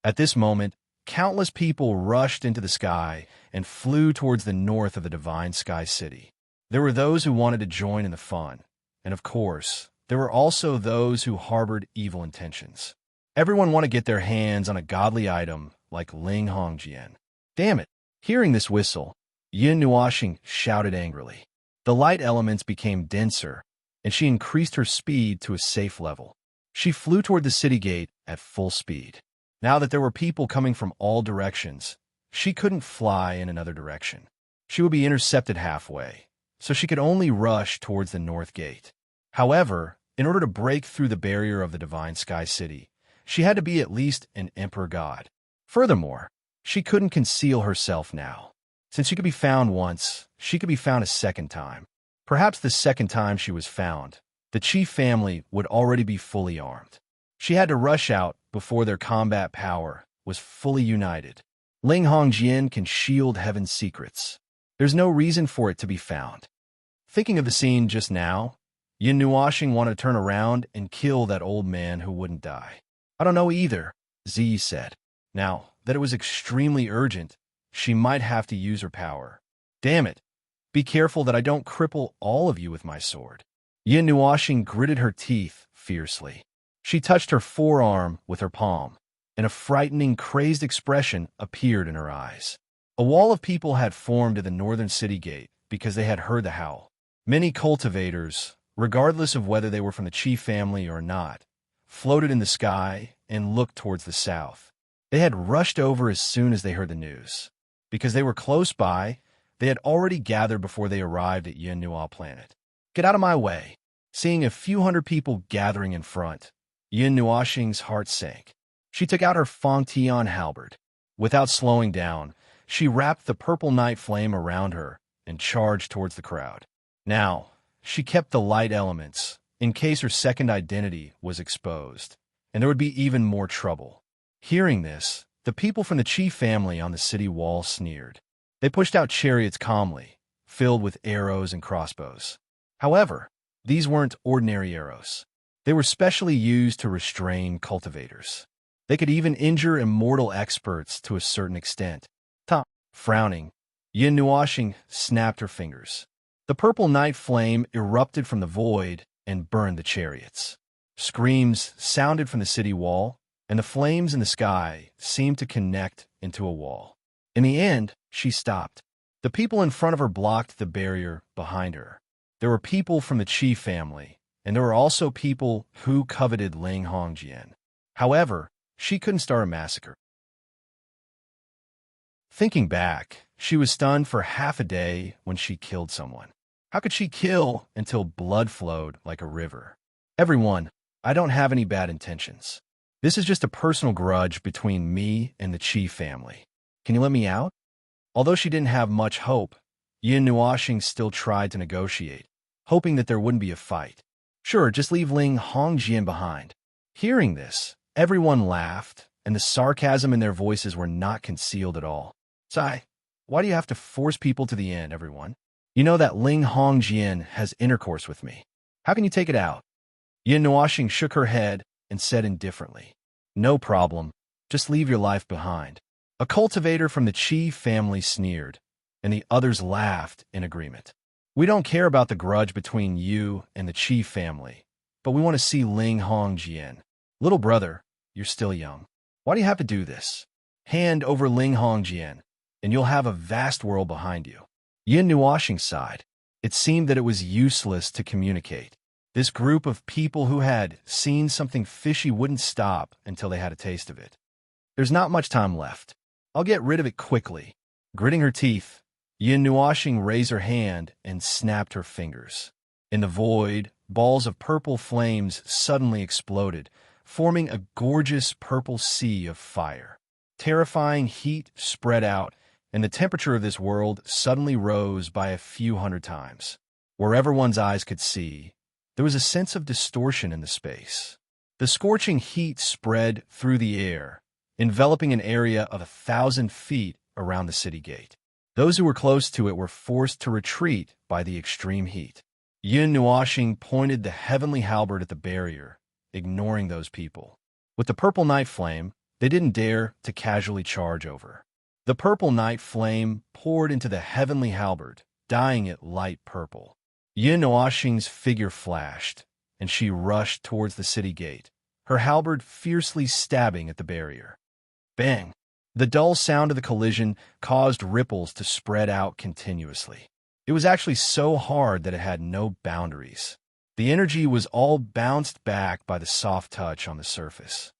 At this moment, countless people rushed into the sky and flew towards the north of the Divine Sky City. There were those who wanted to join in the fun, and of course, there were also those who harbored evil intentions. Everyone wanted to get their hands on a godly item like Ling Hongjian. "Damn it!" Hearing this whistle, Yin Nuashing shouted angrily. The light elements became denser, and she increased her speed to a safe level. She flew toward the city gate at full speed. Now that there were people coming from all directions, she couldn't fly in another direction. She would be intercepted halfway, so she could only rush towards the north gate. However, in order to break through the barrier of the Divine Sky City, she had to be at least an emperor god. Furthermore, she couldn't conceal herself now. Since she could be found once, she could be found a second time. Perhaps the second time she was found, the chief family would already be fully armed. She had to rush out before their combat power was fully united. Ling Hongjian can shield heaven's secrets. There's no reason for it to be found. Thinking of the scene just now, Yin Nuashing wanted to turn around and kill that old man who wouldn't die. "I don't know either," Zi said. Now that it was extremely urgent, she might have to use her power. "Damn it! Be careful that I don't cripple all of you with my sword." Yin Nuashing gritted her teeth fiercely. She touched her forearm with her palm, and a frightening, crazed expression appeared in her eyes. A wall of people had formed at the northern city gate because they had heard the howl. Many cultivators, regardless of whether they were from the Qi family or not, floated in the sky and looked towards the south. They had rushed over as soon as they heard the news. Because they were close by, they had already gathered before they arrived at Yin Nua planet. "Get out of my way." Seeing a few hundred people gathering in front, Yin Nuashing's heart sank. She took out her Feng Tian halberd. Without slowing down, she wrapped the purple night flame around her and charged towards the crowd. Now, she kept the light elements in case her second identity was exposed, and there would be even more trouble. Hearing this, the people from the Qi family on the city wall sneered. They pushed out chariots calmly, filled with arrows and crossbows. However, these weren't ordinary arrows. They were specially used to restrain cultivators. They could even injure immortal experts to a certain extent. Frowning, Yin Nuashing snapped her fingers. The purple night flame erupted from the void and burned the chariots. Screams sounded from the city wall, and the flames in the sky seemed to connect into a wall. In the end, she stopped. The people in front of her blocked the barrier behind her. There were people from the Qi family, and there were also people who coveted Ling Hongjian. However, she couldn't start a massacre. Thinking back, she was stunned for half a day when she killed someone. How could she kill until blood flowed like a river? "Everyone, I don't have any bad intentions. This is just a personal grudge between me and the Qi family. Can you let me out?" Although she didn't have much hope, Yin Nuashing still tried to negotiate, hoping that there wouldn't be a fight. "Sure, just leave Ling Hongjian behind." Hearing this, everyone laughed, and the sarcasm in their voices were not concealed at all. "Sai, why do you have to force people to the end, everyone? You know that Ling Hongjian has intercourse with me. How can you take it out? Yin Nuoxing shook her head and said indifferently, no problem. Just leave your life behind. A cultivator from the Qi family sneered, and the others laughed in agreement. We don't care about the grudge between you and the Qi family, but we want to see Ling Hongjian. Little brother, you're still young. Why do you have to do this? Hand over Ling Hongjian, and you'll have a vast world behind you. Yin Nuoxing sighed. It seemed that it was useless to communicate. This group of people who had seen something fishy wouldn't stop until they had a taste of it. There's not much time left. I'll get rid of it quickly. Gritting her teeth, Yin Nuoxing raised her hand and snapped her fingers. In the void, balls of purple flames suddenly exploded, forming a gorgeous purple sea of fire. Terrifying heat spread out, and the temperature of this world suddenly rose by a few hundred times. Wherever one's eyes could see, there was a sense of distortion in the space. The scorching heat spread through the air, enveloping an area of 1,000 feet around the city gate. Those who were close to it were forced to retreat by the extreme heat. Yin Nuoxing pointed the heavenly halberd at the barrier, ignoring those people. With the purple night flame, they didn't dare to casually charge over. The purple night flame poured into the heavenly halberd, dyeing it light purple. Yin Nuoxing's figure flashed, and she rushed towards the city gate, her halberd fiercely stabbing at the barrier. Bang! The dull sound of the collision caused ripples to spread out continuously. It was actually so hard that it had no boundaries. The energy was all bounced back by the soft touch on the surface.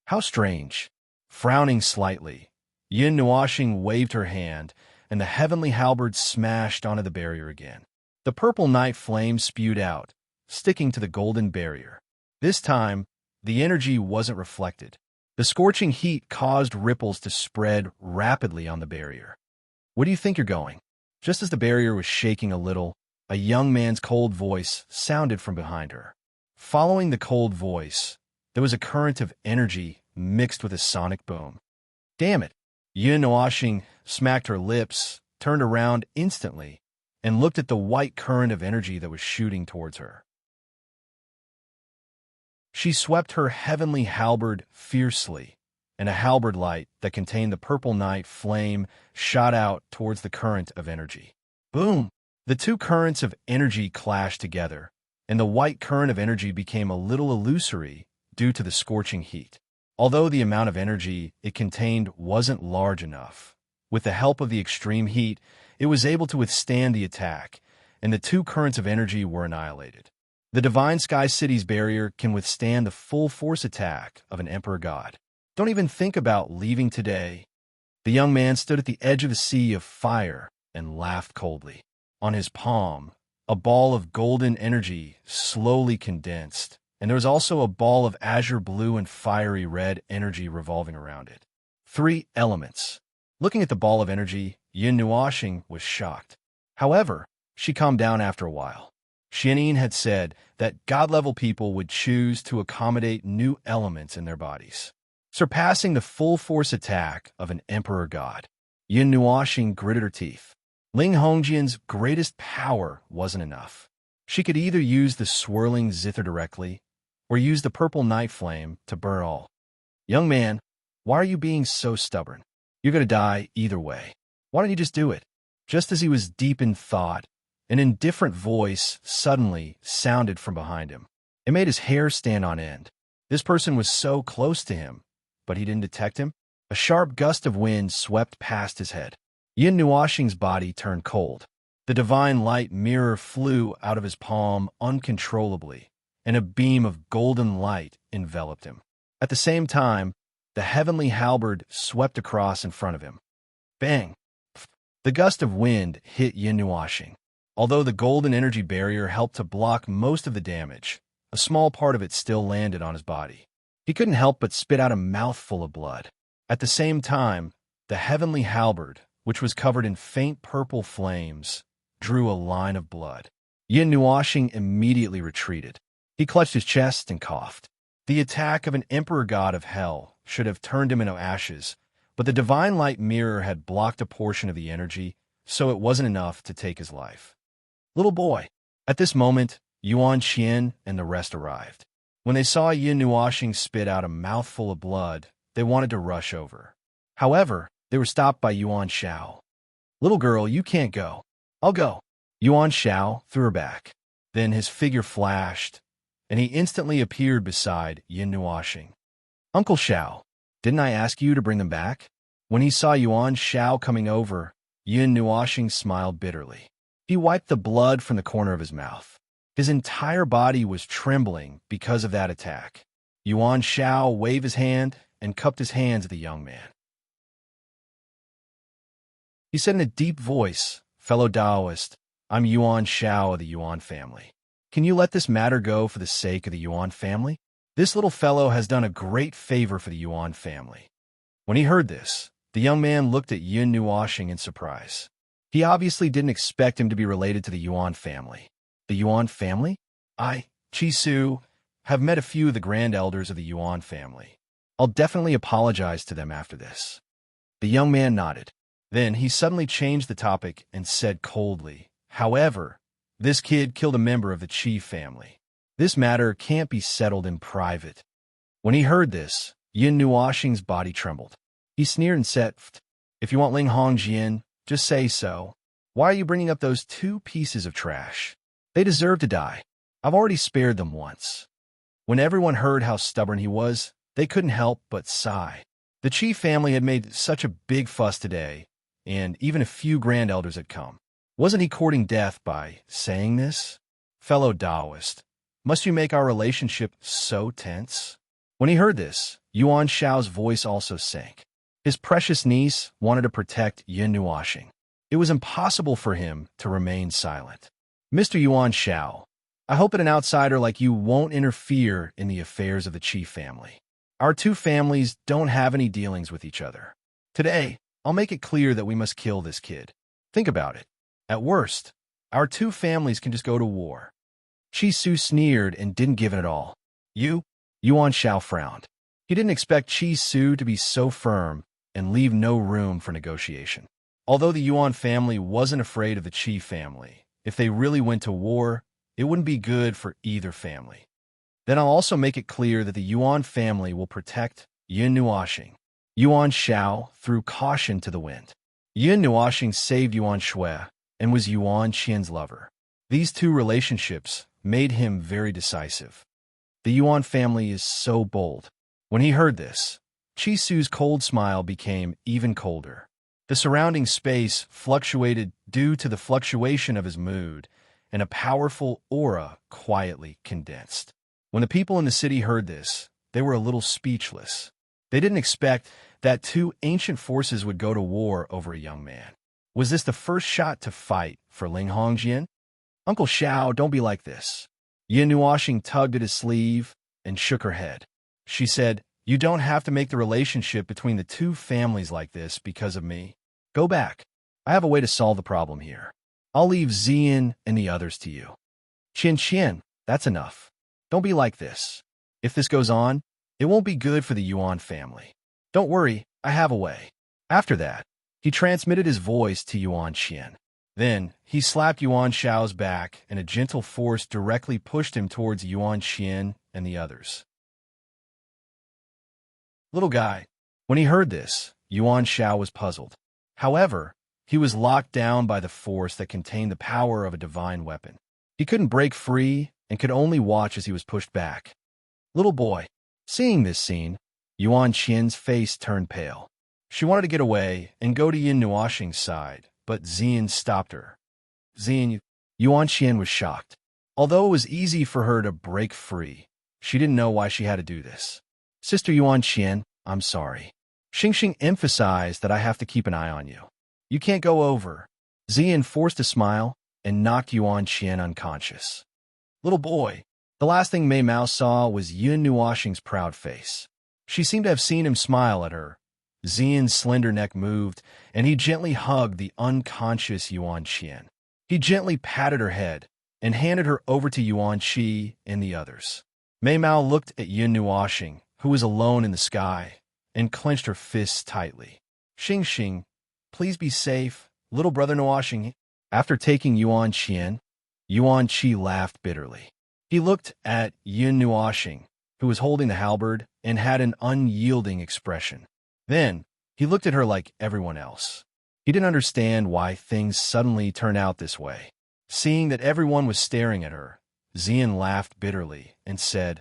How strange! Frowning slightly, Yin Nuoxing waved her hand, and the heavenly halberd smashed onto the barrier again. The purple night flame spewed out, sticking to the golden barrier. This time, the energy wasn't reflected. The scorching heat caused ripples to spread rapidly on the barrier. Where do you think you're going? Just as the barrier was shaking a little, a young man's cold voice sounded from behind her. Following the cold voice, there was a current of energy mixed with a sonic boom. Damn it! Yin Nuoxing smacked her lips, turned around instantly, and looked at the white current of energy that was shooting towards her. She swept her heavenly halberd fiercely, and a halberd light that contained the purple night flame shot out towards the current of energy. Boom! The two currents of energy clashed together, and the white current of energy became a little illusory due to the scorching heat. Although the amount of energy it contained wasn't large enough, with the help of the extreme heat, it was able to withstand the attack, and the two currents of energy were annihilated. The Divine Sky City's barrier can withstand the full force attack of an Emperor God. Don't even think about leaving today. The young man stood at the edge of a sea of fire and laughed coldly. On his palm, a ball of golden energy slowly condensed, and there was also a ball of azure blue and fiery red energy revolving around it. 3 elements. Looking at the ball of energy, Yin Nuoxing was shocked. However, she calmed down after a while. Xianyin had said that God-level people would choose to accommodate new elements in their bodies, surpassing the full force attack of an Emperor God. Yin Nuoxing gritted her teeth. Ling Hongjian's greatest power wasn't enough. She could either use the swirling zither directly, or use the purple night flame to burn all. Young man, why are you being so stubborn? You're going to die either way. Why don't you just do it? Just as he was deep in thought, an indifferent voice suddenly sounded from behind him. It made his hair stand on end. This person was so close to him, but he didn't detect him. A sharp gust of wind swept past his head. Yin Nuoxing's body turned cold. The divine light mirror flew out of his palm uncontrollably, and a beam of golden light enveloped him. At the same time, the heavenly halberd swept across in front of him. Bang! The gust of wind hit Yin Nuoxing. Although the golden energy barrier helped to block most of the damage, a small part of it still landed on his body. He couldn't help but spit out a mouthful of blood. At the same time, the heavenly halberd, which was covered in faint purple flames, drew a line of blood. Yin Nuoxing immediately retreated. He clutched his chest and coughed. The attack of an emperor god of hell should have turned him into ashes, but the divine light mirror had blocked a portion of the energy, so it wasn't enough to take his life. Little boy. At this moment, Yuan Qian and the rest arrived. When they saw Yin Nuoxing spit out a mouthful of blood, they wanted to rush over. However, they were stopped by Yuan Shao. Little girl, you can't go. I'll go. Yuan Shao threw her back. Then his figure flashed, and he instantly appeared beside Yin Nuoxing. Uncle Shao, didn't I ask you to bring them back? When he saw Yuan Shao coming over, Yin Nuoxing smiled bitterly. He wiped the blood from the corner of his mouth. His entire body was trembling because of that attack. Yuan Shao waved his hand and cupped his hands at the young man. He said in a deep voice, "Fellow Taoist, I'm Yuan Shao of the Yuan family. Can you let this matter go for the sake of the Yuan family? This little fellow has done a great favor for the Yuan family." When he heard this, the young man looked at Yin Nuoxing in surprise. He obviously didn't expect him to be related to the Yuan family. The Yuan family? I, Chi Su, have met a few of the grand elders of the Yuan family. I'll definitely apologize to them after this. The young man nodded. Then he suddenly changed the topic and said coldly, "However, this kid killed a member of the Chi family. This matter can't be settled in private." When he heard this, Yin Nuoxing's body trembled. He sneered and said, "If you want Ling Hongjian, just say so. Why are you bringing up those two pieces of trash? They deserve to die. I've already spared them once." When everyone heard how stubborn he was, they couldn't help but sigh. The Chi family had made such a big fuss today, and even a few grand elders had come. Wasn't he courting death by saying this? Fellow Taoist, must you make our relationship so tense? When he heard this, Yuan Shao's voice also sank. His precious niece wanted to protect Yin Nuoxing. It was impossible for him to remain silent. "Mr. Yuan Shao, I hope that an outsider like you won't interfere in the affairs of the Qi family. Our two families don't have any dealings with each other. Today, I'll make it clear that we must kill this kid. Think about it. At worst, our two families can just go to war." Qi Su sneered and didn't give it at all. Yuan Shao frowned. He didn't expect Qi Su to be so firm and leave no room for negotiation. Although the Yuan family wasn't afraid of the Qi family, if they really went to war, it wouldn't be good for either family. Then I'll also make it clear that the Yuan family will protect Yin Nuoxing. Yuan Shao threw caution to the wind. Yin Nuoxing saved Yuan Shui and was Yuan Qian's lover. These two relationships made him very decisive. The Yuan family is so bold. When he heard this, Qi Su's cold smile became even colder. The surrounding space fluctuated due to the fluctuation of his mood, and a powerful aura quietly condensed. When the people in the city heard this, they were a little speechless. They didn't expect that two ancient forces would go to war over a young man. Was this the first shot to fight for Ling Hongjian? "Uncle Shao, don't be like this." Yin Nuoxing tugged at his sleeve and shook her head. She said, "You don't have to make the relationship between the two families like this because of me. Go back. I have a way to solve the problem here. I'll leave Zian and the others to you." Qian, that's enough. Don't be like this. If this goes on, it won't be good for the Yuan family. Don't worry, I have a way. After that, he transmitted his voice to Yuan Qian. Then, he slapped Yuan Shao's back, and a gentle force directly pushed him towards Yuan Qian and the others. Little guy. When he heard this, Yuan Shao was puzzled. However, he was locked down by the force that contained the power of a divine weapon. He couldn't break free and could only watch as he was pushed back. Little boy. Seeing this scene, Yuan Qian's face turned pale. She wanted to get away and go to Yin Nuoxing's side, but Zian stopped her. Yuan Qian was shocked. Although it was easy for her to break free, she didn't know why she had to do this. "Sister Yuan Qian, I'm sorry. Xingxing emphasized that I have to keep an eye on you. You can't go over." Zian forced a smile and knocked Yuan Qian unconscious. Little boy. The last thing Mei Mao saw was Yin Nuoxing's proud face. She seemed to have seen him smile at her. Zian's slender neck moved, and he gently hugged the unconscious Yuan Qian. He gently patted her head and handed her over to Yuan Qi and the others. Mei Mao looked at Yin Nuoxing, who was alone in the sky, and clenched her fists tightly. "Xingxing, please be safe. little brother Nuashing. After taking Yuan Qian, Yuan Qi laughed bitterly. He looked at Yun Nuashing, who was holding the halberd, and had an unyielding expression. Then, he looked at her like everyone else. He didn't understand why things suddenly turned out this way. Seeing that everyone was staring at her, Xian laughed bitterly and said,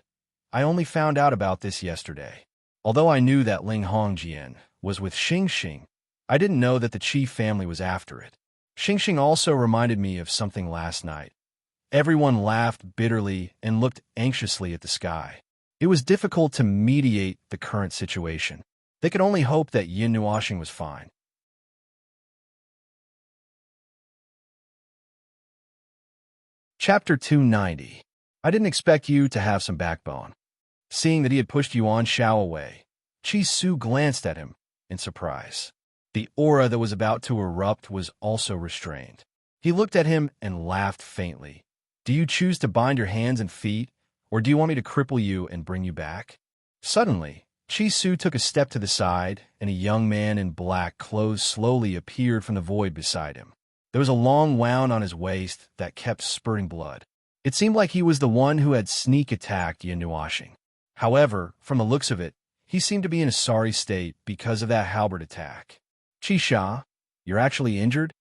I only found out about this yesterday. Although I knew that Ling Hongjian was with Xingxing, I didn't know that the Qi family was after it. Xingxing also reminded me of something last night. Everyone laughed bitterly and looked anxiously at the sky. It was difficult to mediate the current situation. They could only hope that Yin Nuashing was fine. Chapter 290. I didn't expect you to have some backbone. Seeing that he had pushed Yuan Shao away, Qi Su glanced at him in surprise. The aura that was about to erupt was also restrained. He looked at him and laughed faintly. Do you choose to bind your hands and feet, or do you want me to cripple you and bring you back? Suddenly, Qi Su took a step to the side, and a young man in black clothes slowly appeared from the void beside him. There was a long wound on his waist that kept spurting blood. It seemed like he was the one who had sneak attacked Yin Nuashing. However, from the looks of it, he seemed to be in a sorry state because of that halberd attack. Qi Sha, you're actually injured?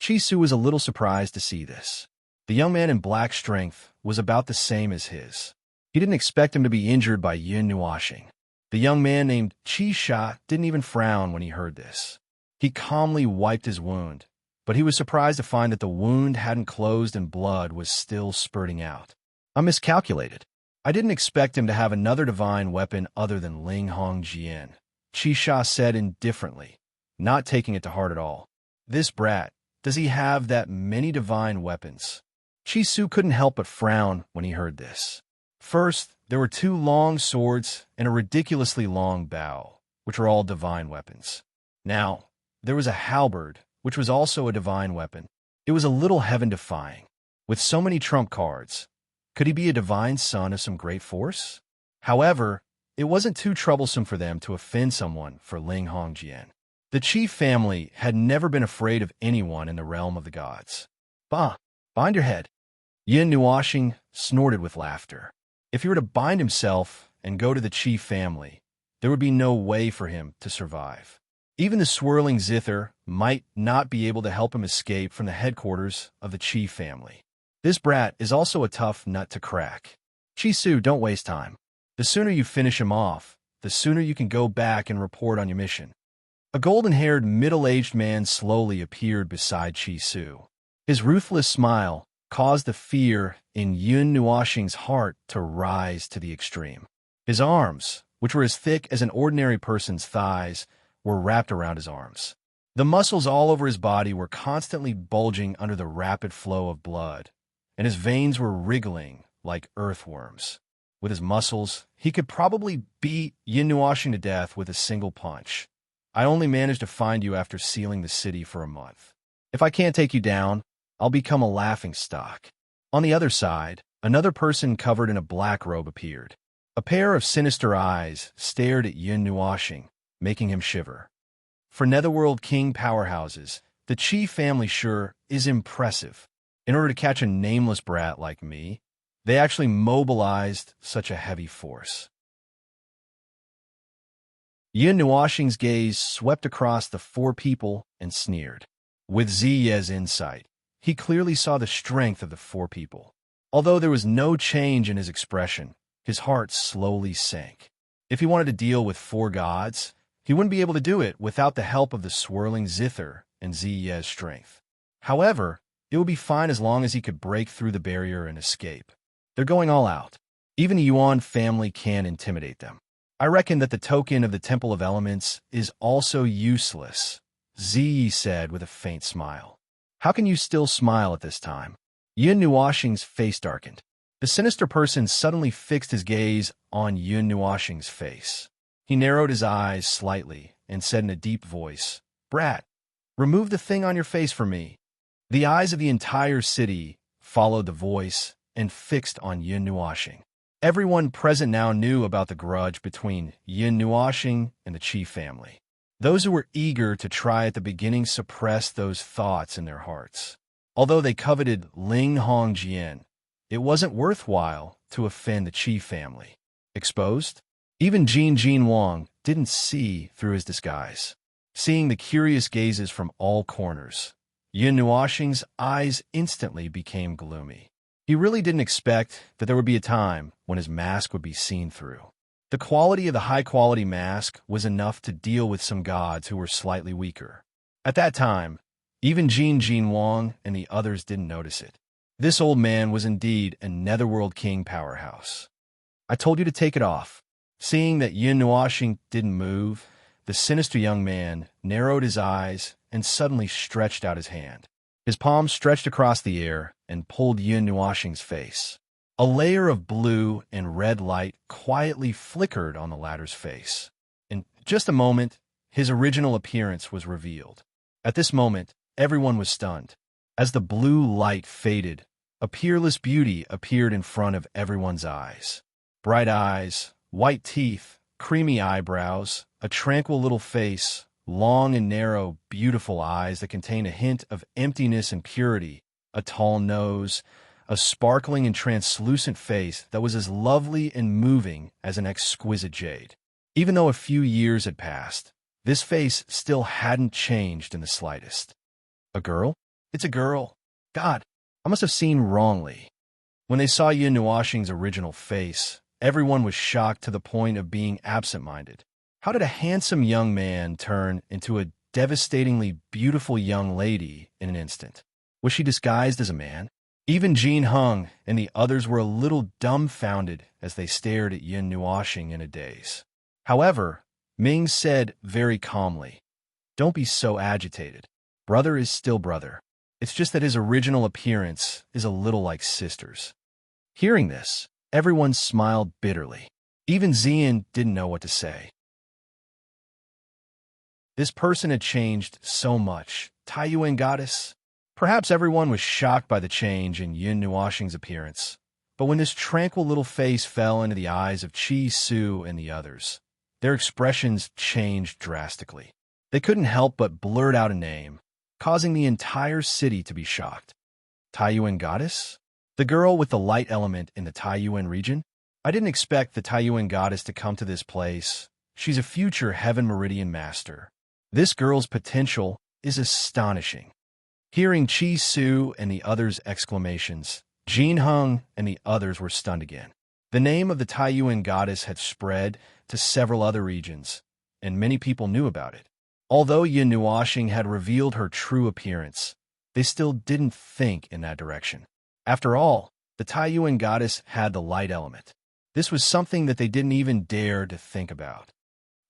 Qi Su was a little surprised to see this. The young man in black strength was about the same as his. He didn't expect him to be injured by Yin Nuashing. The young man named Qi Sha didn't even frown when he heard this. He calmly wiped his wound, but he was surprised to find that the wound hadn't closed and blood was still spurting out. I miscalculated. I didn't expect him to have another divine weapon other than Ling Hongjian, Qi Sha said indifferently, not taking it to heart at all. This brat, does he have that many divine weapons? Qi Su couldn't help but frown when he heard this. First, there were 2 long swords and a ridiculously long bow, which were all divine weapons. Now, there was a halberd, which was also a divine weapon. It was a little heaven-defying. With so many trump cards, could he be a divine son of some great force? However, it wasn't too troublesome for them to offend someone for Ling Hongjian. The Qi family had never been afraid of anyone in the realm of the gods. Bah, bind your head. Yin Nuashing snorted with laughter. If he were to bind himself and go to the Qi family, there would be no way for him to survive. Even the swirling zither might not be able to help him escape from the headquarters of the Qi family. This brat is also a tough nut to crack. Qi Su, don't waste time. The sooner you finish him off, the sooner you can go back and report on your mission. A golden-haired, middle-aged man slowly appeared beside Qi Su. His ruthless smile caused the fear in Yun Nuashing's heart to rise to the extreme. His arms, which were as thick as an ordinary person's thighs, were wrapped around his arms. The muscles all over his body were constantly bulging under the rapid flow of blood, and his veins were wriggling like earthworms. With his muscles, he could probably beat Yin Nuashing to death with a single punch. I only managed to find you after sealing the city for a month. If I can't take you down, I'll become a laughingstock. On the other side, another person covered in a black robe appeared. A pair of sinister eyes stared at Yin Nuashing, making him shiver. For Netherworld King powerhouses, the Qi family sure is impressive. In order to catch a nameless brat like me, they actually mobilized such a heavy force. Yin Nuashing's gaze swept across the 4 people and sneered. With Ziye's insight, he clearly saw the strength of the 4 people. Although there was no change in his expression, his heart slowly sank. If he wanted to deal with 4 gods, he wouldn't be able to do it without the help of the swirling zither and Ziye's strength. However, it would be fine as long as he could break through the barrier and escape. They're going all out. Even the Yuan family can intimidate them. I reckon that the token of the Temple of Elements is also useless, Ziyi said with a faint smile. How can you still smile at this time? Yin Nuashing's face darkened. The sinister person suddenly fixed his gaze on Yin Nuashing's face. He narrowed his eyes slightly and said in a deep voice, Brat, remove the thing on your face for me. The eyes of the entire city followed the voice and fixed on Yin Nuashing. Everyone present now knew about the grudge between Yin Nuashing and the Qi family. Those who were eager to try at the beginning suppressed those thoughts in their hearts. Although they coveted Ling Hongjian, it wasn't worthwhile to offend the Qi family. Exposed? Even Jin Wang didn't see through his disguise. Seeing the curious gazes from all corners, Yun Nuoxing's eyes instantly became gloomy. He really didn't expect that there would be a time when his mask would be seen through. The quality of the high-quality mask was enough to deal with some gods who were slightly weaker. At that time, even Jin Wang and the others didn't notice it. This old man was indeed a Netherworld King powerhouse. I told you to take it off. Seeing that Yun Nuoxing didn't move, the sinister young man narrowed his eyes and suddenly stretched out his hand. His palm stretched across the air and pulled Yun Nuoxing's face. A layer of blue and red light quietly flickered on the latter's face. In just a moment, his original appearance was revealed. At this moment, everyone was stunned. As the blue light faded, a peerless beauty appeared in front of everyone's eyes. Bright eyes, white teeth, creamy eyebrows, a tranquil little face, long and narrow, beautiful eyes that contain a hint of emptiness and purity, a tall nose, a sparkling and translucent face that was as lovely and moving as an exquisite jade. Even though a few years had passed, this face still hadn't changed in the slightest. A girl? It's a girl. God, I must have seen wrongly. When they saw Yun Nuoxing's original face, everyone was shocked to the point of being absent-minded. How did a handsome young man turn into a devastatingly beautiful young lady in an instant? Was she disguised as a man? Even Jin Hung and the others were a little dumbfounded as they stared at Yun Nuoxing in a daze. However, Ming said very calmly, "Don't be so agitated. Brother is still brother. It's just that his original appearance is a little like sisters." Hearing this, everyone smiled bitterly. Even Xian didn't know what to say. This person had changed so much. Taiyuan goddess? Perhaps everyone was shocked by the change in Yun Nuoxing's appearance. But when this tranquil little face fell into the eyes of Qi Su and the others, their expressions changed drastically. They couldn't help but blurt out a name, causing the entire city to be shocked. Taiyuan goddess? The girl with the light element in the Taiyuan region? I didn't expect the Taiyuan goddess to come to this place. She's a future Heaven Meridian master. This girl's potential is astonishing. Hearing Qi Su and the others' exclamations, Jin Hung and the others were stunned again. The name of the Taiyuan goddess had spread to several other regions, and many people knew about it. Although Yun Nuoxing had revealed her true appearance, they still didn't think in that direction. After all, the Taiyuan goddess had the light element. This was something that they didn't even dare to think about.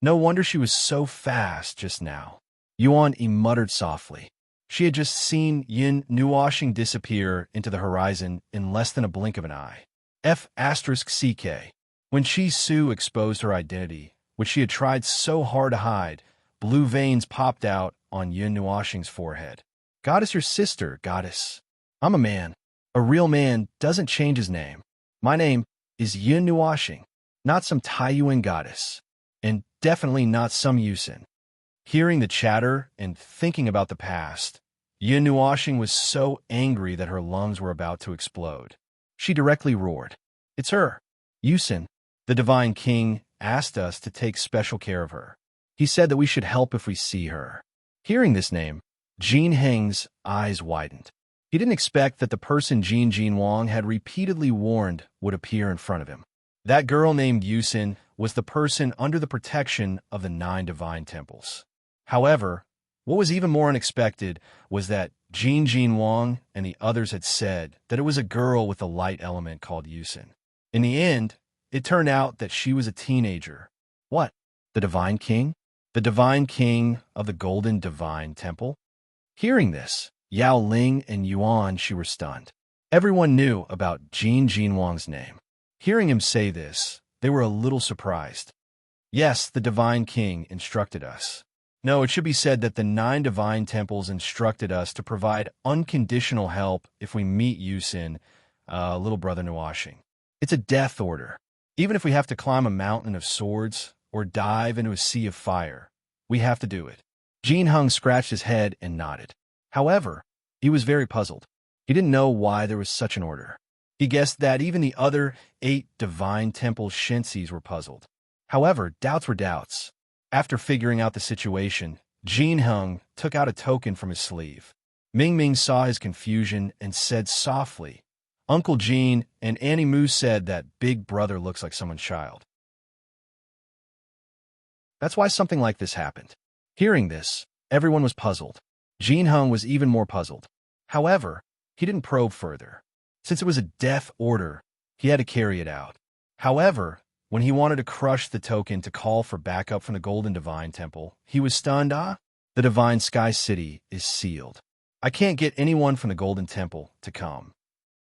No wonder she was so fast just now. Yuan muttered softly. She had just seen Yun Nuoxing disappear into the horizon in less than a blink of an eye. F***CK. When Qi Su exposed her identity, which she had tried so hard to hide, blue veins popped out on Yun Nuoxing's forehead. "Goddess, your sister, goddess. I'm a man. A real man doesn't change his name. My name is Yun Nuoxing, not some Taiyuan goddess, and definitely not some Yusin." Hearing the chatter and thinking about the past, Yun Nuoxing was so angry that her lungs were about to explode. She directly roared, "It's her, Yusin. The Divine King asked us to take special care of her. He said that we should help if we see her." Hearing this name, Jin Heng's eyes widened. He didn't expect that the person Jin Wang had repeatedly warned would appear in front of him. That girl named Yusin was the person under the protection of the 9 divine temples. However, what was even more unexpected was that Jin Wang and the others had said that it was a girl with a light element called Yusin. In the end, it turned out that she was a teenager. What? The Divine King? The Divine King of the Golden Divine Temple? Hearing this, Yao Ling and Yuan, she were stunned. Everyone knew about Jin Wang's name. Hearing him say this, they were a little surprised. Yes, the Divine King instructed us. No, it should be said that the 9 divine temples instructed us to provide unconditional help if we meet Yusin, little brother Nuoxing. It's a death order. Even if we have to climb a mountain of swords or dive into a sea of fire, We have to do it. Jin Hung scratched his head and nodded. However, he was very puzzled. He didn't know why there was such an order. He guessed that even the other 8 divine temple shinsis were puzzled. However, doubts were doubts. After figuring out the situation, Jin Hung took out a token from his sleeve. Ming Ming saw his confusion and said softly, "Uncle Jean and Annie Moo said that Big Brother looks like someone's child. That's why something like this happened." Hearing this, everyone was puzzled. Jin Hung was even more puzzled. However, he didn't probe further. Since it was a death order, he had to carry it out. However, when he wanted to crush the token to call for backup from the Golden Divine Temple, he was stunned. The Divine Sky City is sealed. I can't get anyone from the Golden Temple to come.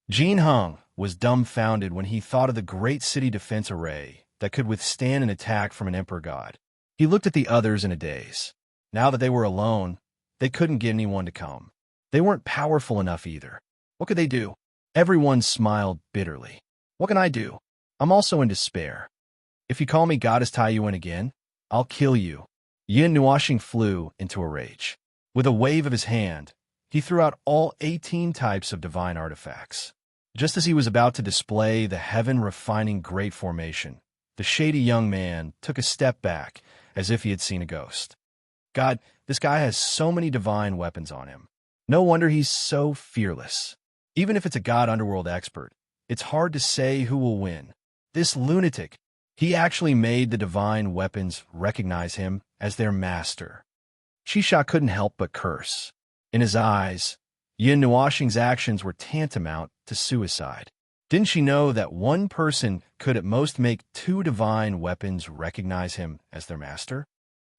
Jin Hung was dumbfounded when he thought of the great city defense array that could withstand an attack from an emperor god. He looked at the others in a daze. Now that they were alone, they couldn't get anyone to come. They weren't powerful enough either. What could they do? Everyone smiled bitterly. What can I do? I'm also in despair. If you call me Goddess Tai Yuan again, I'll kill you. Yin Nuoxing flew into a rage. With a wave of his hand, he threw out all 18 types of divine artifacts. Just as he was about to display the heaven-refining great formation, the shady young man took a step back as if he had seen a ghost. God, this guy has so many divine weapons on him. No wonder he's so fearless. Even if it's a god underworld expert, it's hard to say who will win. This lunatic, he actually made the divine weapons recognize him as their master. Shisha couldn't help but curse. In his eyes, Yin Nuoxing's actions were tantamount to suicide. Didn't she know that one person could at most make 2 divine weapons recognize him as their master?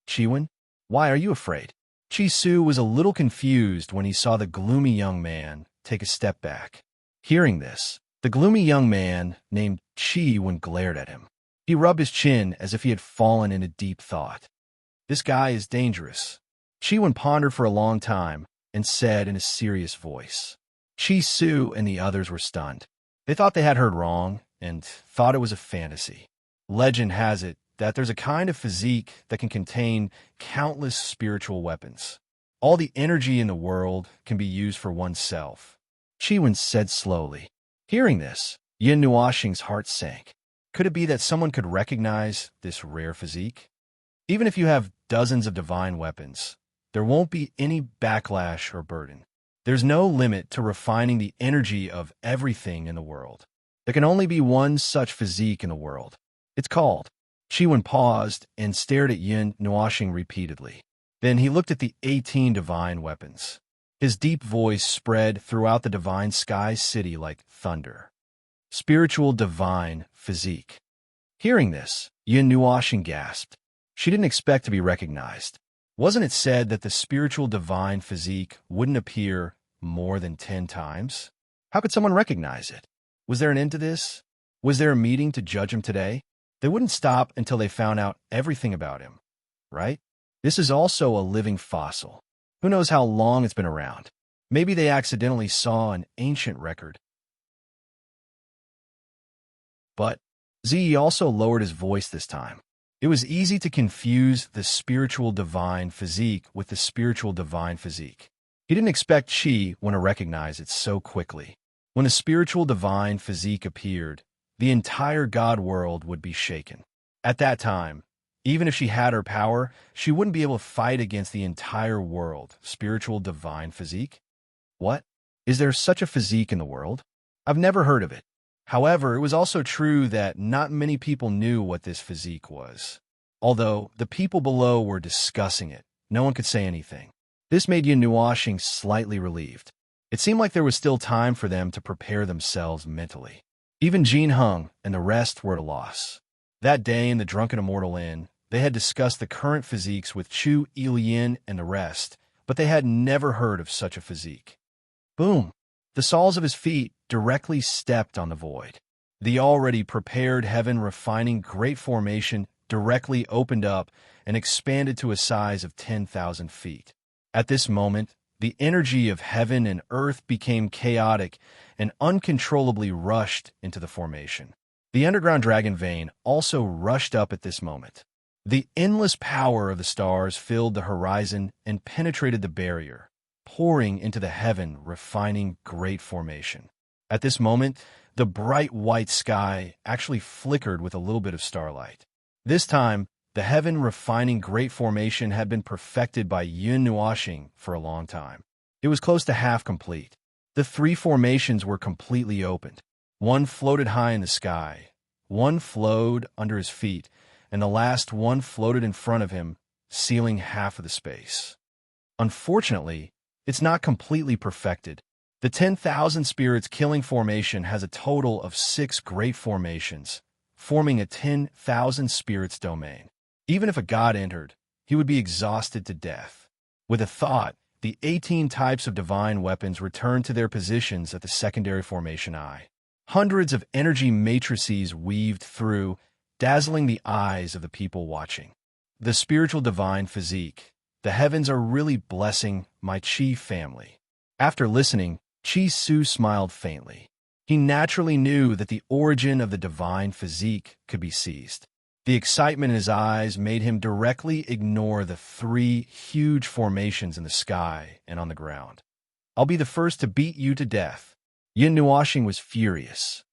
Chiwen, why are you afraid? Chi Su was a little confused when he saw the gloomy young man take a step back. Hearing this, the gloomy young man named Chi Wen glared at him. He rubbed his chin as if he had fallen into deep thought. This guy is dangerous. Chi Wen pondered for a long time and said in a serious voice. Chi Su and the others were stunned. They thought they had heard wrong and thought it was a fantasy. Legend has it that there's a kind of physique that can contain countless spiritual weapons. All the energy in the world can be used for oneself. Chi Wen said slowly. Hearing this, Yin Nuoxing's heart sank. Could it be that someone could recognize this rare physique? Even if you have dozens of divine weapons, there won't be any backlash or burden. There's no limit to refining the energy of everything in the world. There can only be one such physique in the world. It's called. Chi Wen paused and stared at Yin Nuoxing repeatedly. Then he looked at the 18 divine weapons. His deep voice spread throughout the divine sky city like thunder. Spiritual divine physique. Hearing this, Yin Nuoxing gasped. She didn't expect to be recognized. Wasn't it said that the spiritual divine physique wouldn't appear more than 10 times? How could someone recognize it? Was there an end to this? Was there a meeting to judge him today? They wouldn't stop until they found out everything about him, right? This is also a living fossil. Who knows how long it's been around? Maybe they accidentally saw an ancient record. But Ziyi also lowered his voice this time. It was easy to confuse the spiritual divine physique with the spiritual divine physique. He didn't expect Chi Wen to recognize it so quickly. When the spiritual divine physique appeared, the entire god world would be shaken. At that time, even if she had her power, she wouldn't be able to fight against the entire world. Spiritual divine physique? What? Is there such a physique in the world? I've never heard of it. However, it was also true that not many people knew what this physique was. Although the people below were discussing it, no one could say anything. This made Yin Nuoxing slightly relieved. It seemed like there was still time for them to prepare themselves mentally. Even Jin Hung and the rest were at a loss. That day in the Drunken Immortal Inn, they had discussed the current physiques with Chu Ilyin and the rest, but they had never heard of such a physique. Boom! The soles of his feet directly stepped on the void. The already prepared heaven-refining great formation directly opened up and expanded to a size of 10,000 feet. At this moment, the energy of heaven and earth became chaotic and uncontrollably rushed into the formation. The underground dragon vein also rushed up at this moment. The endless power of the stars filled the horizon and penetrated the barrier, pouring into the heaven, refining great formation. At this moment, the bright white sky actually flickered with a little bit of starlight. This time, the heaven refining great formation had been perfected by Yun Nuashing for a long time. It was close to half complete. The three formations were completely opened. One floated high in the sky, one flowed under his feet, and the last one floated in front of him, sealing half of the space. Unfortunately, it's not completely perfected. The 10,000 spirits killing formation has a total of 6 great formations, forming a 10,000 spirits domain. Even if a god entered, he would be exhausted to death. With a thought, the 18 types of divine weapons returned to their positions at the secondary formation eye. Hundreds of energy matrices weaved through, dazzling the eyes of the people watching. The spiritual divine physique. The heavens are really blessing my Chi family. After listening, Chi Su smiled faintly. He naturally knew that the origin of the divine physique could be seized. The excitement in his eyes made him directly ignore the 3 huge formations in the sky and on the ground. I'll be the first to beat you to death. Yin Nuashing was furious.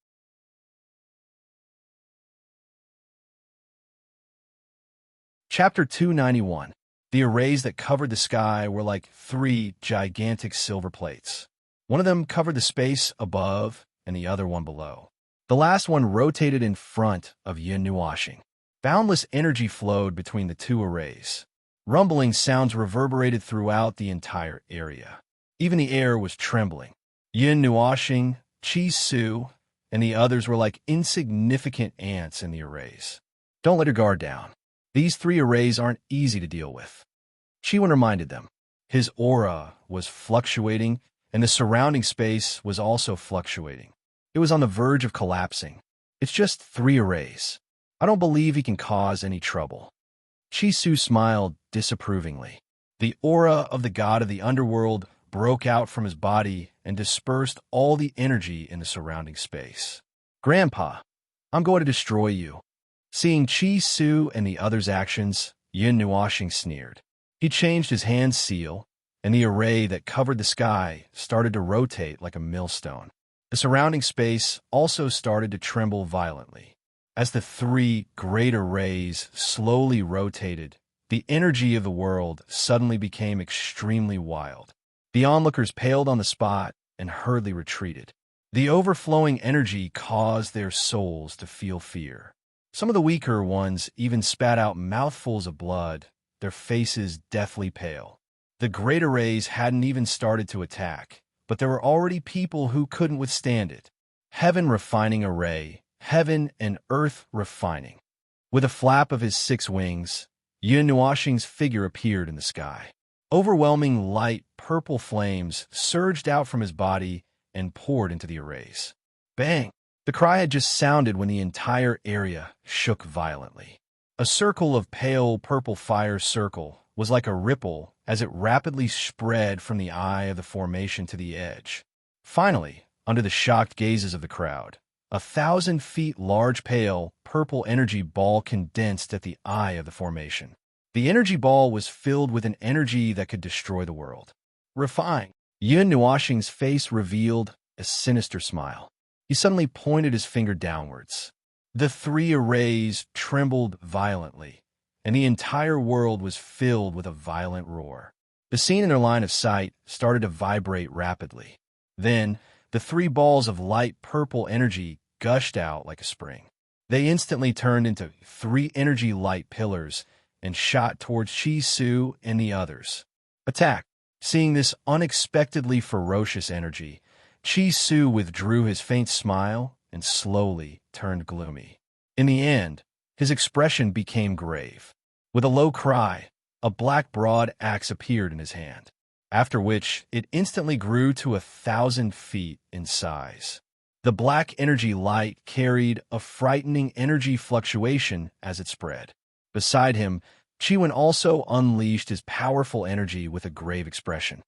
Chapter 291. The arrays that covered the sky were like 3 gigantic silver plates. One of them covered the space above and the other one below. The last one rotated in front of Yin Nuashing. Boundless energy flowed between the 2 arrays. Rumbling sounds reverberated throughout the entire area. Even the air was trembling. Yin Nuashing, Chi Su, and the others were like insignificant ants in the arrays. Don't let your guard down. These 3 arrays aren't easy to deal with. Chiwen reminded them. His aura was fluctuating, and the surrounding space was also fluctuating. It was on the verge of collapsing. It's just 3 arrays. I don't believe he can cause any trouble. Chi Su smiled disapprovingly. The aura of the god of the underworld broke out from his body and dispersed all the energy in the surrounding space. Grandpa, I'm going to destroy you. Seeing Chi Su and the others' actions, Yin Nuashing sneered. He changed his hand seal, and the array that covered the sky started to rotate like a millstone. The surrounding space also started to tremble violently. As the 3 great arrays slowly rotated, the energy of the world suddenly became extremely wild. The onlookers paled on the spot and hurriedly retreated. The overflowing energy caused their souls to feel fear. Some of the weaker ones even spat out mouthfuls of blood, their faces deathly pale. The great arrays hadn't even started to attack, but there were already people who couldn't withstand it. Heaven refining array, heaven and earth refining. With a flap of his 6 wings, Yin Nuashing's figure appeared in the sky. Overwhelming light purple flames surged out from his body and poured into the arrays. Bang! The cry had just sounded when the entire area shook violently. A circle of pale purple fire was like a ripple as it rapidly spread from the eye of the formation to the edge. Finally, under the shocked gazes of the crowd, 1,000 feet large pale purple energy ball condensed at the eye of the formation. The energy ball was filled with an energy that could destroy the world. Refined. Yin Nuashing's face revealed a sinister smile. He suddenly pointed his finger downwards. The 3 arrays trembled violently, and the entire world was filled with a violent roar. The scene in their line of sight started to vibrate rapidly. Then, the 3 balls of light purple energy gushed out like a spring. They instantly turned into 3 energy light pillars and shot towards Chi Su and the others. Attack! Seeing this unexpectedly ferocious energy, Chi Su withdrew his faint smile and slowly turned gloomy. In the end, his expression became grave. With a low cry, a black broad axe appeared in his hand, after which it instantly grew to 1,000 feet in size. The black energy light carried a frightening energy fluctuation as it spread. Beside him, Chiwen also unleashed his powerful energy with a grave expression.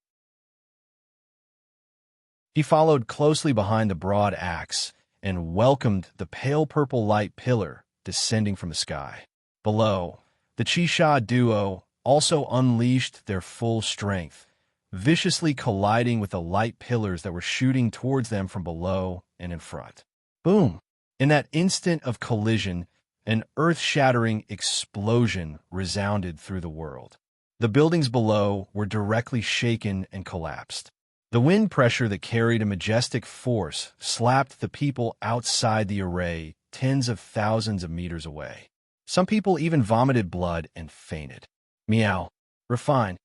He followed closely behind the broad axe and welcomed the pale purple light pillar descending from the sky. Below, The Qi-Sha duo also unleashed their full strength, viciously colliding with the light pillars that were shooting towards them from below and in front. Boom! In that instant of collision, an earth-shattering explosion resounded through the world. The buildings below were directly shaken and collapsed. The wind pressure that carried a majestic force slapped the people outside the array tens of thousands of meters away. Some people even vomited blood and fainted. Meow. Refined.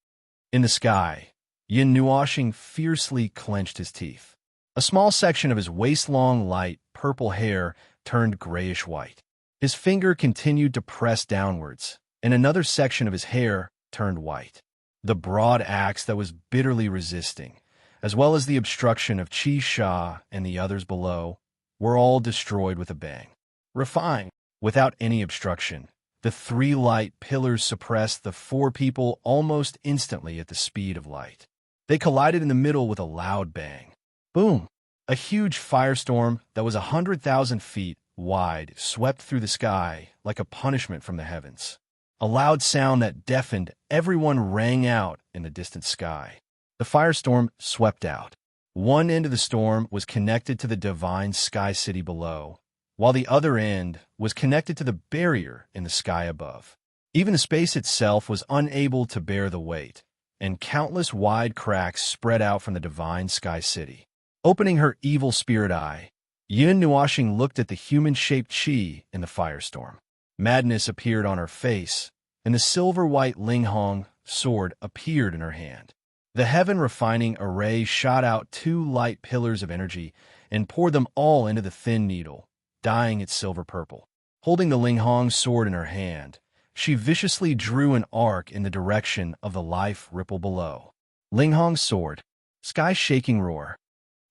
In the sky, Yin Nuoxing fiercely clenched his teeth. A small section of his waist-long light purple hair turned grayish-white. His finger continued to press downwards, and another section of his hair turned white. The broad axe that was bitterly resisting, as well as the obstruction of Qi-Sha and the others below, were all destroyed with a bang. Refined. Without any obstruction, the three light pillars suppressed the four people almost instantly at the speed of light. They collided in the middle with a loud bang. Boom! A huge firestorm that was 100,000 feet wide swept through the sky like a punishment from the heavens. A loud sound that deafened everyone rang out in the distant sky. The firestorm swept out. One end of the storm was connected to the divine sky city below, while the other end was connected to the barrier in the sky above. Even the space itself was unable to bear the weight, and countless wide cracks spread out from the divine sky city. Opening her evil spirit eye, Yin Nuoxing looked at the human-shaped Qi in the firestorm. Madness appeared on her face, and the silver-white Linghong sword appeared in her hand. The heaven-refining array shot out two light pillars of energy and poured them all into the thin needle, dyeing it silver purple. Holding the Linghong sword in her hand, she viciously drew an arc in the direction of the life ripple below. Linghong's sword, sky-shaking roar.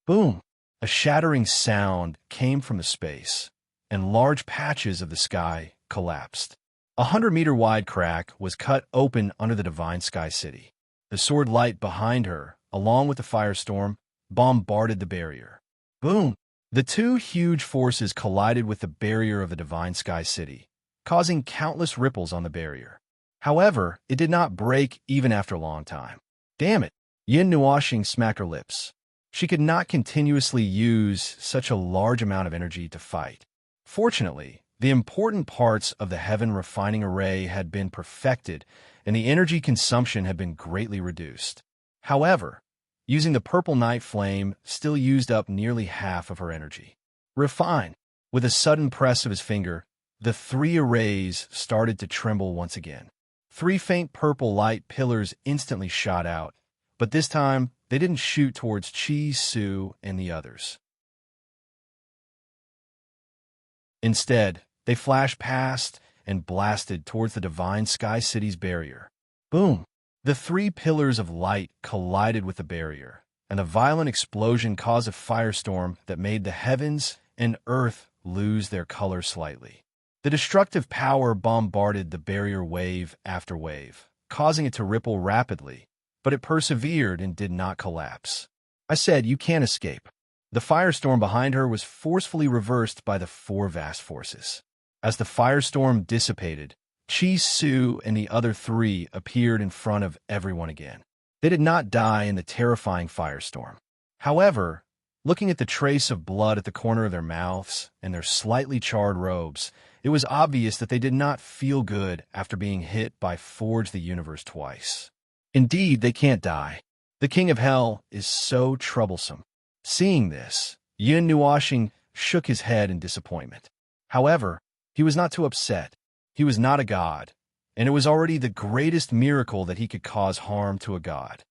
Boom! A shattering sound came from the space, and large patches of the sky collapsed. 100-meter-wide crack was cut open under the divine sky city. The sword light behind her, along with the firestorm, bombarded the barrier. Boom! The two huge forces collided with the barrier of the divine sky city, causing countless ripples on the barrier. However, it did not break even after a long time. Damn it! Yin Nuoxing smacked her lips. She could not continuously use such a large amount of energy to fight. Fortunately, the important parts of the heaven-refining array had been perfected, and the energy consumption had been greatly reduced. However, using the purple night flame still used up nearly half of her energy. Refine. With a sudden press of his finger, the three arrays started to tremble once again. Three faint purple light pillars instantly shot out, but this time they didn't shoot towards Qi, Su, and the others. Instead, they flashed past and blasted towards the divine sky city's barrier. Boom! The three pillars of light collided with the barrier, and a violent explosion caused a firestorm that made the heavens and earth lose their color slightly. The destructive power bombarded the barrier wave after wave, causing it to ripple rapidly, but it persevered and did not collapse. I said, you can't escape. The firestorm behind her was forcefully reversed by the four vast forces. As the firestorm dissipated, Qi, Su, and the other three appeared in front of everyone again. They did not die in the terrifying firestorm. However, looking at the trace of blood at the corner of their mouths and their slightly charred robes, it was obvious that they did not feel good after being hit by Forge the Universe twice. Indeed, they can't die. The King of Hell is so troublesome. Seeing this, Yin Nuoxing shook his head in disappointment. However, he was not too upset. He was not a god, and it was already the greatest miracle that he could cause harm to a god.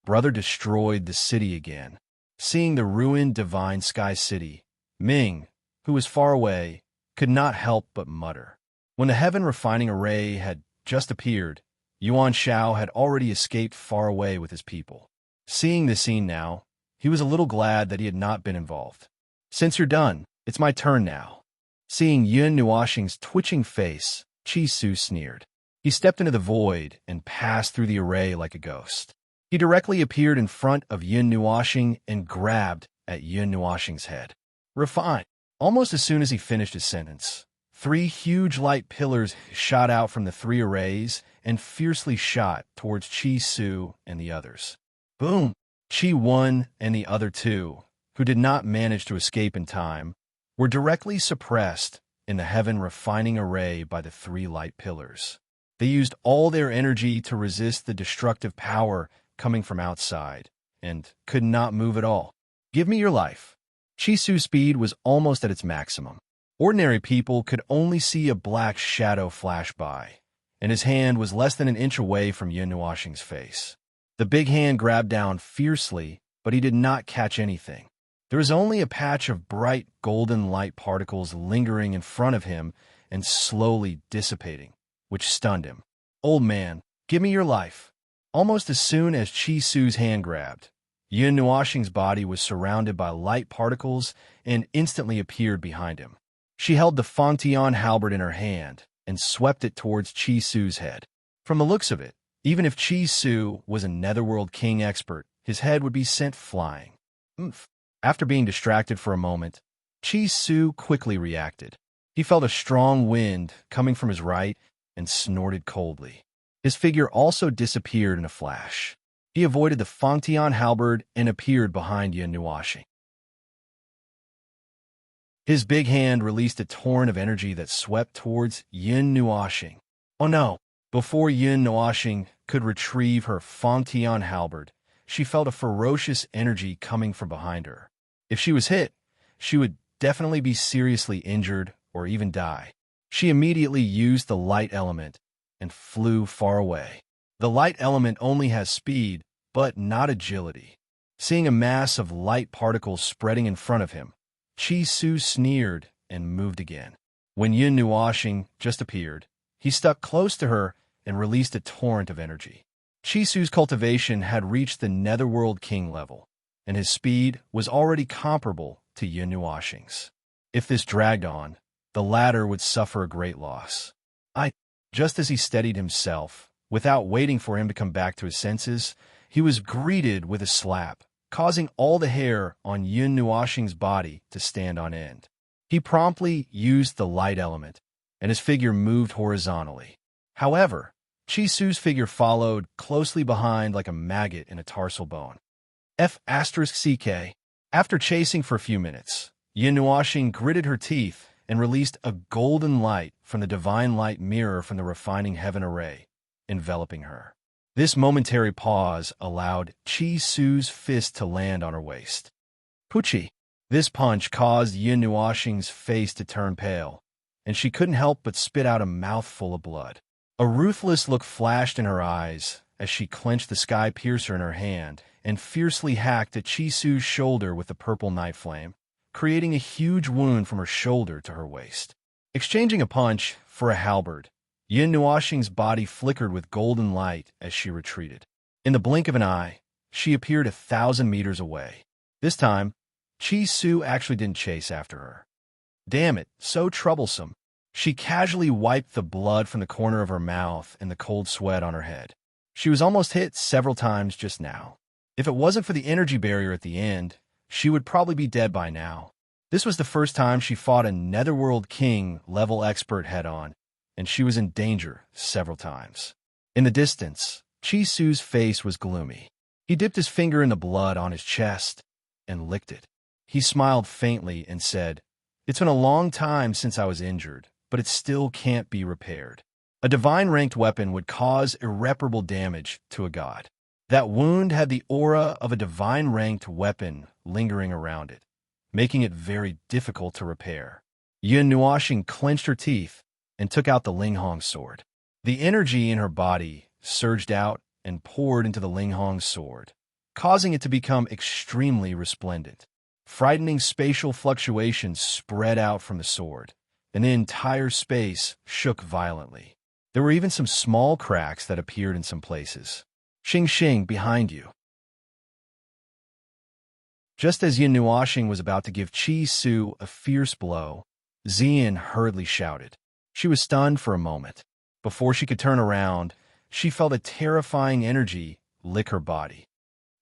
Brother destroyed the city again. Seeing the ruined divine sky city, Ming, who was far away, could not help but mutter. When the heaven-refining array had just appeared, Yuan Shao had already escaped far away with his people. Seeing the scene now, he was a little glad that he had not been involved. Since you're done, it's my turn now. Seeing Yin Nuoxing's twitching face, Qi Su sneered. He stepped into the void and passed through the array like a ghost. He directly appeared in front of Yin Nuoxing and grabbed at Yin Nuoxing's head. Refine. Almost as soon as he finished his sentence, 3 huge light pillars shot out from the 3 arrays and fiercely shot towards Chi Su and the others. Boom! Chi 1 and the other 2, who did not manage to escape in time, were directly suppressed in the heaven refining array by the 3 light pillars. They used all their energy to resist the destructive power coming from outside, and could not move at all. Give me your life. Chi Su's speed was almost at its maximum. Ordinary people could only see a black shadow flash by, and his hand was less than an inch away from Yun Nuoxing's face. The big hand grabbed down fiercely, but he did not catch anything. There was only a patch of bright golden light particles lingering in front of him and slowly dissipating, which stunned him. Old man, give me your life. Almost as soon as Chi Su's hand grabbed, Yun Nuoxing's body was surrounded by light particles and instantly appeared behind him. She held the Fangtian halberd in her hand and swept it towards Chi Su's head. From the looks of it, even if Chi Su was a Netherworld King expert, his head would be sent flying. Oomph. After being distracted for a moment, Chi Su quickly reacted. He felt a strong wind coming from his right and snorted coldly. His figure also disappeared in a flash. He avoided the Fangtian halberd and appeared behind Yun Nuoxing. His big hand released a torrent of energy that swept towards Yun Nuoxing. Oh no! Before Yun Nuoxing could retrieve her Fangtian halberd, she felt a ferocious energy coming from behind her. If she was hit, she would definitely be seriously injured or even die. She immediately used the light element and flew far away. The light element only has speed, but not agility. Seeing a mass of light particles spreading in front of him, Chi Su sneered and moved again. When Yun Nuoxing just appeared, he stuck close to her and released a torrent of energy. Chi Su's cultivation had reached the Netherworld King level, and his speed was already comparable to Yun Nuoxing's. If this dragged on, the latter would suffer a great loss. Just as he steadied himself, without waiting for him to come back to his senses, he was greeted with a slap, causing all the hair on Yun Nuoxing's body to stand on end. He promptly used the light element, and his figure moved horizontally. However, Chi Su's figure followed closely behind like a maggot in a tarsal bone. F***CK. After chasing for a few minutes, Yun Nuoxing gritted her teeth and released a golden light from the divine light mirror from the refining heaven array, enveloping her. This momentary pause allowed Chi Su's fist to land on her waist. Poochie! This punch caused Yun Nuoxing's face to turn pale, and she couldn't help but spit out a mouthful of blood. A ruthless look flashed in her eyes as she clenched the sky piercer in her hand and fiercely hacked at Chi Su's shoulder with the purple night flame, creating a huge wound from her shoulder to her waist. Exchanging a punch for a halberd, Yun Nuoxing's body flickered with golden light as she retreated. In the blink of an eye, she appeared 1,000 meters away. This time, Chi Su actually didn't chase after her. Damn it, so troublesome. She casually wiped the blood from the corner of her mouth and the cold sweat on her head. She was almost hit several times just now. If it wasn't for the energy barrier at the end, she would probably be dead by now. This was the first time she fought a Netherworld King level expert head-on, and she was in danger several times. In the distance, Chi Su's face was gloomy. He dipped his finger in the blood on his chest and licked it. He smiled faintly and said, "It's been a long time since I was injured, but it still can't be repaired. A divine-ranked weapon would cause irreparable damage to a god. That wound had the aura of a divine-ranked weapon lingering around it, making it very difficult to repair." Yun Nuoxing clenched her teeth and took out the Linghong sword. The energy in her body surged out and poured into the Linghong sword, causing it to become extremely resplendent. Frightening spatial fluctuations spread out from the sword, and the entire space shook violently. There were even some small cracks that appeared in some places. Xing Xing, behind you. Just as Yun Nuoxing was about to give Chi Su a fierce blow, Xian hurriedly shouted. She was stunned for a moment. Before she could turn around, she felt a terrifying energy lick her body.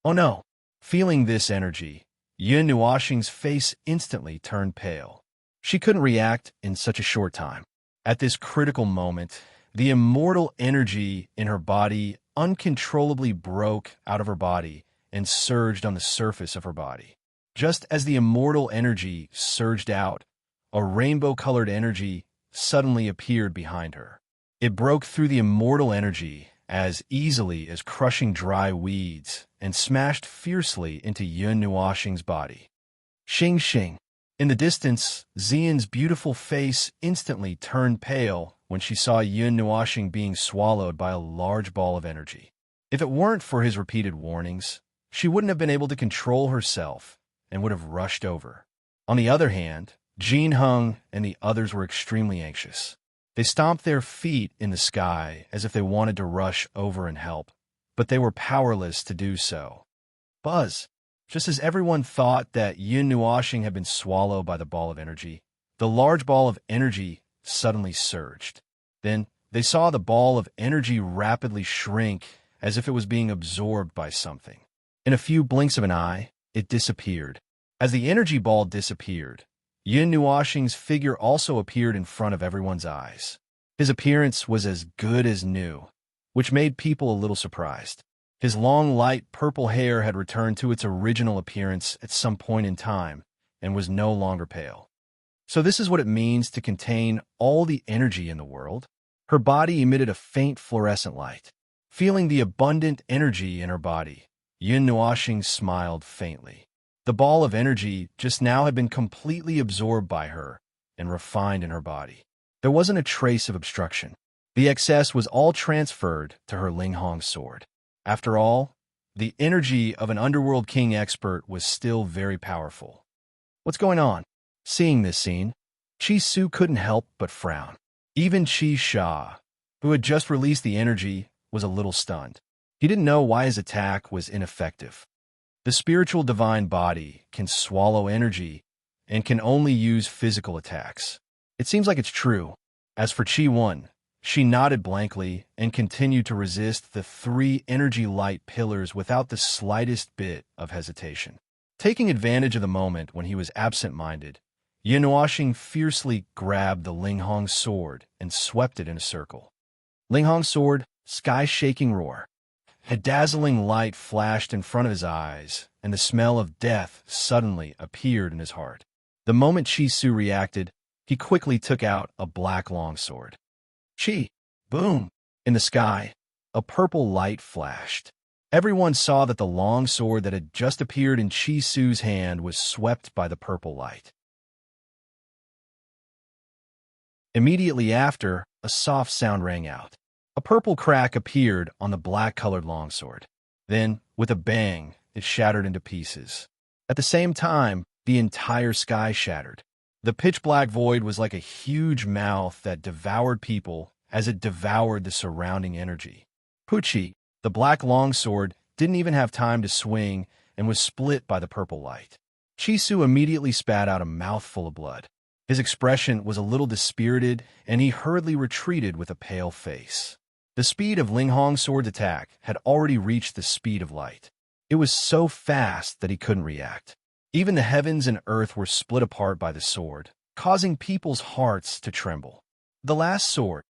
Oh no! Feeling this energy, Yun Nuoxing's face instantly turned pale. She couldn't react in such a short time. At this critical moment, the immortal energy in her body uncontrollably broke out of her body and surged on the surface of her body. Just as the immortal energy surged out, a rainbow-colored energy suddenly appeared behind her. It broke through the immortal energy as easily as crushing dry weeds and smashed fiercely into Yun Nuoxing's body. Xing Xing. In the distance, Xian's beautiful face instantly turned pale when she saw Yun Nuoxing being swallowed by a large ball of energy. If it weren't for his repeated warnings, she wouldn't have been able to control herself and would have rushed over. On the other hand, Jin Heng and the others were extremely anxious. They stomped their feet in the sky as if they wanted to rush over and help, but they were powerless to do so. Buzz! Just as everyone thought that Yun Nuoxing had been swallowed by the ball of energy, the large ball of energy suddenly surged. Then they saw the ball of energy rapidly shrink as if it was being absorbed by something. In a few blinks of an eye, it disappeared. As the energy ball disappeared, Yun Nuoxing's figure also appeared in front of everyone's eyes. His appearance was as good as new, which made people a little surprised. His long, light purple hair had returned to its original appearance at some point in time and was no longer pale. So this is what it means to contain all the energy in the world. Her body emitted a faint fluorescent light. Feeling the abundant energy in her body, Yun Nuoxing smiled faintly. The ball of energy just now had been completely absorbed by her and refined in her body. There wasn't a trace of obstruction. The excess was all transferred to her Linghong sword. After all, the energy of an underworld king expert was still very powerful. What's going on? Seeing this scene, Qi Su couldn't help but frown. Even Qi Sha, who had just released the energy, was a little stunned. He didn't know why his attack was ineffective. The spiritual divine body can swallow energy and can only use physical attacks. It seems like it's true. As for Qi Wen, she nodded blankly and continued to resist the 3 energy light pillars without the slightest bit of hesitation. Taking advantage of the moment when he was absent-minded, Yun Nuoxing fiercely grabbed the Linghong sword and swept it in a circle. Linghong sword, sky-shaking roar. A dazzling light flashed in front of his eyes, and the smell of death suddenly appeared in his heart. The moment Qi Su reacted, he quickly took out a black longsword. Chi! Boom! In the sky, a purple light flashed. Everyone saw that the long sword that had just appeared in Qi Su's hand was swept by the purple light. Immediately after, a soft sound rang out. A purple crack appeared on the black-colored longsword. Then, with a bang, it shattered into pieces. At the same time, the entire sky shattered. The pitch-black void was like a huge mouth that devoured people as it devoured the surrounding energy. Puchi, the black longsword, didn't even have time to swing and was split by the purple light. Qi Su immediately spat out a mouthful of blood. His expression was a little dispirited, and he hurriedly retreated with a pale face. The speed of Linghong sword's attack had already reached the speed of light. It was so fast that he couldn't react. Even the heavens and earth were split apart by the sword, causing people's hearts to tremble. The last sword.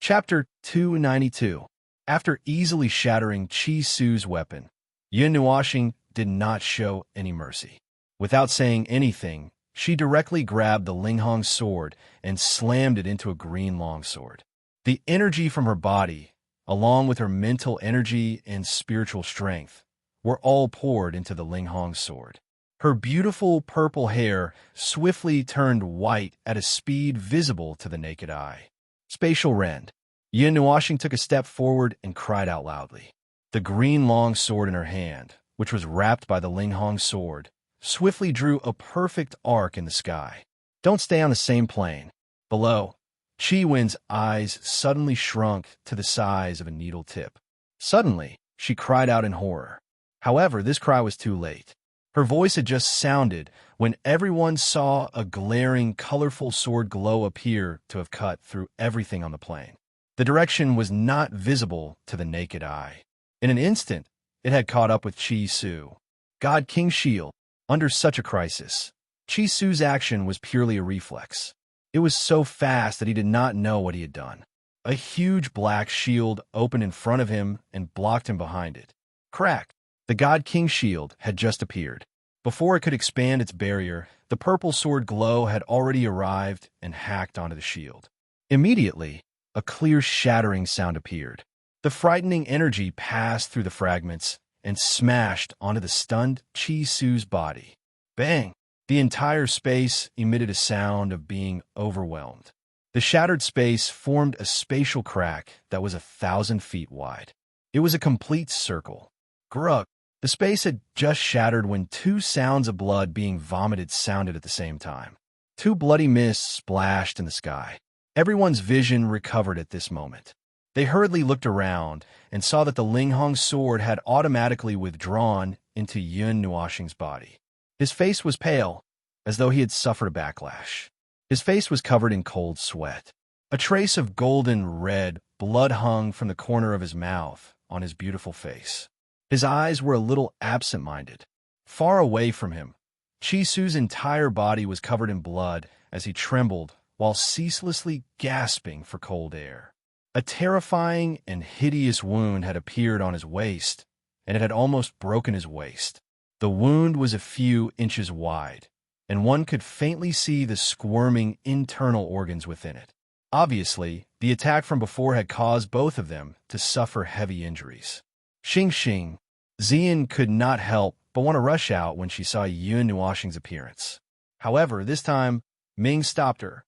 Chapter 292. After easily shattering Qi Su's weapon, Yun Nuoxing did not show any mercy. Without saying anything, she directly grabbed the Linghong sword and slammed it into a green longsword. The energy from her body, along with her mental energy and spiritual strength, were all poured into the Linghong sword. Her beautiful purple hair swiftly turned white at a speed visible to the naked eye. Spatial rend. Yun Nuoxing took a step forward and cried out loudly. The green long sword in her hand, which was wrapped by the Linghong sword, swiftly drew a perfect arc in the sky. Don't stay on the same plane. Below, Qi Wen's eyes suddenly shrunk to the size of a needle tip. Suddenly, she cried out in horror. However, this cry was too late. Her voice had just sounded when everyone saw a glaring, colorful sword glow appear to have cut through everything on the plane. The direction was not visible to the naked eye. In an instant, it had caught up with Qi Su. God King Shield. Under such a crisis, Chi Su's action was purely a reflex. It was so fast that he did not know what he had done. A huge black shield opened in front of him and blocked him behind it. Crack! The God King shield had just appeared. Before it could expand its barrier, the purple sword glow had already arrived and hacked onto the shield. Immediately, a clear shattering sound appeared. The frightening energy passed through the fragments and smashed onto the stunned Chi Su's body. Bang! The entire space emitted a sound of being overwhelmed. The shattered space formed a spatial crack that was 1,000 feet wide. It was a complete circle. Grug! The space had just shattered when two sounds of blood being vomited sounded at the same time. Two bloody mists splashed in the sky. Everyone's vision recovered at this moment. They hurriedly looked around and saw that the Linghong sword had automatically withdrawn into Yun Nuoxing's body. His face was pale, as though he had suffered a backlash. His face was covered in cold sweat. A trace of golden red blood hung from the corner of his mouth on his beautiful face. His eyes were a little absent-minded. Far away from him, Chi Su's entire body was covered in blood as he trembled while ceaselessly gasping for cold air. A terrifying and hideous wound had appeared on his waist, and it had almost broken his waist. The wound was a few inches wide, and one could faintly see the squirming internal organs within it. Obviously, the attack from before had caused both of them to suffer heavy injuries. Xing. Zian could not help but want to rush out when she saw Yun Nuoxing's appearance. However, this time, Ming stopped her.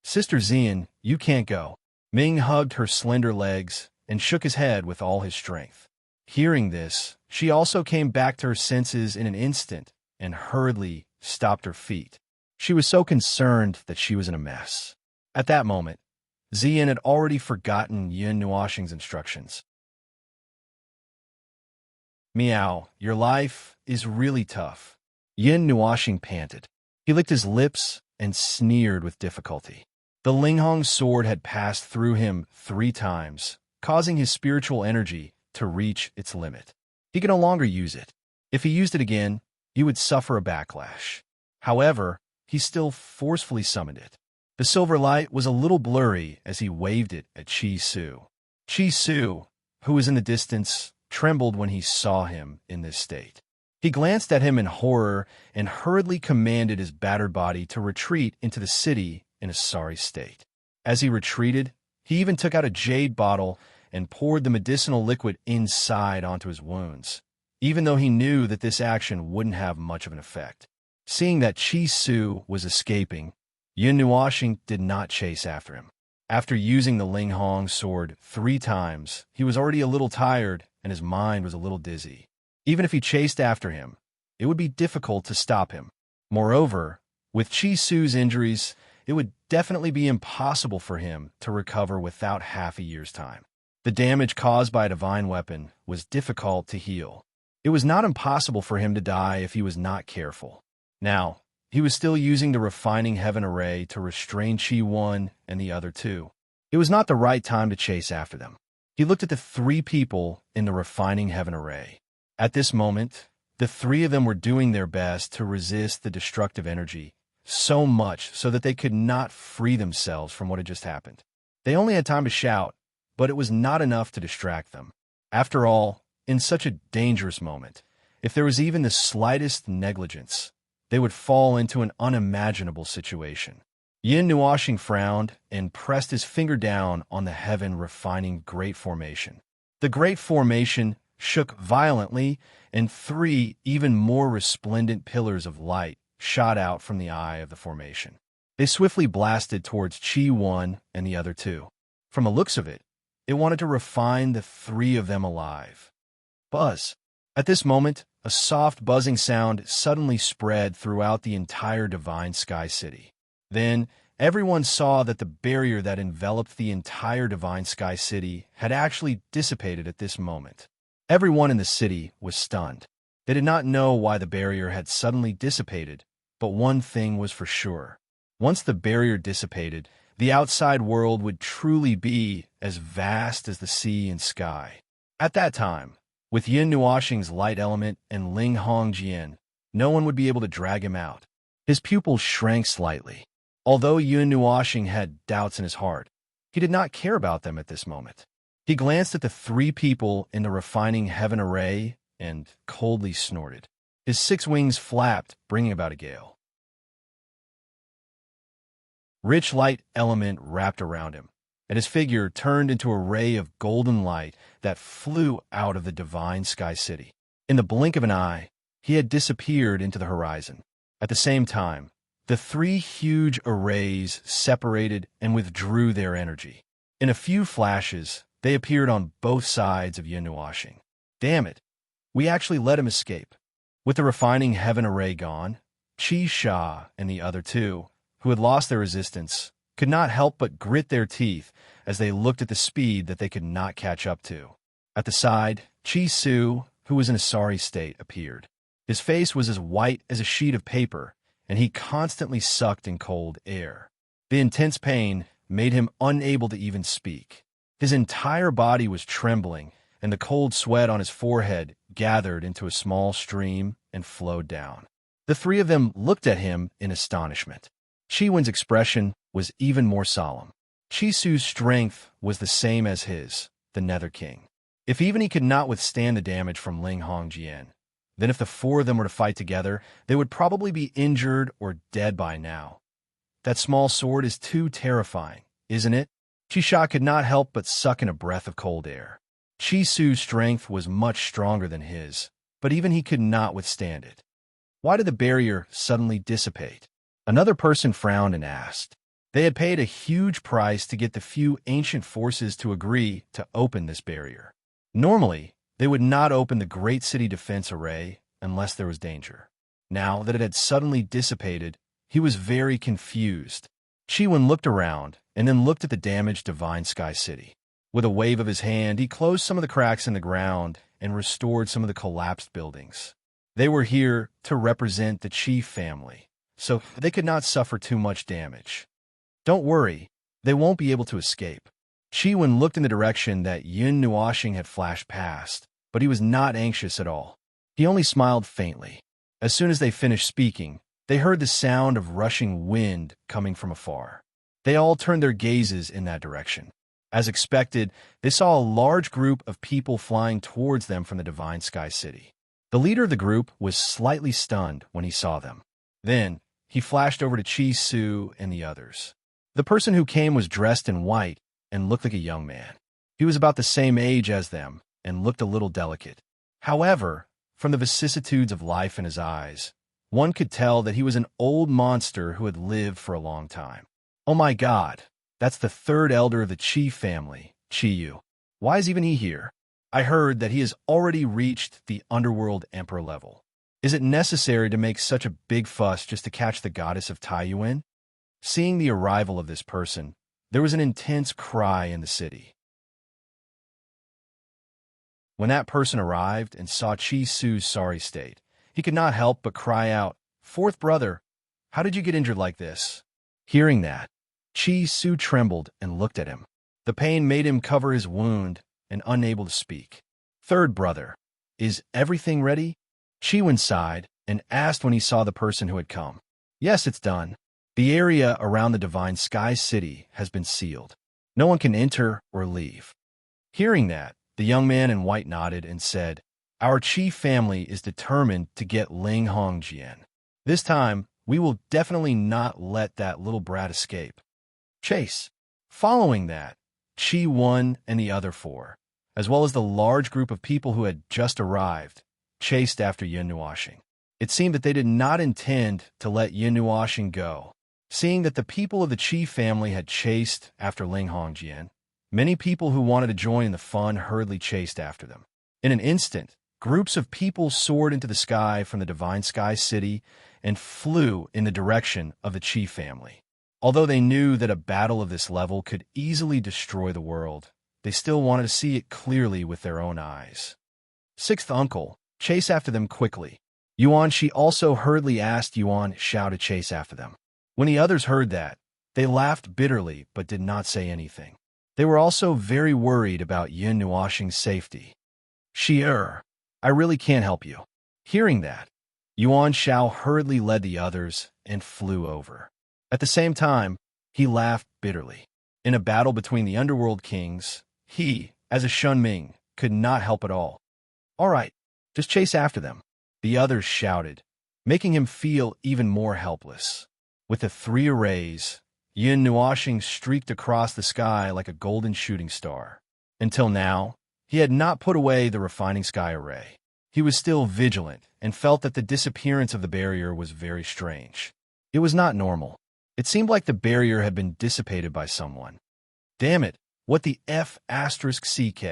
"Sister Zian, you can't go." Ming hugged her slender legs and shook his head with all his strength. Hearing this, she also came back to her senses in an instant and hurriedly stopped her feet. She was so concerned that she was in a mess. At that moment, Zian had already forgotten Yun Nuoxing's instructions. "Meow, your life is really tough." Yun Nuoxing panted. He licked his lips and sneered with difficulty. The Linghong sword had passed through him 3 times, causing his spiritual energy to reach its limit. He could no longer use it. If he used it again, he would suffer a backlash. However, he still forcefully summoned it. The silver light was a little blurry as he waved it at Chi Su. Chi Su, who was in the distance, trembled when he saw him in this state. He glanced at him in horror and hurriedly commanded his battered body to retreat into the city in a sorry state. As he retreated, he even took out a jade bottle and poured the medicinal liquid inside onto his wounds, even though he knew that this action wouldn't have much of an effect. Seeing that Chi Su was escaping, Yun Nuoxing did not chase after him. After using the Linghong sword 3 times, he was already a little tired and his mind was a little dizzy. Even if he chased after him, it would be difficult to stop him. Moreover, with Chi Su's injuries, it would definitely be impossible for him to recover without half a year's time. The damage caused by a divine weapon was difficult to heal. It was not impossible for him to die if he was not careful. Now, he was still using the refining heaven array to restrain Chi 1 and the other 2. It was not the right time to chase after them. He looked at the 3 people in the refining heaven array. At this moment, the 3 of them were doing their best to resist the destructive energy, so much so that they could not free themselves from what had just happened. They only had time to shout, but it was not enough to distract them. After all, in such a dangerous moment, if there was even the slightest negligence, they would fall into an unimaginable situation. Yun Nuoxing frowned and pressed his finger down on the heaven refining Great Formation. The Great Formation shook violently, and 3 even more resplendent pillars of light shot out from the eye of the formation. They swiftly blasted towards Chi 1 and the other 2. From the looks of it, it wanted to refine the 3 of them alive. Buzz. At this moment, a soft buzzing sound suddenly spread throughout the entire Divine Sky City. Then, everyone saw that the barrier that enveloped the entire Divine Sky City had actually dissipated at this moment. Everyone in the city was stunned. They did not know why the barrier had suddenly dissipated, but one thing was for sure. Once the barrier dissipated, the outside world would truly be as vast as the sea and sky. At that time, with Yun Nuoxing's light element and Linghong Jian, No one would be able to drag him out. His pupils shrank slightly. Although Yun Nuoxing had doubts in his heart, he did not care about them at this moment. He glanced at the three people in the refining heaven array and coldly snorted. His 6 wings flapped, bringing about a gale. Rich light element wrapped around him, and his figure turned into a ray of golden light that flew out of the divine sky city. In the blink of an eye, he had disappeared into the horizon. At the same time, the 3 huge arrays separated and withdrew their energy. In a few flashes, they appeared on both sides of Yun Nuoxing. Damn it, we actually let him escape. With the refining heaven array gone, Qi Sha and the other 2, who had lost their resistance, could not help but grit their teeth as they looked at the speed that they could not catch up to. At the side, Qi Su, who was in a sorry state, appeared. His face was as white as a sheet of paper, and he constantly sucked in cold air. The intense pain made him unable to even speak. His entire body was trembling, and the cold sweat on his forehead gathered into a small stream and flowed down. The 3 of them looked at him in astonishment. Qi Wen's expression was even more solemn. Qi Su's strength was the same as his, the Nether King. If even he could not withstand the damage from Ling Hongjian, then if the 4 of them were to fight together, they would probably be injured or dead by now. That small sword is too terrifying, isn't it? Qi Sha could not help but suck in a breath of cold air. Qi Su's strength was much stronger than his, but even he could not withstand it. Why did the barrier suddenly dissipate? Another person frowned and asked. They had paid a huge price to get the few ancient forces to agree to open this barrier. Normally, they would not open the Great City Defense Array unless there was danger. Now that it had suddenly dissipated, he was very confused. Qi Wen looked around and then looked at the damaged Divine Sky City. With a wave of his hand, he closed some of the cracks in the ground and restored some of the collapsed buildings. They were here to represent the Qi family, so they could not suffer too much damage. Don't worry, they won't be able to escape. Qi Wen looked in the direction that Yun Nuoxing had flashed past, but he was not anxious at all. He only smiled faintly. As soon as they finished speaking, they heard the sound of rushing wind coming from afar. They all turned their gazes in that direction. As expected, they saw a large group of people flying towards them from the Divine Sky City. The leader of the group was slightly stunned when he saw them. Then, he flashed over to Qi Su and the others. The person who came was dressed in white and looked like a young man. He was about the same age as them and looked a little delicate. However, from the vicissitudes of life in his eyes, one could tell that he was an old monster who had lived for a long time. Oh my God, that's the 3rd elder of the Qi family, Qi Yu. Why is even he here? I heard that he has already reached the underworld emperor level. Is it necessary to make such a big fuss just to catch the goddess of Taiyuan? Seeing the arrival of this person, there was an intense cry in the city. When that person arrived and saw Qi Su's sorry state, he could not help but cry out, "Fourth brother, how did you get injured like this?" Hearing that, Qi Su trembled and looked at him. The pain made him cover his wound and unable to speak. "Third brother, is everything ready?" Qi Wen sighed and asked when he saw the person who had come. "Yes, it's done. The area around the Divine Sky City has been sealed. No one can enter or leave." Hearing that, the young man in white nodded and said, "Our Qi family is determined to get Ling Hongjian. This time, we will definitely not let that little brat escape." Chase. Following that, Qi Wen and the other 4, as well as the large group of people who had just arrived, chased after Yun Nuoxing. It seemed that they did not intend to let Yun Nuoxing go. Seeing that the people of the Qi family had chased after Ling Hongjian, many people who wanted to join in the fun hurriedly chased after them. In an instant, groups of people soared into the sky from the Divine Sky City and flew in the direction of the Qi family. Although they knew that a battle of this level could easily destroy the world, they still wanted to see it clearly with their own eyes. 6th uncle, chase after them quickly. Yuan Shi also hurriedly asked Yuan Shao to chase after them. When the others heard that, they laughed bitterly but did not say anything. They were also very worried about Yun Nuoxing's safety. "Shi I really can't help you." Hearing that, Yuan Shao hurriedly led the others and flew over. At the same time, he laughed bitterly. In a battle between the underworld kings, he, as a Shunming, could not help at all. All right, just chase after them, the others shouted, making him feel even more helpless. With the 3 arrays, Yin Nuoxing streaked across the sky like a golden shooting star. Until now, he had not put away the refining sky array. He was still vigilant and felt that the disappearance of the barrier was very strange. It was not normal. It seemed like the barrier had been dissipated by someone. Damn it, what the F***CK?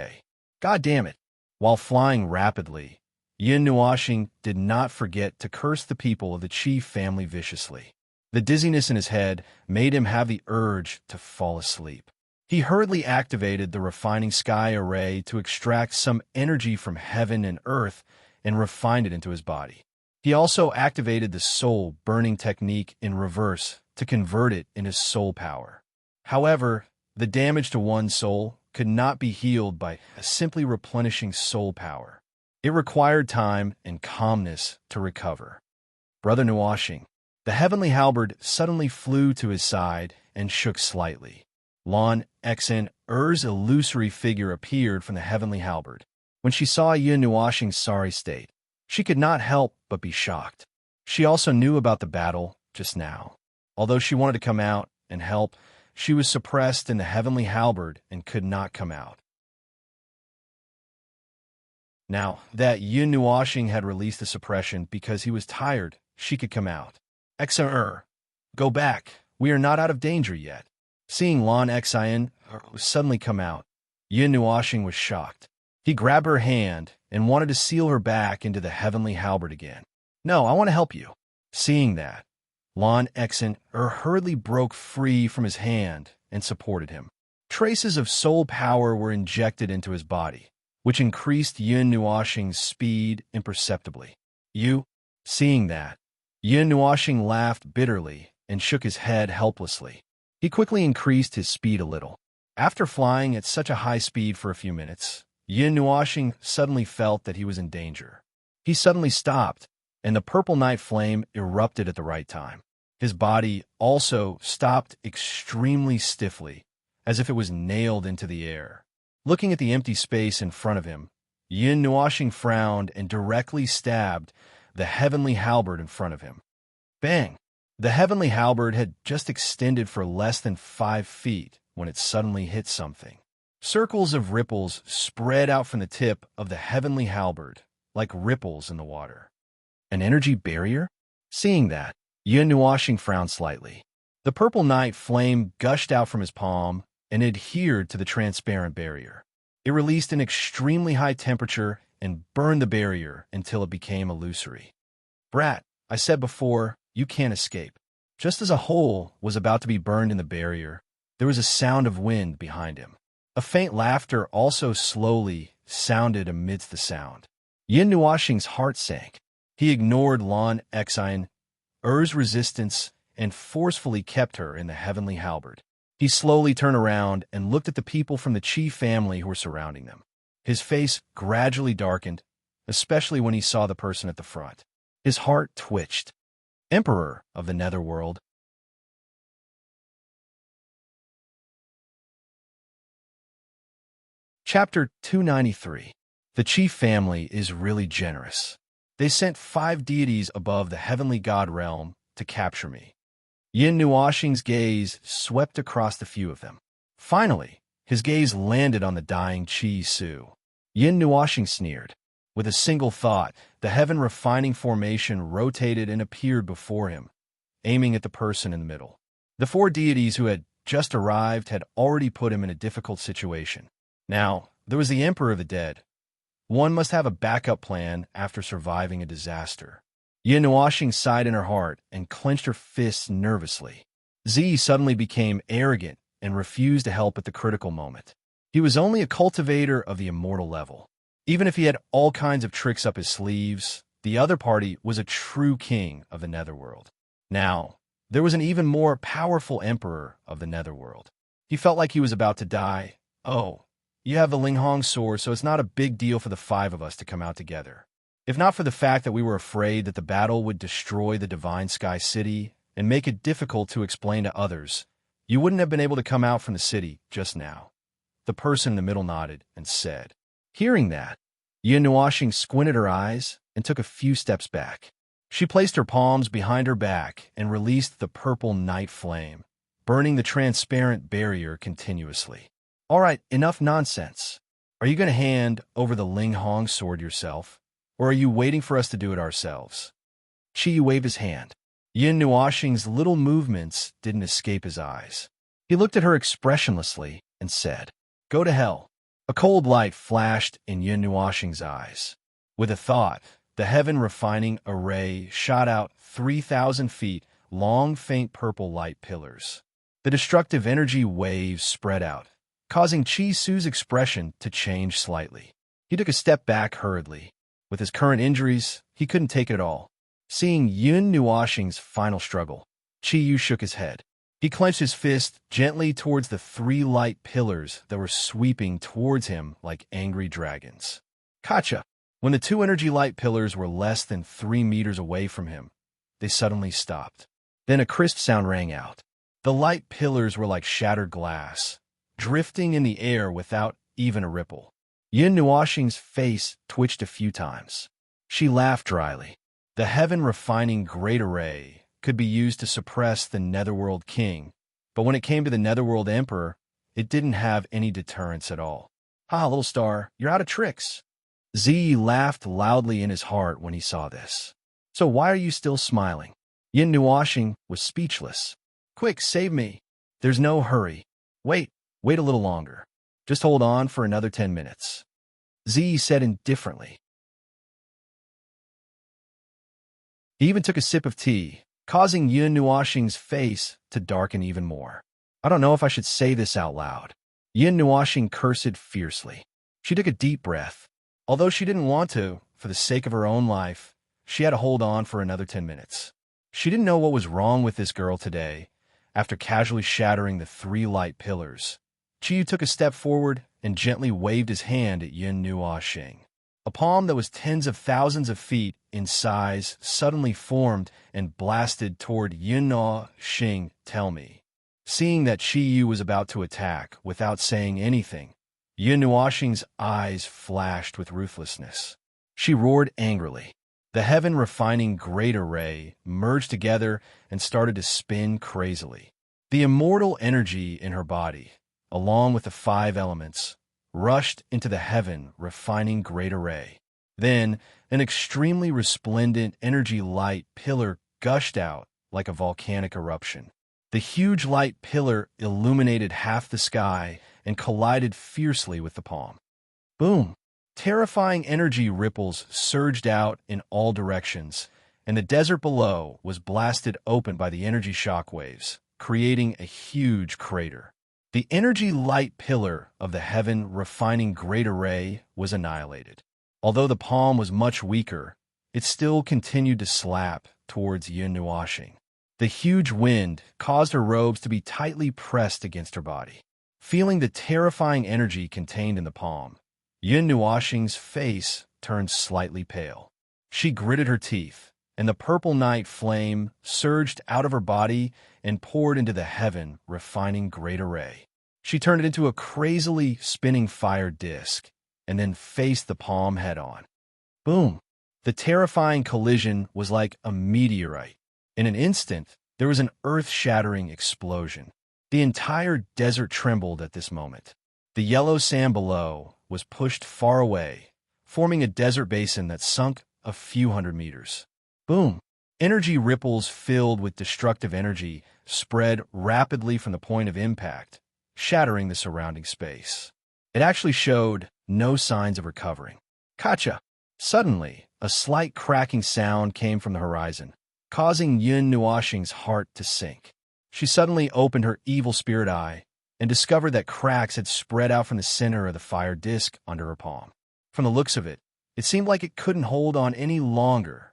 God damn it. While flying rapidly, Yin Nuoxing did not forget to curse the people of the Qi family viciously. The dizziness in his head made him have the urge to fall asleep. He hurriedly activated the refining sky array to extract some energy from heaven and earth and refined it into his body. He also activated the soul burning technique in reverse to convert it into soul power. However, the damage to one's soul could not be healed by simply replenishing soul power. It required time and calmness to recover. Brother Nuoxing, the heavenly halberd suddenly flew to his side and shook slightly. Lan Xen Er's illusory figure appeared from the heavenly halberd. When she saw Yin Nuoxing's sorry state, she could not help but be shocked. She also knew about the battle just now. Although she wanted to come out and help, she was suppressed in the heavenly halberd and could not come out. Now that Yin Nuoxing had released the suppression because he was tired, she could come out. Xen go back. We are not out of danger yet. Seeing Lan Xen suddenly come out, Yin Nuoxing was shocked. He grabbed her hand and wanted to seal her back into the heavenly halberd again. No, I want to help you. Seeing that, Lan Xen hurriedly broke free from his hand and supported him. Traces of soul power were injected into his body, which increased Yin Nuoxing's speed imperceptibly. Seeing that, Yin Nuoxing laughed bitterly and shook his head helplessly. He quickly increased his speed a little. After flying at such a high speed for a few minutes, Yin Nuoxing suddenly felt that he was in danger. He suddenly stopped, and the purple night flame erupted at the right time. His body also stopped extremely stiffly, as if it was nailed into the air. Looking at the empty space in front of him, Yin Nuoxing frowned and directly stabbed the heavenly halberd in front of him. Bang! The heavenly halberd had just extended for less than 5 feet when it suddenly hit something. Circles of ripples spread out from the tip of the heavenly halberd, like ripples in the water. An energy barrier? Seeing that, Yin Nuoxing frowned slightly. The purple night flame gushed out from his palm and adhered to the transparent barrier. It released an extremely high temperature and burned the barrier until it became illusory. Brat, I said before, you can't escape. Just as a hole was about to be burned in the barrier, there was a sound of wind behind him. A faint laughter also slowly sounded amidst the sound. Yin Nuoxing's heart sank. He ignored Lan Xen resistance and forcefully kept her in the heavenly halberd. He slowly turned around and looked at the people from the Qi family who were surrounding them. His face gradually darkened, especially when he saw the person at the front. His heart twitched. Emperor of the Netherworld. Chapter 293. The Qi family is really generous. They sent 5 deities above the heavenly god realm to capture me. Yin Nuoxing's gaze swept across the few of them. Finally, his gaze landed on the dying Qi Su. Yin Nuoxing sneered. With a single thought, the heaven refining formation rotated and appeared before him, aiming at the person in the middle. The 4 deities who had just arrived had already put him in a difficult situation. Now, there was the Emperor of the Dead. One must have a backup plan after surviving a disaster. Yin Nuoxing sighed in her heart and clenched her fists nervously. Z suddenly became arrogant and refused to help at the critical moment. He was only a cultivator of the immortal level. Even if he had all kinds of tricks up his sleeves, the other party was a true king of the Netherworld. Now, there was an even more powerful emperor of the Netherworld. He felt like he was about to die. Oh, you have the Linghong sword, so it's not a big deal for the 5 of us to come out together. If not for the fact that we were afraid that the battle would destroy the Divine Sky City and make it difficult to explain to others, you wouldn't have been able to come out from the city just now. The person in the middle nodded and said. Hearing that, Yin Nuashing squinted her eyes and took a few steps back. She placed her palms behind her back and released the purple night flame, burning the transparent barrier continuously. All right, enough nonsense. Are you going to hand over the Ling Hong sword yourself, or are you waiting for us to do it ourselves? Qi waved his hand. Yin Nuashing's little movements didn't escape his eyes. He looked at her expressionlessly and said, Go to hell. A cold light flashed in Yin Nuashing's eyes. With a thought, the heaven-refining array shot out 3,000 feet long, faint purple light pillars. The destructive energy waves spread out, causing Qi Su's expression to change slightly. He took a step back hurriedly. With his current injuries, he couldn't take it all. Seeing Yin Nuashing's final struggle, Qi Yu shook his head. He clenched his fist gently towards the 3 light pillars that were sweeping towards him like angry dragons. Kacha! When the 2 energy light pillars were less than 3 meters away from him, they suddenly stopped. Then a crisp sound rang out. The light pillars were like shattered glass, drifting in the air without even a ripple. Yin Nuashing's face twitched a few times. She laughed dryly. The heaven-refining great array could be used to suppress the Netherworld King, but when it came to the Netherworld Emperor, it didn't have any deterrence at all. Ha, little star, you're out of tricks. Zi laughed loudly in his heart when he saw this. So why are you still smiling? Yin Nuashing was speechless. Quick, save me. There's no hurry. Wait a little longer. Just hold on for another 10 minutes. Zi said indifferently. He even took a sip of tea, causing Yin Nuashing's face to darken even more. I don't know if I should say this out loud. Yin Nuashing cursed fiercely. She took a deep breath. Although she didn't want to, for the sake of her own life, she had to hold on for another 10 minutes. She didn't know what was wrong with this girl today, after casually shattering the 3 light pillars. Qi Yu took a step forward and gently waved his hand at Yin Nuashing. A palm that was tens of thousands of feet in size suddenly formed and blasted toward Yin Nuashing. Tell me. Seeing that Qi Yu was about to attack without saying anything, Yin Nuashing's eyes flashed with ruthlessness. She roared angrily. The heaven-refining great array merged together and started to spin crazily. The immortal energy in her body, along with the 5 elements, rushed into the heaven-refining great array. Then, an extremely resplendent energy light pillar gushed out like a volcanic eruption. The huge light pillar illuminated half the sky and collided fiercely with the palm. Boom! Terrifying energy ripples surged out in all directions, and the desert below was blasted open by the energy shockwaves, creating a huge crater. The energy light pillar of the heaven-refining great array was annihilated. Although the palm was much weaker, it still continued to slap towards Yin Nuashing. The huge wind caused her robes to be tightly pressed against her body. Feeling the terrifying energy contained in the palm, Yin Nuashing's face turned slightly pale. She gritted her teeth, and the purple night flame surged out of her body and poured into the heaven-refining great array. She turned it into a crazily spinning fire disk, and then faced the palm head-on. Boom! The terrifying collision was like a meteorite. In an instant, there was an earth-shattering explosion. The entire desert trembled at this moment. The yellow sand below was pushed far away, forming a desert basin that sunk a few hundred meters. Boom! Energy ripples filled with destructive energy spread rapidly from the point of impact, shattering the surrounding space. It actually showed no signs of recovering. Kacha! Suddenly, a slight cracking sound came from the horizon, causing Yin Nuashing's heart to sink. She suddenly opened her evil spirit eye and discovered that cracks had spread out from the center of the fire disk under her palm. From the looks of it, it seemed like it couldn't hold on any longer.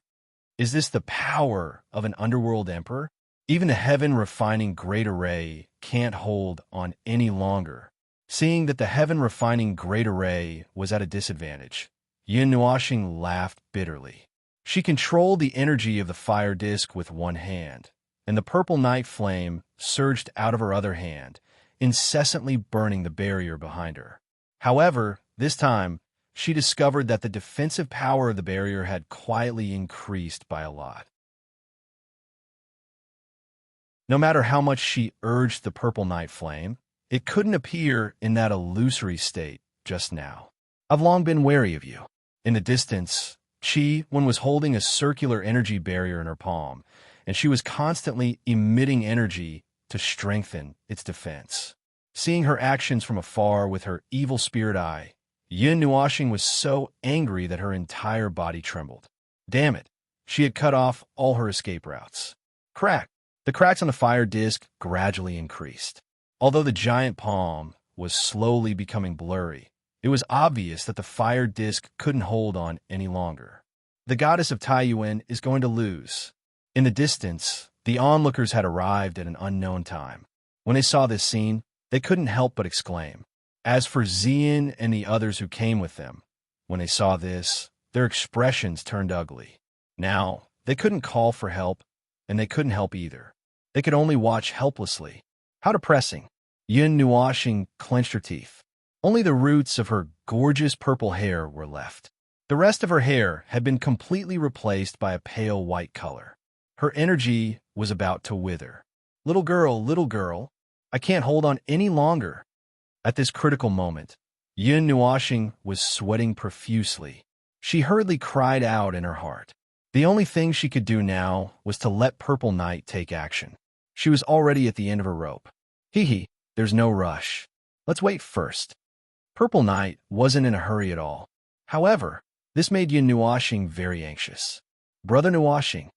Is this the power of an underworld emperor? Even the heaven-refining great array can't hold on any longer. Seeing that the heaven-refining great array was at a disadvantage, Yin Nuoxing laughed bitterly. She controlled the energy of the fire disk with one hand, and the purple night flame surged out of her other hand, incessantly burning the barrier behind her. However, this time, she discovered that the defensive power of the barrier had quietly increased by a lot. No matter how much she urged the purple night flame, it couldn't appear in that illusory state just now. I've long been wary of you. In the distance, Qi Wen was holding a circular energy barrier in her palm, and she was constantly emitting energy to strengthen its defense. Seeing her actions from afar with her evil spirit eye, Yin Nuoxing was so angry that her entire body trembled. Damn it, she had cut off all her escape routes. Crack! The cracks on the fire disk gradually increased. Although the giant palm was slowly becoming blurry, it was obvious that the fire disk couldn't hold on any longer. The goddess of Taiyuan is going to lose. In the distance, the onlookers had arrived at an unknown time. When they saw this scene, they couldn't help but exclaim. As for Xian and the others who came with them, when they saw this, their expressions turned ugly. Now, they couldn't call for help, and they couldn't help either. They could only watch helplessly. How depressing. Yin Nuoxing clenched her teeth. Only the roots of her gorgeous purple hair were left. The rest of her hair had been completely replaced by a pale white color. Her energy was about to wither. Little girl, I can't hold on any longer. At this critical moment, Yin Nuoxing was sweating profusely. She hurriedly cried out in her heart. The only thing she could do now was to let Purple Night take action. She was already at the end of her rope. Hee, there's no rush. Let's wait first. Purple Night wasn't in a hurry at all. However, this made Yin Nuoxing very anxious. Brother Nuoxing,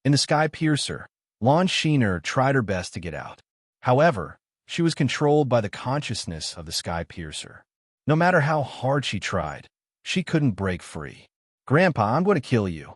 in the Sky Piercer, Lan Sheener tried her best to get out. However, she was controlled by the consciousness of the Sky Piercer. No matter how hard she tried, she couldn't break free. Grandpa, I'm going to kill you.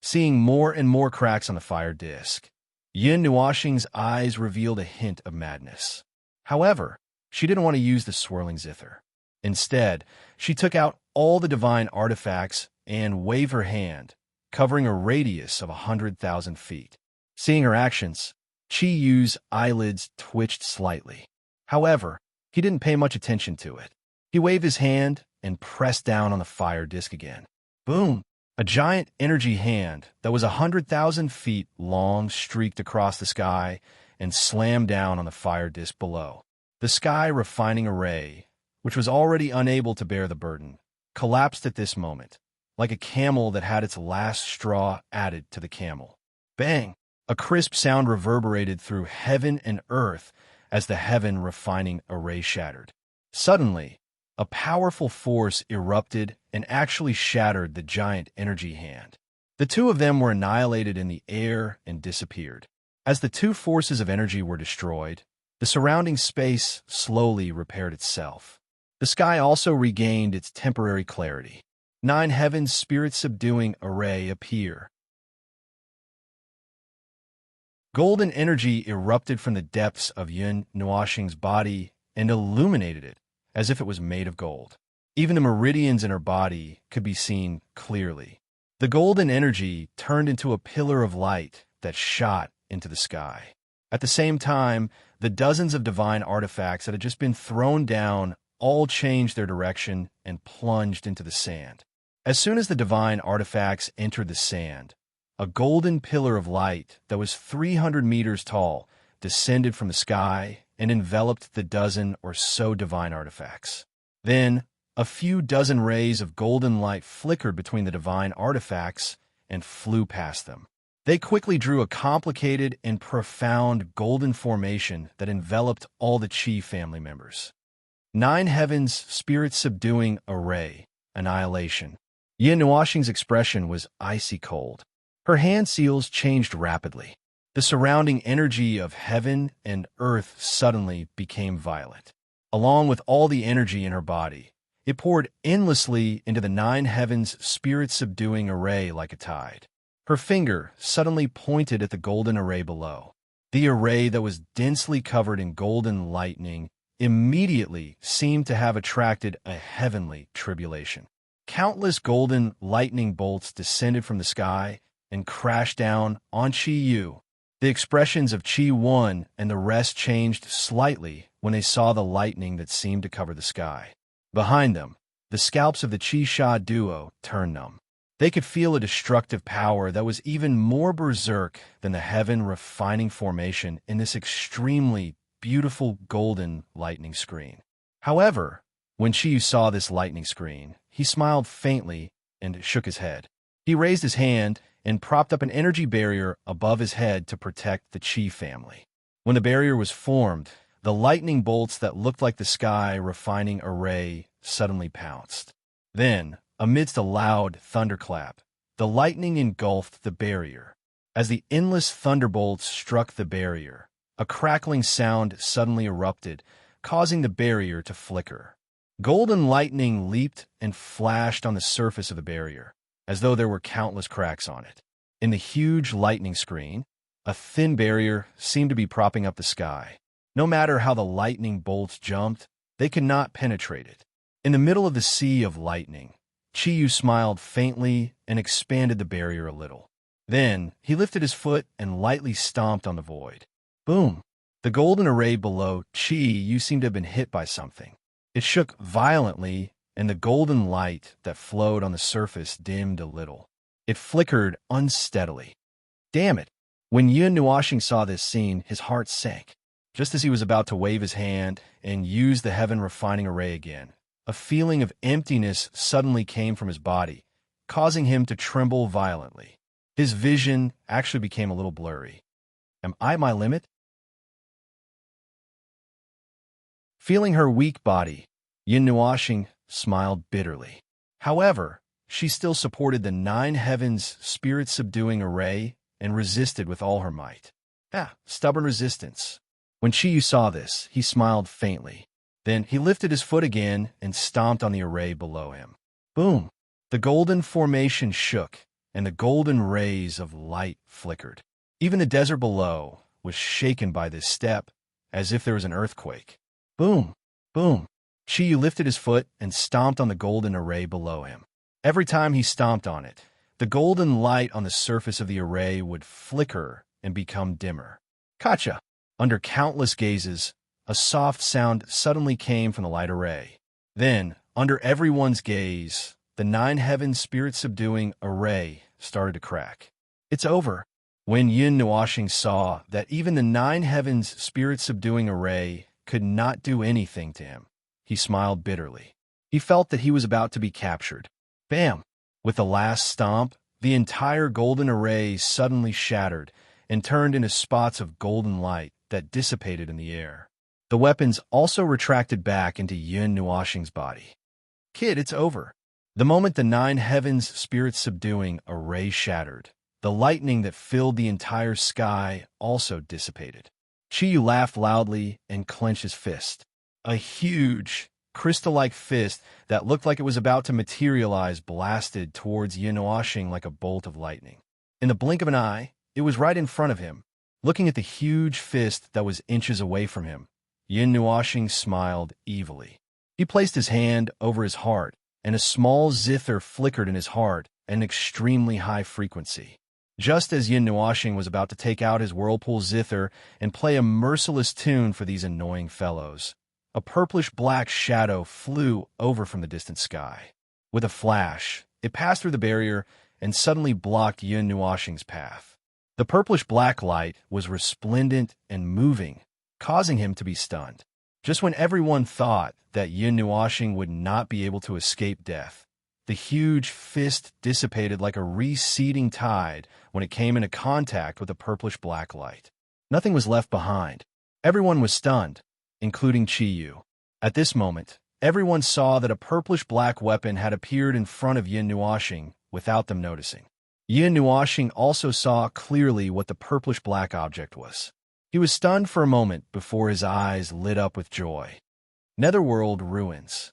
Seeing more and more cracks on the fire disk, Yin Nuoxing's eyes revealed a hint of madness. However, she didn't want to use the swirling zither. Instead, she took out all the divine artifacts and waved her hand, covering a radius of 100,000 feet. Seeing her actions, Qi Yu's eyelids twitched slightly. However, he didn't pay much attention to it. He waved his hand and pressed down on the fire disk again. Boom! A giant energy hand that was 100,000 feet long streaked across the sky and slammed down on the fire disk below. The sky refining array, which was already unable to bear the burden, collapsed at this moment, like a camel that had its last straw added to the camel. Bang! A crisp sound reverberated through heaven and earth as the heaven refining array shattered. Suddenly, a powerful force erupted and actually shattered the giant energy hand. The two of them were annihilated in the air and disappeared. As the two forces of energy were destroyed, the surrounding space slowly repaired itself. The sky also regained its temporary clarity. 9 heavens spirit-subduing array appear. Golden energy erupted from the depths of Yin Nuoxing's body and illuminated it as if it was made of gold. Even the meridians in her body could be seen clearly. The golden energy turned into a pillar of light that shot into the sky. At the same time, the dozens of divine artifacts that had just been thrown down all changed their direction and plunged into the sand. As soon as the divine artifacts entered the sand, a golden pillar of light that was 300 meters tall descended from the sky and enveloped the dozen or so divine artifacts. Then, a few dozen rays of golden light flickered between the divine artifacts and flew past them. They quickly drew a complicated and profound golden formation that enveloped all the Qi family members. 9 heavens spirit-subduing array, annihilation. Yin Nuoxing's expression was icy cold. Her hand seals changed rapidly. The surrounding energy of heaven and earth suddenly became violet. Along with all the energy in her body, it poured endlessly into the 9 heavens spirit-subduing array like a tide. Her finger suddenly pointed at the golden array below. The array that was densely covered in golden lightning immediately seemed to have attracted a heavenly tribulation. Countless golden lightning bolts descended from the sky and crashed down on Chi Yu. The expressions of Chi One and the rest changed slightly when they saw the lightning that seemed to cover the sky. Behind them, the scalps of the Chi Sha duo turned numb. They could feel a destructive power that was even more berserk than the heaven-refining formation in this extremely beautiful golden lightning screen. However, when Chi saw this lightning screen, he smiled faintly and shook his head. He raised his hand and propped up an energy barrier above his head to protect the Chi family. When the barrier was formed, the lightning bolts that looked like the sky-refining array suddenly pounced. Then, amidst a loud thunderclap, the lightning engulfed the barrier. As the endless thunderbolts struck the barrier, a crackling sound suddenly erupted, causing the barrier to flicker. Golden lightning leaped and flashed on the surface of the barrier, as though there were countless cracks on it. In the huge lightning screen, a thin barrier seemed to be propping up the sky. No matter how the lightning bolts jumped, they could not penetrate it. In the middle of the sea of lightning, Chi-Yu smiled faintly and expanded the barrier a little. Then, he lifted his foot and lightly stomped on the void. Boom! The golden array below Chi-Yu seemed to have been hit by something. It shook violently, and the golden light that flowed on the surface dimmed a little. It flickered unsteadily. Damn it! When Yun Nuoxing saw this scene, his heart sank. Just as he was about to wave his hand and use the heaven-refining array again, a feeling of emptiness suddenly came from his body, causing him to tremble violently. His vision actually became a little blurry. Am I my limit? Feeling her weak body, Yun Nuoxing smiled bitterly. However, she still supported the nine heavens spirit-subduing array and resisted with all her might. Stubborn resistance. When Chi-Yu saw this, he smiled faintly. Then he lifted his foot again and stomped on the array below him. Boom! The golden formation shook, and the golden rays of light flickered. Even the desert below was shaken by this step, as if there was an earthquake. Boom! Boom! Chi-Yu lifted his foot and stomped on the golden array below him. Every time he stomped on it, the golden light on the surface of the array would flicker and become dimmer. Gotcha! Under countless gazes, a soft sound suddenly came from the light array. Then, under everyone's gaze, the nine heavens spirit-subduing array started to crack. It's over. When Yun Nuoxing saw that even the nine heavens spirit-subduing array could not do anything to him, he smiled bitterly. He felt that he was about to be captured. Bam! With the last stomp, the entire golden array suddenly shattered and turned into spots of golden light that dissipated in the air. The weapons also retracted back into Yun Nuoxing's body. Kid, it's over. The moment the nine heavens spirit-subduing array shattered, the lightning that filled the entire sky also dissipated. Chi-Yu laughed loudly and clenched his fist. A huge, crystal-like fist that looked like it was about to materialize blasted towards Yun Nuoxing like a bolt of lightning. In the blink of an eye, it was right in front of him. Looking at the huge fist that was inches away from him, Yun Nuoxing smiled evilly. He placed his hand over his heart, and a small zither flickered in his heart at an extremely high frequency. Just as Yun Nuoxing was about to take out his whirlpool zither and play a merciless tune for these annoying fellows, a purplish-black shadow flew over from the distant sky. With a flash, it passed through the barrier and suddenly blocked Yun Nuoxing's path. The purplish-black light was resplendent and moving, causing him to be stunned. Just when everyone thought that Yun Nuoxing would not be able to escape death, the huge fist dissipated like a receding tide when it came into contact with the purplish-black light. Nothing was left behind. Everyone was stunned, including Chi-Yu. At this moment, everyone saw that a purplish-black weapon had appeared in front of Yun Nuoxing without them noticing. Yun Nuoxing also saw clearly what the purplish-black object was. He was stunned for a moment before his eyes lit up with joy. Netherworld ruins.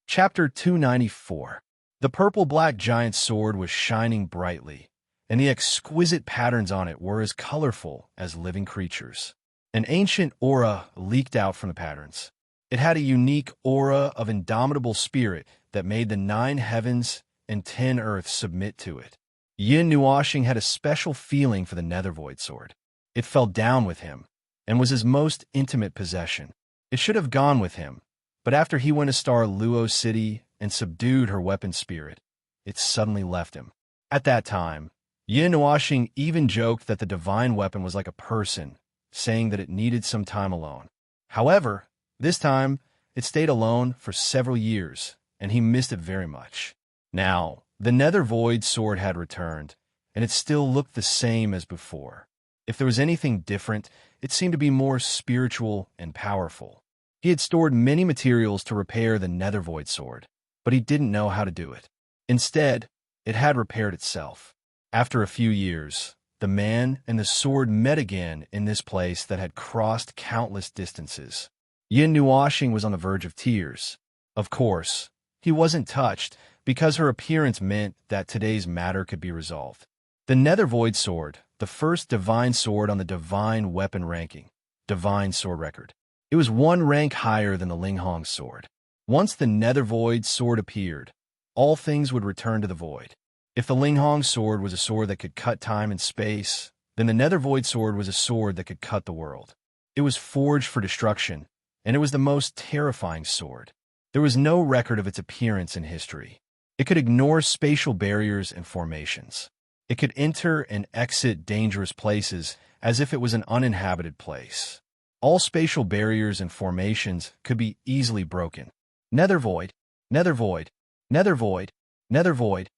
Chapter 294. The purple-black giant sword was shining brightly, and the exquisite patterns on it were as colorful as living creatures. An ancient aura leaked out from the patterns. It had a unique aura of indomitable spirit that made the 9 heavens and 10 earths submit to it. Yin Nuashing had a special feeling for the Nethervoid sword. It fell down with him and was his most intimate possession. It should have gone with him, but after he went to Star Luo City and subdued her weapon spirit, it suddenly left him. At that time, Yin Nuashing even joked that the divine weapon was like a person, saying that it needed some time alone. However, this time, it stayed alone for several years, and he missed it very much. Now, the Nether Void sword had returned, and it still looked the same as before. If there was anything different, it seemed to be more spiritual and powerful. He had stored many materials to repair the Nether Void sword, but he didn't know how to do it. Instead, it had repaired itself. After a few years, the man and the sword met again in this place that had crossed countless distances. Yin Nuashing was on the verge of tears. Of course, he wasn't touched, because her appearance meant that today's matter could be resolved. The Nether Void sword, the first divine sword on the divine weapon ranking, divine sword record. It was 1 rank higher than the Linghong sword. Once the Nether Void sword appeared, all things would return to the void. If the Linghong sword was a sword that could cut time and space, then the Nether Void sword was a sword that could cut the world. It was forged for destruction, and it was the most terrifying sword. There was no record of its appearance in history. It could ignore spatial barriers and formations. It could enter and exit dangerous places as if it was an uninhabited place. All spatial barriers and formations could be easily broken. Nether Void, Nether Void, Nether Void, Nether Void.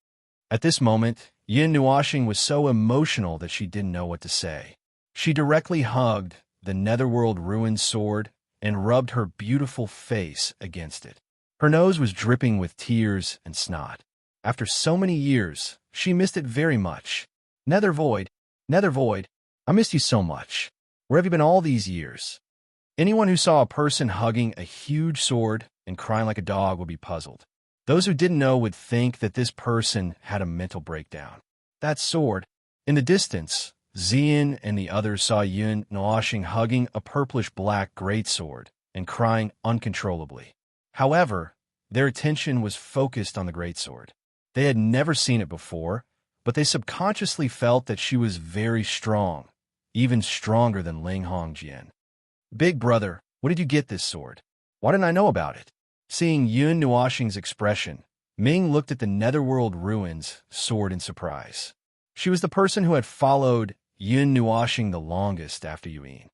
At this moment, Yin Nuashing was so emotional that she didn't know what to say. She directly hugged the Netherworld Ruined sword and rubbed her beautiful face against it. Her nose was dripping with tears and snot. After so many years, she missed it very much. Nether Void, I missed you so much. Where have you been all these years? Anyone who saw a person hugging a huge sword and crying like a dog would be puzzled. Those who didn't know would think that this person had a mental breakdown. That sword. In the distance, Xian and the others saw Yin Nuashing hugging a purplish-black greatsword and crying uncontrollably. However, their attention was focused on the greatsword. They had never seen it before, but they subconsciously felt that she was very strong, even stronger than Linghong Jian. Big brother, where did you get this sword? Why didn't I know about it? Seeing Yin Nuashing's expression, Ming looked at the Netherworld Ruins sword in surprise. She was the person who had followed Yin Nuashing the longest after Yuan.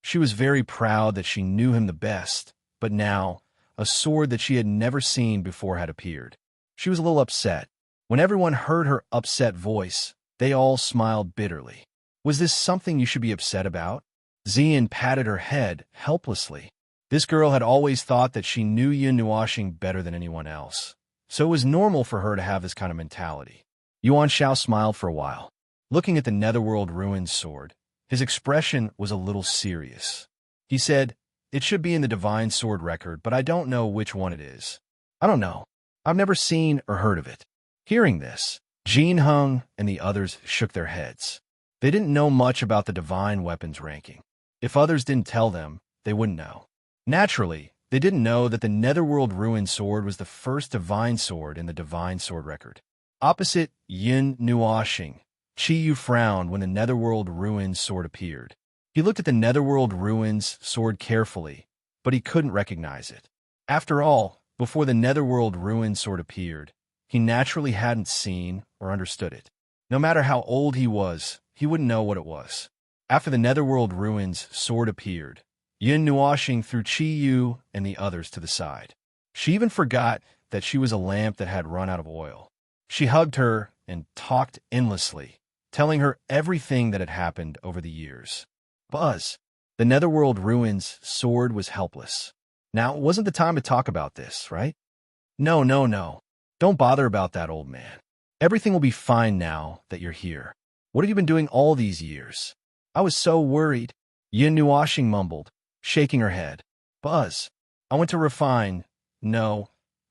She was very proud that she knew him the best, but now, a sword that she had never seen before had appeared. She was a little upset. When everyone heard her upset voice, they all smiled bitterly. Was this something you should be upset about? Xian patted her head helplessly. This girl had always thought that she knew Yin Nuashing better than anyone else, so it was normal for her to have this kind of mentality. Yuan Shao smiled for a while. Looking at the Netherworld Ruined sword, his expression was a little serious. He said, "It should be in the Divine Sword record, but I don't know which one it is. I don't know. I've never seen or heard of it." Hearing this, Jin Hung and the others shook their heads. They didn't know much about the divine weapons ranking. If others didn't tell them, they wouldn't know. Naturally, they didn't know that the Netherworld Ruined sword was the first divine sword in the Divine Sword record. Opposite Yin Nuashing, Chi Yu frowned when the Netherworld Ruined sword appeared. He looked at the Netherworld Ruins sword carefully, but he couldn't recognize it. After all, before the Netherworld Ruined sword appeared, he naturally hadn't seen or understood it. No matter how old he was, he wouldn't know what it was. After the Netherworld Ruins sword appeared, Yin Nuashing threw Chi Yu and the others to the side. She even forgot that she was a lamp that had run out of oil. She hugged her and talked endlessly, telling her everything that had happened over the years. Buzz, the Netherworld Ruins sword was helpless. Now, it wasn't the time to talk about this, right? No. Don't bother about that, old man. Everything will be fine now that you're here. What have you been doing all these years? I was so worried. Yin Nuashing mumbled, shaking her head. Buzz, I went to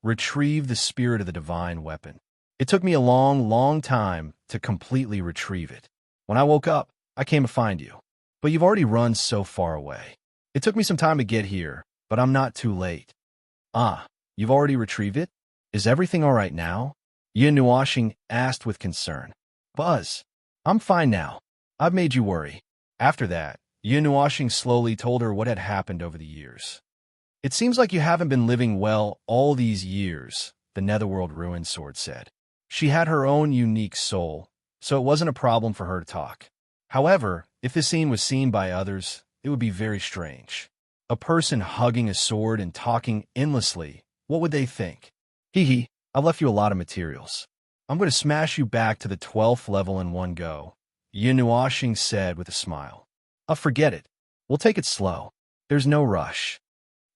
retrieve the spirit of the divine weapon. It took me a long time to completely retrieve it. When I woke up, I came to find you. But you've already run so far away. It took me some time to get here, but I'm not too late. Ah, you've already retrieved it? Is everything all right now? Yin Nuashing asked with concern. Buzz, I'm fine now. I've made you worry. After that, Yin Nuashing slowly told her what had happened over the years. It seems like you haven't been living well all these years, the Netherworld Ruin Sword said. She had her own unique soul, so it wasn't a problem for her to talk. However, if this scene was seen by others, it would be very strange. A person hugging a sword and talking endlessly, what would they think? Hee hee, I've left you a lot of materials. I'm going to smash you back to the 12th level in one go, Yin Nuashing said with a smile. Forget it. We'll take it slow. There's no rush.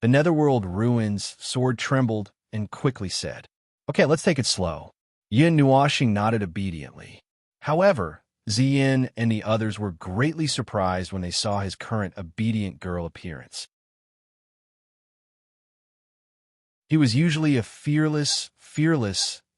The Netherworld Ruin's sword trembled and quickly said, Okay, let's take it slow. Yin Nuashing nodded obediently. However, Ziyin and the others were greatly surprised when they saw his current obedient girl appearance. He was usually a fearless,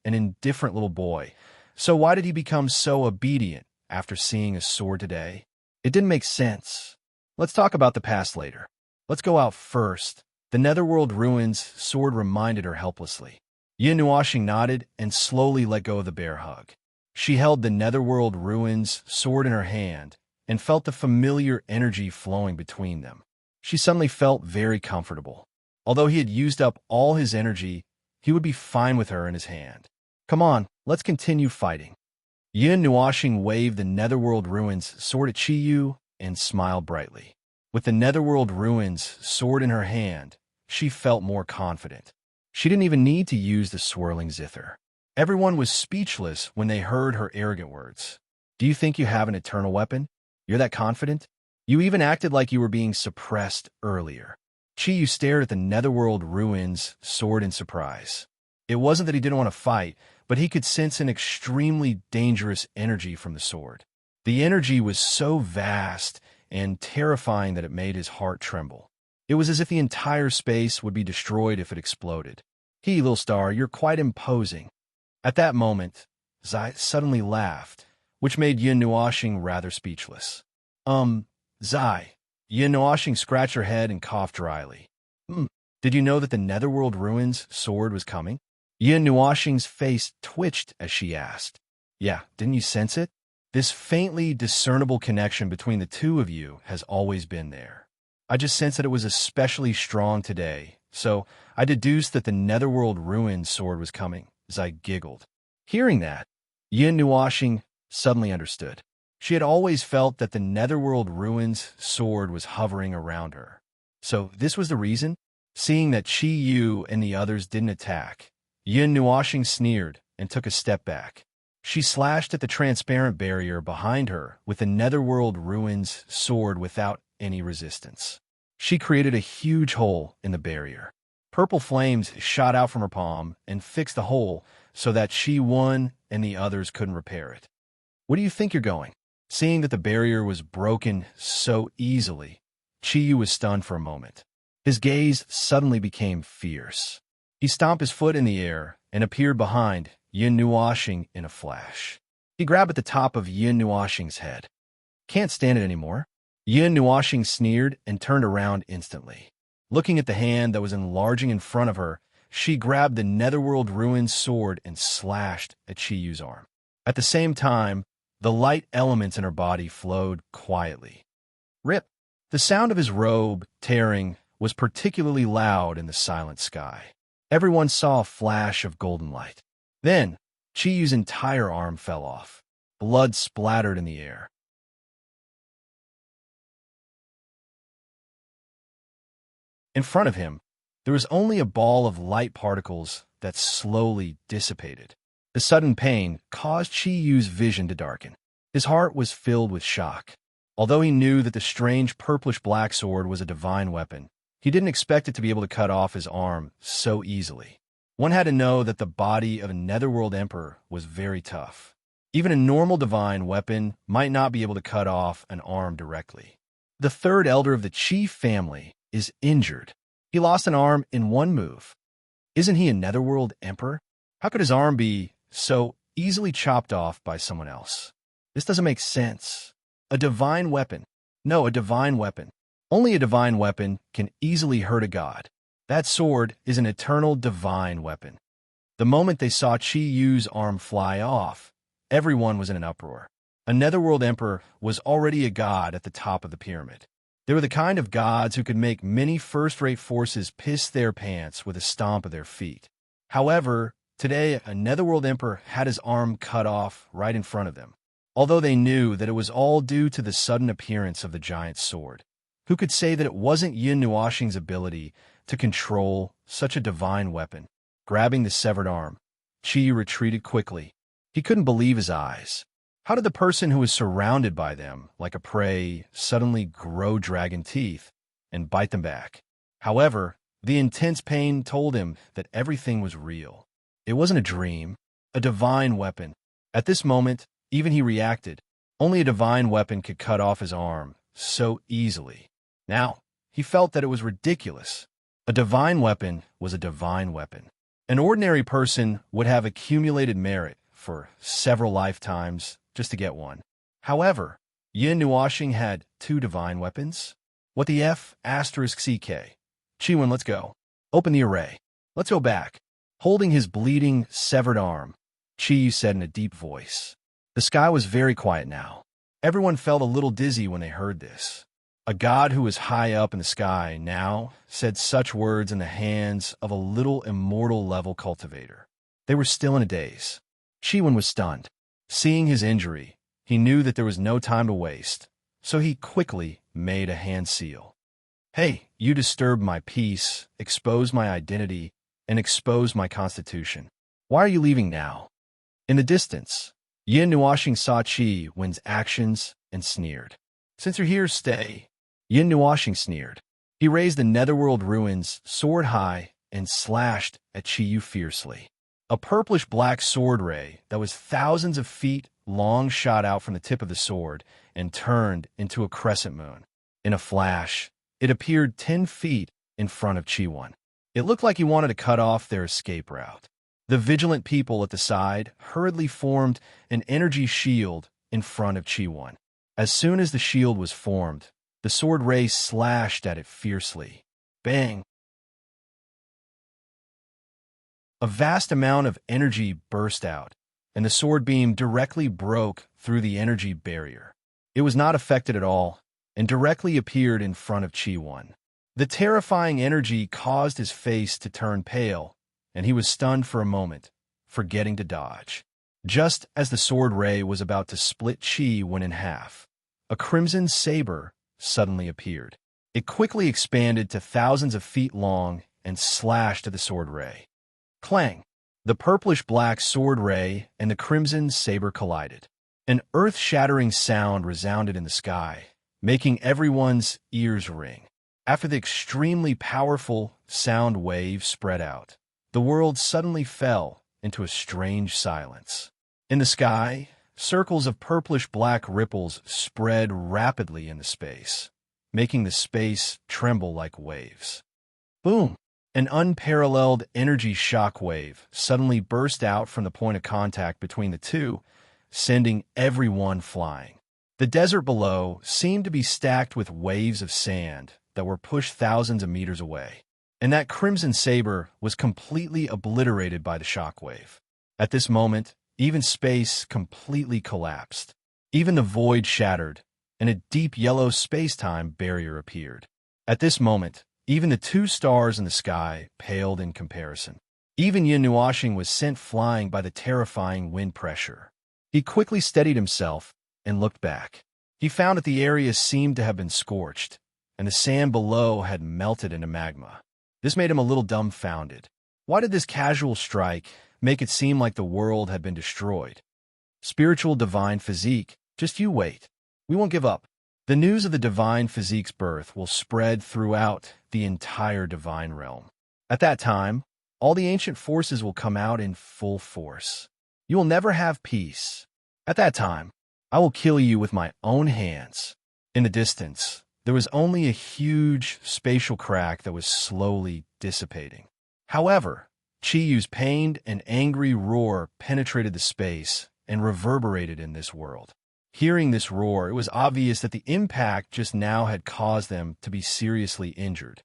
and indifferent little boy. So why did he become so obedient after seeing a sword today? It didn't make sense. Let's talk about the past later. Let's go out first. The Netherworld Ruin's sword reminded her helplessly. Yin Nuashing nodded and slowly let go of the bear hug. She held the Netherworld Ruin's sword in her hand and felt the familiar energy flowing between them. She suddenly felt very comfortable. Although he had used up all his energy, he would be fine with her in his hand. Come on, let's continue fighting. Yin Nuashing waved the Netherworld Ruin's sword at Chiyu and smiled brightly. With the Netherworld Ruin's sword in her hand, she felt more confident. She didn't even need to use the swirling zither. Everyone was speechless when they heard her arrogant words. Do you think you have an eternal weapon? You're that confident? You even acted like you were being suppressed earlier. Chiyu stared at the Netherworld Ruin's sword in surprise. It wasn't that he didn't want to fight, but he could sense an extremely dangerous energy from the sword. The energy was so vast and terrifying that it made his heart tremble. It was as if the entire space would be destroyed if it exploded. Hey, little star, you're quite imposing. At that moment, Zai suddenly laughed, which made Yin Nuashing rather speechless. Zai. Yin Nuashing scratched her head and coughed dryly. Did you know that the Netherworld Ruin's sword was coming? Yin Nuashing's face twitched as she asked. Yeah, didn't you sense it? This faintly discernible connection between the two of you has always been there. I just sensed that it was especially strong today, so I deduced that the Netherworld Ruin's sword was coming, Zai giggled. Hearing that, Yin Nuashing suddenly understood. She had always felt that the Netherworld Ruin's sword was hovering around her. So this was the reason? Seeing that Chi Yu and the others didn't attack, Yin Nuashing sneered and took a step back. She slashed at the transparent barrier behind her with the Netherworld Ruin's sword without any resistance. She created a huge hole in the barrier. Purple flames shot out from her palm and fixed the hole so that Chi Yun and the others couldn't repair it. Where do you think you're going? Seeing that the barrier was broken so easily, Chi Yu was stunned for a moment. His gaze suddenly became fierce. He stomped his foot in the air and appeared behind Yin Nuashing in a flash. He grabbed at the top of Yin Nuashing's head. Can't stand it anymore. Yin Nuashing sneered and turned around instantly. Looking at the hand that was enlarging in front of her, she grabbed the Netherworld Ruin's sword and slashed at Chi Yu's arm. At the same time, the light elements in her body flowed quietly. Rip! The sound of his robe tearing was particularly loud in the silent sky. Everyone saw a flash of golden light. Then, Chi Yu's entire arm fell off. Blood splattered in the air. In front of him, there was only a ball of light particles that slowly dissipated. The sudden pain caused Chi Yu's vision to darken. His heart was filled with shock. Although he knew that the strange purplish-black sword was a divine weapon, he didn't expect it to be able to cut off his arm so easily. One had to know that the body of a Netherworld Emperor was very tough. Even a normal divine weapon might not be able to cut off an arm directly. The third elder of the Chi family is injured. He lost an arm in one move. Isn't he a Netherworld Emperor? How could his arm be so easily chopped off by someone else? This doesn't make sense. A divine weapon. No, a divine weapon. Only a divine weapon can easily hurt a god. That sword is an eternal divine weapon. The moment they saw Qi Yu's arm fly off, everyone was in an uproar. A netherworld emperor was already a god at the top of the pyramid. They were the kind of gods who could make many first-rate forces piss their pants with a stomp of their feet. However, today a netherworld emperor had his arm cut off right in front of them, although they knew that it was all due to the sudden appearance of the giant sword. Who could say that it wasn't Yin Nuoxing's ability to control such a divine weapon? Grabbing the severed arm, Qi retreated quickly. He couldn't believe his eyes. How did the person who was surrounded by them, like a prey, suddenly grow dragon teeth and bite them back? However, the intense pain told him that everything was real. It wasn't a dream, a divine weapon. At this moment, even he reacted. Only a divine weapon could cut off his arm so easily. Now, he felt that it was ridiculous. A divine weapon was a divine weapon. An ordinary person would have accumulated merit for several lifetimes just to get one. However, Yin Nuoxing had 2 divine weapons. What the F***? CK. Chiwen, let's go. Open the array. Let's go back. Holding his bleeding, severed arm, Qi said in a deep voice. The sky was very quiet now. Everyone felt a little dizzy when they heard this. A god who was high up in the sky now said such words in the hands of a little immortal-level cultivator. They were still in a daze. Chiwen was stunned. Seeing his injury, he knew that there was no time to waste, so he quickly made a hand seal. Hey, you disturbed my peace, exposed my identity, and exposed my constitution. Why are you leaving now? In the distance, Yin Nuoxing saw Qi Wen's actions and sneered. Since you're here, stay. Yin Nuoxing sneered. He raised the netherworld ruins, sword high, and slashed at Qi Yu fiercely. A purplish-black sword ray that was thousands of feet long shot out from the tip of the sword and turned into a crescent moon. In a flash, it appeared 10 feet in front of Qi. It looked like he wanted to cut off their escape route. The vigilant people at the side hurriedly formed an energy shield in front of Qi. As soon as the shield was formed, the sword ray slashed at it fiercely. Bang! A vast amount of energy burst out, and the sword beam directly broke through the energy barrier. It was not affected at all, and directly appeared in front of Qi. The terrifying energy caused his face to turn pale, and he was stunned for a moment, forgetting to dodge. Just as the sword ray was about to split Qi in half, a crimson saber suddenly appeared. It quickly expanded to thousands of feet long and slashed at the sword ray. Clang! The purplish-black sword ray and the crimson saber collided. An earth-shattering sound resounded in the sky, making everyone's ears ring. After the extremely powerful sound wave spread out, the world suddenly fell into a strange silence. In the sky, circles of purplish-black ripples spread rapidly into space, making the space tremble like waves. Boom! An unparalleled energy shock wave suddenly burst out from the point of contact between the two, sending everyone flying. The desert below seemed to be stacked with waves of sand that were pushed thousands of meters away, and that crimson saber was completely obliterated by the shockwave. At this moment, even space completely collapsed. Even the void shattered, and a deep yellow space-time barrier appeared. At this moment, even the 2 stars in the sky paled in comparison. Even Yin Nuoxing was sent flying by the terrifying wind pressure. He quickly steadied himself and looked back. He found that the area seemed to have been scorched, and the sand below had melted into magma. This made him a little dumbfounded. Why did this casual strike make it seem like the world had been destroyed? Spiritual divine physique, just you wait. We won't give up. The news of the divine physique's birth will spread throughout the entire divine realm. At that time, all the ancient forces will come out in full force. You will never have peace. At that time, I will kill you with my own hands. In the distance, there was only a huge spatial crack that was slowly dissipating. However, Qi Yu's pained and angry roar penetrated the space and reverberated in this world. Hearing this roar, it was obvious that the impact just now had caused them to be seriously injured.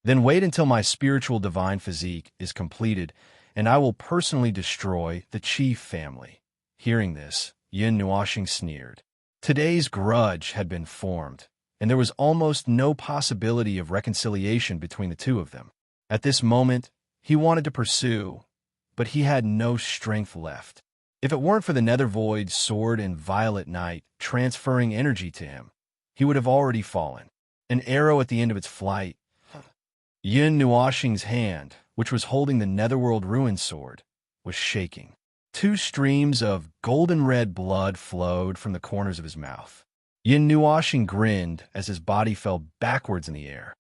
Then wait until my spiritual divine physique is completed, and I will personally destroy the chief family. Hearing this, Yin Nuoshing sneered. Today's grudge had been formed, and there was almost no possibility of reconciliation between the two of them. At this moment, he wanted to pursue, but he had no strength left. If it weren't for the Nether Void sword and Violet Knight transferring energy to him, he would have already fallen. An arrow at the end of its flight. Yin Nuoshing's hand, which was holding the Netherworld Ruin Sword, was shaking. Two streams of golden-red blood flowed from the corners of his mouth. Yin Nuoshing grinned as his body fell backwards in the air.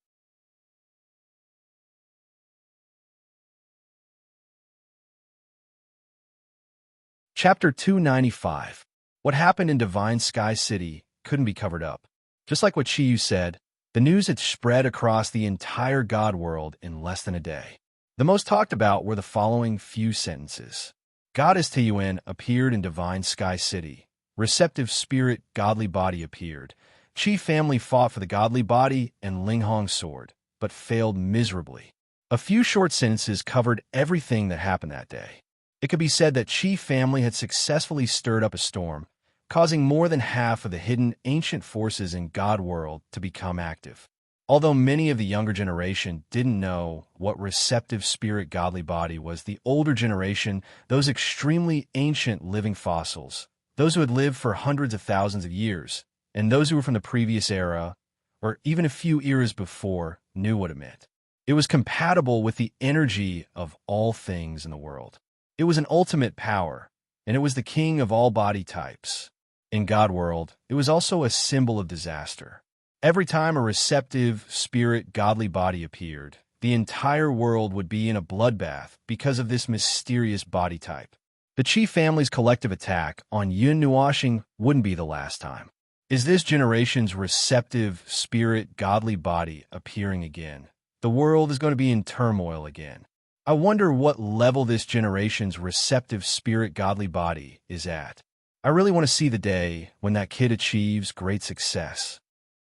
Chapter 295. What happened in Divine Sky City couldn't be covered up. Just like what Chiyu said, the news had spread across the entire God world in less than a day. The most talked about were the following few sentences. Goddess Tiyuan appeared in Divine Sky City. Receptive spirit, godly body appeared. Chi family fought for the godly body and Linghong's sword, but failed miserably. A few short sentences covered everything that happened that day. It could be said that Chi family had successfully stirred up a storm, causing more than half of the hidden ancient forces in God world to become active. Although many of the younger generation didn't know what receptive spirit godly body was, the older generation, those extremely ancient living fossils, those who had lived for hundreds of thousands of years, and those who were from the previous era, or even a few eras before, knew what it meant. It was compatible with the energy of all things in the world. It was an ultimate power, and it was the king of all body types. In God world, it was also a symbol of disaster. Every time a receptive, spirit, godly body appeared, the entire world would be in a bloodbath because of this mysterious body type. The Chi family's collective attack on Yin Nuoshing wouldn't be the last time. Is this generation's receptive, spirit, godly body appearing again? The world is going to be in turmoil again. I wonder what level this generation's receptive spirit godly body is at. I really want to see the day when that kid achieves great success.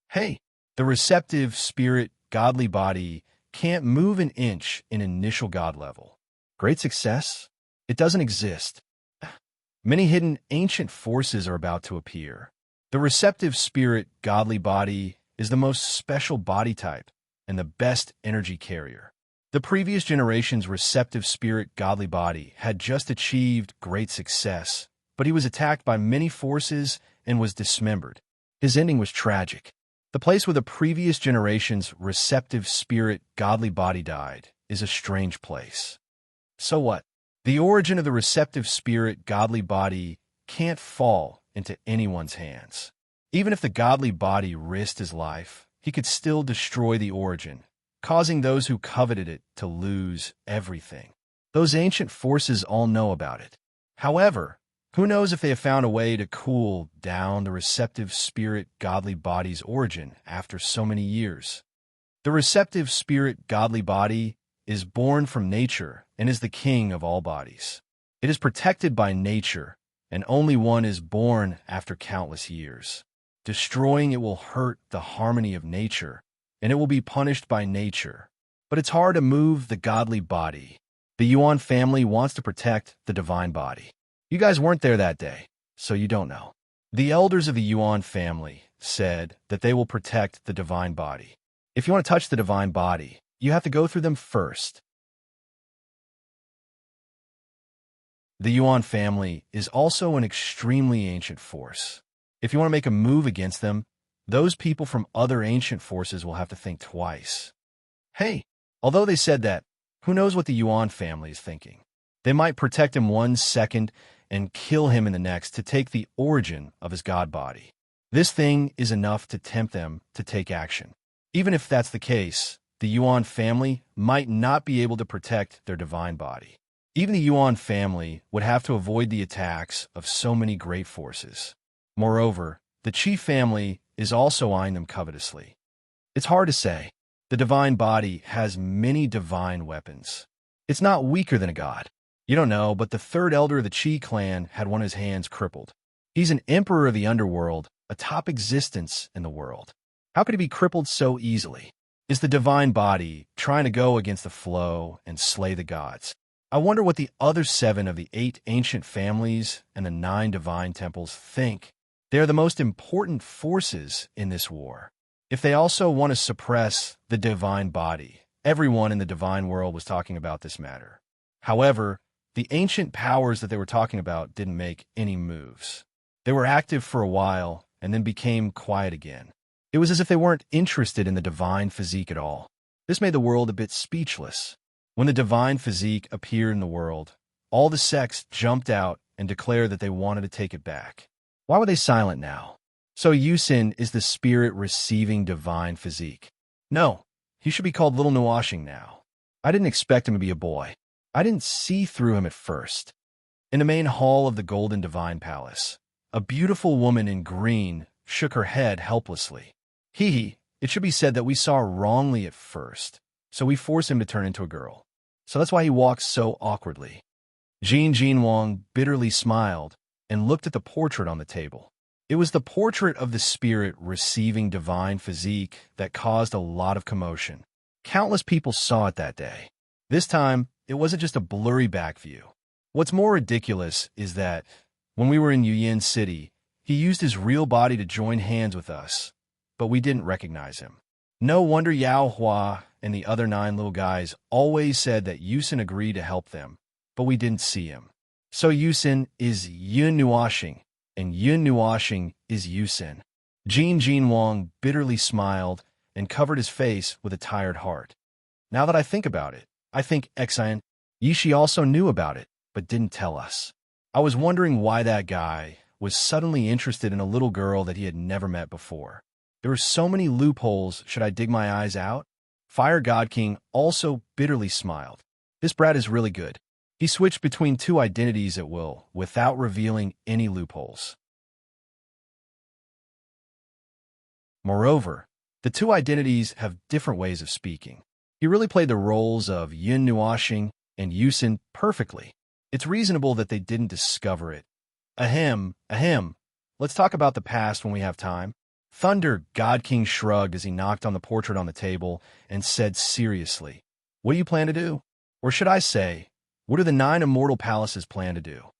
Hey, the receptive spirit godly body can't move an inch in initial God level. Great success? It doesn't exist. Many hidden ancient forces are about to appear. The receptive spirit godly body is the most special body type and the best energy carrier. The previous generation's receptive spirit godly body had just achieved great success, but he was attacked by many forces and was dismembered. His ending was tragic. The place where the previous generation's receptive spirit godly body died is a strange place. So what? The origin of the receptive spirit godly body can't fall into anyone's hands. Even if the godly body risked his life, he could still destroy the origin, causing those who coveted it to lose everything. Those ancient forces all know about it. However, who knows if they have found a way to cool down the receptive spirit godly body's origin after so many years. The receptive spirit godly body is born from nature and is the king of all bodies. It is protected by nature, and only one is born after countless years. Destroying it will hurt the harmony of nature, and it will be punished by nature. But it's hard to move the godly body. The Yuan family wants to protect the divine body. You guys weren't there that day, so you don't know. The elders of the Yuan family said that they will protect the divine body. If you want to touch the divine body, you have to go through them first. The Yuan family is also an extremely ancient force. If you want to make a move against them, those people from other ancient forces will have to think twice. Hey, although they said that, who knows what the Yuan family is thinking? They might protect him 1 second and kill him in the next to take the origin of his god body. This thing is enough to tempt them to take action. Even if that's the case, the Yuan family might not be able to protect their divine body. Even the Yuan family would have to avoid the attacks of so many great forces. Moreover, the Qi family is also eyeing them covetously. It's hard to say. The divine body has many divine weapons. It's not weaker than a god. You don't know, but the third elder of the Qi clan had one of his hands crippled. He's an emperor of the underworld, a top existence in the world. How could he be crippled so easily? Is the divine body trying to go against the flow and slay the gods? I wonder what the other 7 of the 8 ancient families and the 9 divine temples think. They are the most important forces in this war. If they also want to suppress the divine body, everyone in the divine world was talking about this matter. However, the ancient powers that they were talking about didn't make any moves. They were active for a while and then became quiet again. It was as if they weren't interested in the divine physique at all. This made the world a bit speechless. When the divine physique appeared in the world, all the sects jumped out and declared that they wanted to take it back. Why were they silent now? So Yusin is the spirit receiving divine physique. No, he should be called Little Nuashing now. I didn't expect him to be a boy. I didn't see through him at first. In the main hall of the Golden Divine Palace, a beautiful woman in green shook her head helplessly. It should be said that we saw wrongly at first, so we forced him to turn into a girl. So that's why he walks so awkwardly. Jin Wang bitterly smiled and looked at the portrait on the table. It was the portrait of the spirit receiving divine physique that caused a lot of commotion. Countless people saw it that day. This time, it wasn't just a blurry back view. What's more ridiculous is that, when we were in Yuyin City, he used his real body to join hands with us, but we didn't recognize him. No wonder Yao Hua and the other 9 little guys always said that Yusin agreed to help them, but we didn't see him. So Yusin is Yun Nuashing, and Yun Nuashing is Yusin. Jin Wang bitterly smiled and covered his face with a tired heart. Now that I think about it, I think Xian Yishi also knew about it, but didn't tell us. I was wondering why that guy was suddenly interested in a little girl that he had never met before. There were so many loopholes. Should I dig my eyes out? Fire God King also bitterly smiled. This brat is really good. He switched between 2 identities at will, without revealing any loopholes. Moreover, the 2 identities have different ways of speaking. He really played the roles of Yun Nuashing and Yusin perfectly. It's reasonable that they didn't discover it. Ahem. Let's talk about the past when we have time. Thunder God King shrugged as he knocked on the portrait on the table and said seriously, "What do you plan to do? Or should I say, what do the 9 immortal palaces plan to do?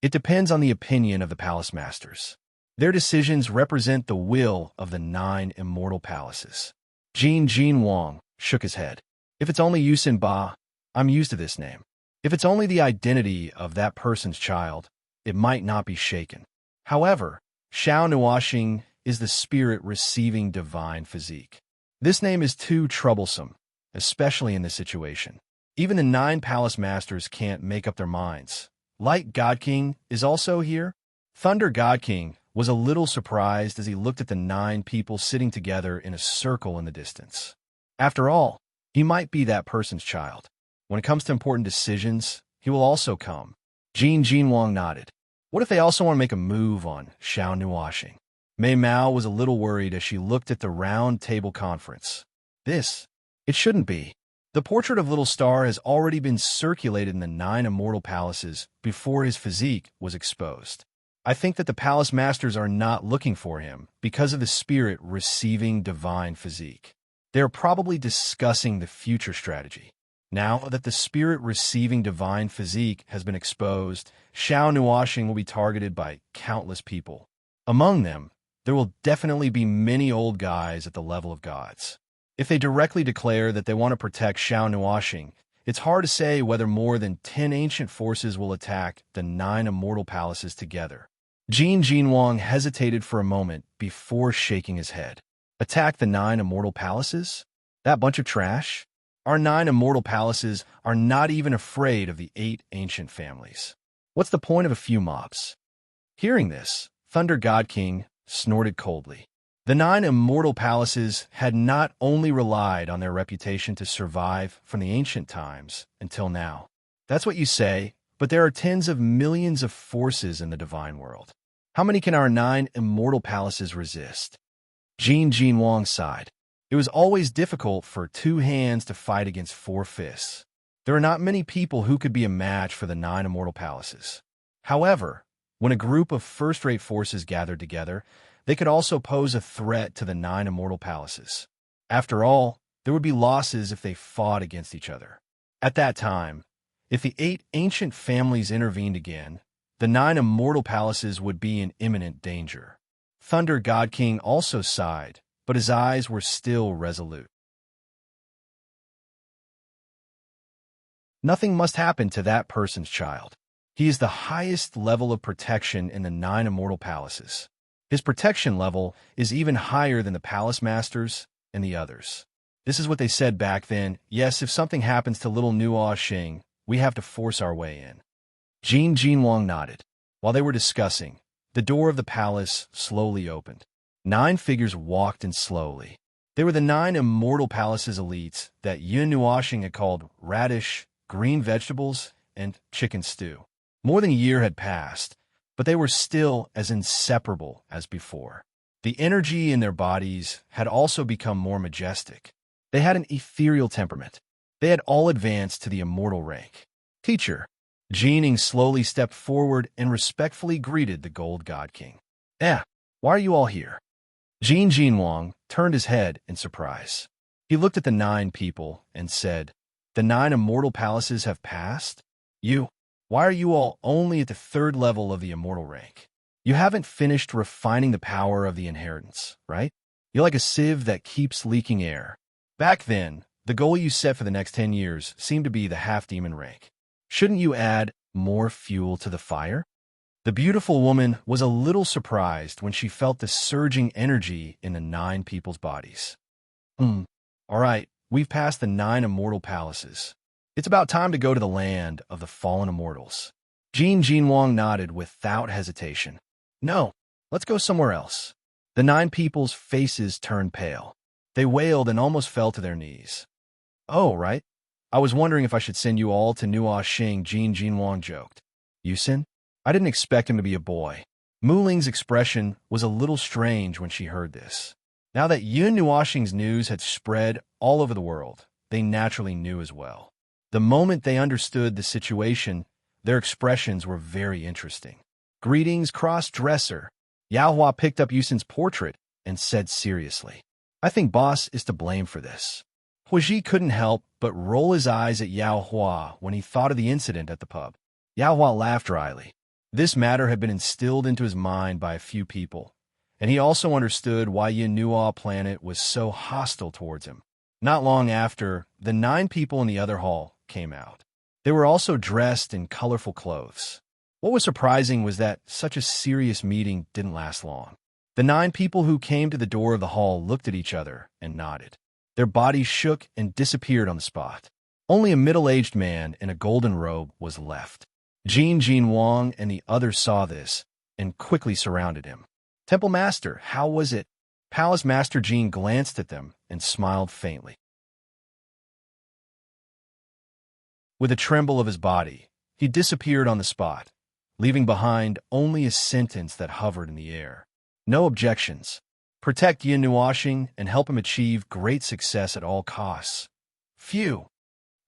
It depends on the opinion of the palace masters. Their decisions represent the will of the 9 immortal palaces." Jin Wang shook his head. If it's only Yusin Ba, I'm used to this name. If it's only the identity of that person's child, it might not be shaken. However, Xiao Nuashing is the spirit receiving divine physique. This name is too troublesome, especially in this situation. Even the 9 palace masters can't make up their minds. Light God King is also here. Thunder God King was a little surprised as he looked at the 9 people sitting together in a circle in the distance. After all, he might be that person's child. When it comes to important decisions, he will also come. Jin Wang nodded. What if they also want to make a move on Xiao Nuashing? Mei Mao was a little worried as she looked at the round table conference. It shouldn't be. The portrait of Little Star has already been circulated in the 9 immortal palaces before his physique was exposed. I think that the palace masters are not looking for him because of the spirit receiving divine physique. They are probably discussing the future strategy. Now that the spirit receiving divine physique has been exposed, Xiao Nuashing will be targeted by countless people. Among them, there will definitely be many old guys at the level of gods. If they directly declare that they want to protect Xiao Nuashing, it's hard to say whether more than 10 ancient forces will attack the 9 immortal palaces together. Jin Wang hesitated for a moment before shaking his head. Attack the 9 immortal palaces? That bunch of trash? Our 9 immortal palaces are not even afraid of the 8 ancient families. What's the point of a few mobs? Hearing this, Thunder God King snorted coldly. The 9 immortal palaces had not only relied on their reputation to survive from the ancient times until now. That's what you say, but there are tens of millions of forces in the divine world. How many can our 9 immortal palaces resist? Jin Wang sighed. It was always difficult for 2 hands to fight against 4 fists. There are not many people who could be a match for the 9 immortal palaces. However, When a group of first-rate forces gathered together, they could also pose a threat to the 9 immortal palaces. After all, there would be losses if they fought against each other. At that time, if the 8 ancient families intervened again, the 9 immortal palaces would be in imminent danger. Thunder God King also sighed, but his eyes were still resolute. Nothing must happen to that person's child. He is the highest level of protection in the 9 immortal palaces. His protection level is even higher than the palace masters and the others. This is what they said back then. Yes, if something happens to little Nuo Xing, we have to force our way in. Jin Jinwang nodded. While they were discussing, the door of the palace slowly opened. 9 figures walked in slowly. They were the 9 immortal palaces elites that Yun Nuoxing had called radish, green vegetables, and chicken stew. More than a year had passed, but they were still as inseparable as before. The energy in their bodies had also become more majestic. They had an ethereal temperament. They had all advanced to the immortal rank. Teacher, Jining slowly stepped forward and respectfully greeted the Gold God King. Why are you all here? Jin Jinwang turned his head in surprise. He looked at the 9 people and said, the 9 immortal palaces have passed? Why are you all only at the 3rd level of the immortal rank? You haven't finished refining the power of the inheritance, right? You're like a sieve that keeps leaking air. Back then, the goal you set for the next 10 years seemed to be the half-demon rank. Shouldn't you add more fuel to the fire? The beautiful woman was a little surprised when she felt the surging energy in the 9 people's bodies. All right, we've passed the 9 immortal palaces. It's about time to go to the land of the fallen immortals. Jin Jinwang nodded without hesitation. No, let's go somewhere else. The 9 people's faces turned pale. They wailed and almost fell to their knees. Oh, right. I was wondering if I should send you all to Nuo Xing, Jin Jinwang joked. Yusin? I didn't expect him to be a boy. Mu Ling's expression was a little strange when she heard this. Now that Yun Nuoxing's news had spread all over the world, they naturally knew as well. The moment they understood the situation, their expressions were very interesting. Greetings, cross-dresser. Yao Hua picked up Yusin's portrait and said seriously, I think boss is to blame for this. Huiji couldn't help but roll his eyes at Yao Hua when he thought of the incident at the pub. Yao Hua laughed dryly. This matter had been instilled into his mind by a few people, and he also understood why Yinua planet was so hostile towards him. Not long after, the 9 people in the other hall came out. They were also dressed in colorful clothes. What was surprising was that such a serious meeting didn't last long. The 9 people who came to the door of the hall looked at each other and nodded. Their bodies shook and disappeared on the spot. Only a middle-aged man in a golden robe was left. Jin Jinwang and the others saw this and quickly surrounded him. Temple Master, how was it? Palace Master Jin glanced at them and smiled faintly. With a tremble of his body, he disappeared on the spot, leaving behind only a sentence that hovered in the air. No objections. Protect Yin Nuoxing and help him achieve great success at all costs. Phew!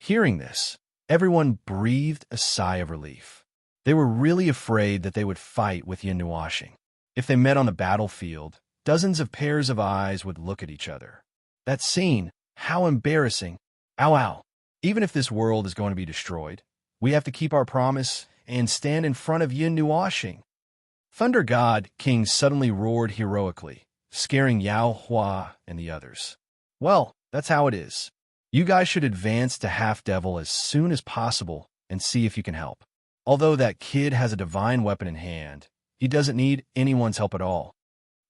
Hearing this, everyone breathed a sigh of relief. They were really afraid that they would fight with Yin Nuoxing. If they met on the battlefield, dozens of pairs of eyes would look at each other. That scene, how embarrassing. Ow, ow. Even if this world is going to be destroyed, we have to keep our promise and stand in front of Yin Nuoxing. Thunder God King suddenly roared heroically, scaring Yao Hua and the others. Well, that's how it is. You guys should advance to Half-Devil as soon as possible and see if you can help. Although that kid has a divine weapon in hand, he doesn't need anyone's help at all.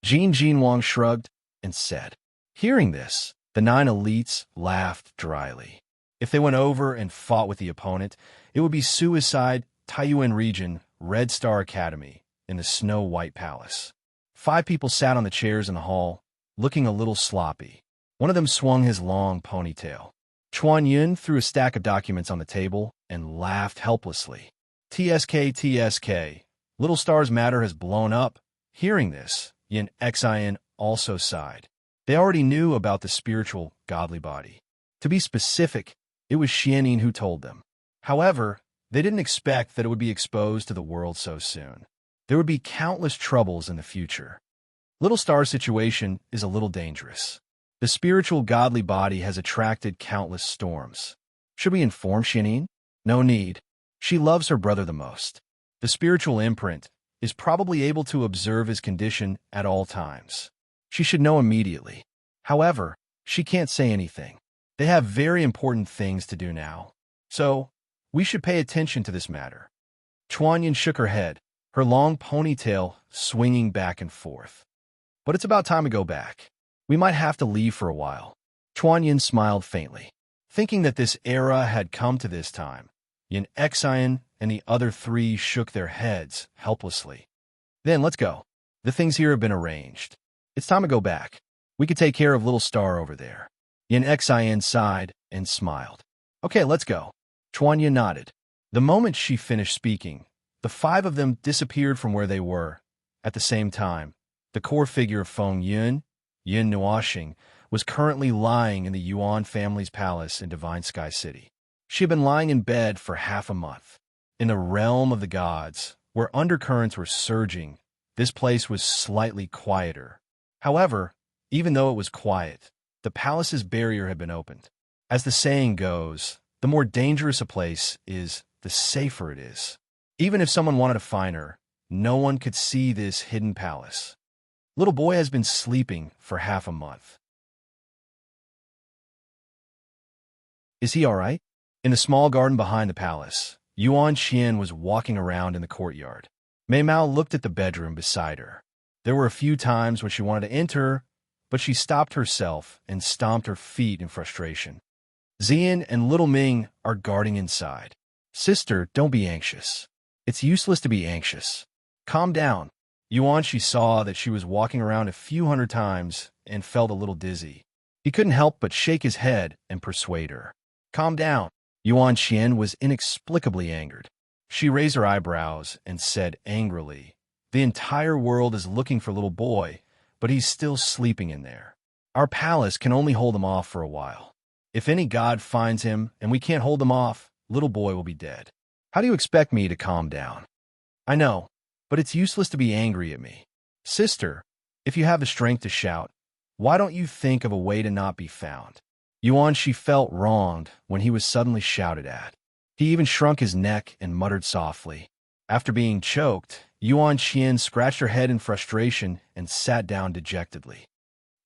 Jin Jinwang shrugged and said. Hearing this, the 9 elites laughed dryly. If they went over and fought with the opponent, it would be suicide, Taiyuan region, Red Star Academy, in the Snow White Palace. 5 people sat on the chairs in the hall, looking a little sloppy. One of them swung his long ponytail. Chuan Yun threw a stack of documents on the table and laughed helplessly. TSK, Little Star's matter has blown up. Hearing this, Yin Xin also sighed. They already knew about the spiritual, godly body. To be specific, it was Xianin who told them. However, they didn't expect that it would be exposed to the world so soon. there would be countless troubles in the future. Little Star's situation is a little dangerous. The spiritual godly body has attracted countless storms. Should we inform Xianyin? No need. She loves her brother the most. The spiritual imprint is probably able to observe his condition at all times. She should know immediately. However, she can't say anything. They have very important things to do now. So, we should pay attention to this matter. Chuanyin shook her head, her long ponytail swinging back and forth. But it's about time to go back. We might have to leave for a while. Chuanyin smiled faintly. Thinking that this era had come to this time, Yin Xian and the other three shook their heads helplessly. Then let's go. The things here have been arranged. It's time to go back. We could take care of Little Star over there. Yin Xian sighed and smiled. Okay, let's go. Chuanyin nodded. The moment she finished speaking, the five of them disappeared from where they were. At the same time, the core figure of Feng Yun, Yin Nuoxing, was currently lying in the Yuan family's palace in Divine Sky City. She had been lying in bed for half a month. In the realm of the gods, where undercurrents were surging, this place was slightly quieter. However, even though it was quiet, the palace's barrier had been opened. As the saying goes, the more dangerous a place is, the safer it is. Even if someone wanted to find her, no one could see this hidden palace. Little boy has been sleeping for half a month. Is he all right? In the small garden behind the palace, Yuan Xian was walking around in the courtyard. Mei Mao looked at the bedroom beside her. There were a few times when she wanted to enter, but she stopped herself and stomped her feet in frustration. Zian and Little Ming are guarding inside. Sister, don't be anxious. It's useless to be anxious. Calm down. Yuan Shi saw that she was walking around a few hundred times and felt a little dizzy. He couldn't help but shake his head and persuade her. Calm down. Yuan Xian was inexplicably angered. She raised her eyebrows and said angrily, the entire world is looking for little boy, but he's still sleeping in there. Our palace can only hold him off for a while. If any god finds him and we can't hold him off, little boy will be dead. How do you expect me to calm down? I know, but it's useless to be angry at me. Sister, if you have the strength to shout, why don't you think of a way to not be found? Yuan Shi felt wronged when he was suddenly shouted at. He even shrunk his neck and muttered softly. After being choked, Yuan Xian scratched her head in frustration and sat down dejectedly.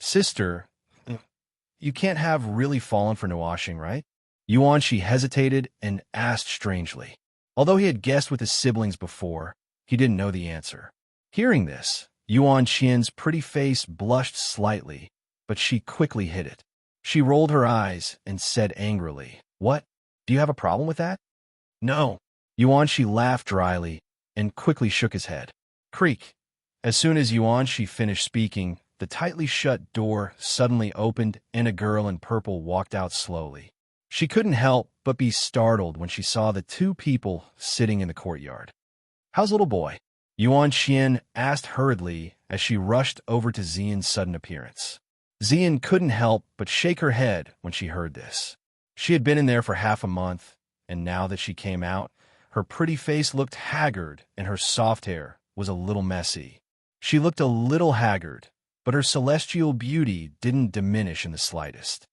Sister, you can't have really fallen for Nuoxing, right? Yuan Shi hesitated and asked strangely. Although he had guessed with his siblings before, he didn't know the answer. Hearing this, Yuan Xian's pretty face blushed slightly, but she quickly hid it. She rolled her eyes and said angrily, What? Do you have a problem with that? No. Yuan Shi laughed dryly and quickly shook his head. Creak. As soon as Yuan Shi finished speaking, the tightly shut door suddenly opened and a girl in purple walked out slowly. She couldn't help but be startled when she saw the two people sitting in the courtyard. How's little boy? Yuan Xian asked hurriedly as she rushed over to Xian's sudden appearance. Xian couldn't help but shake her head when she heard this. She had been in there for half a month, and now that she came out, her pretty face looked haggard and her soft hair was a little messy. She looked a little haggard, but her celestial beauty didn't diminish in the slightest.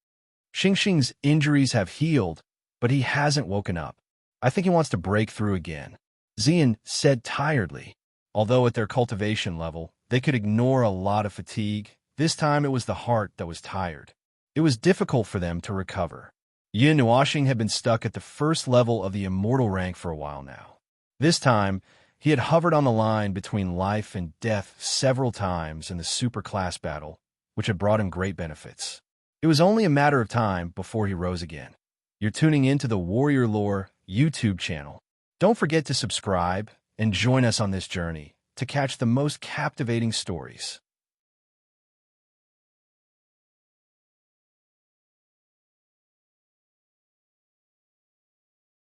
Xingxing's injuries have healed, but he hasn't woken up. I think he wants to break through again, Xian said tiredly. Although at their cultivation level, they could ignore a lot of fatigue, this time it was the heart that was tired. It was difficult for them to recover. Yin Nuoxing had been stuck at the first level of the immortal rank for a while now. This time, he had hovered on the line between life and death several times in the superclass battle, which had brought him great benefits. It was only a matter of time before he rose again. You're tuning into the Warrior Lore YouTube channel. Don't forget to subscribe and join us on this journey to catch the most captivating stories.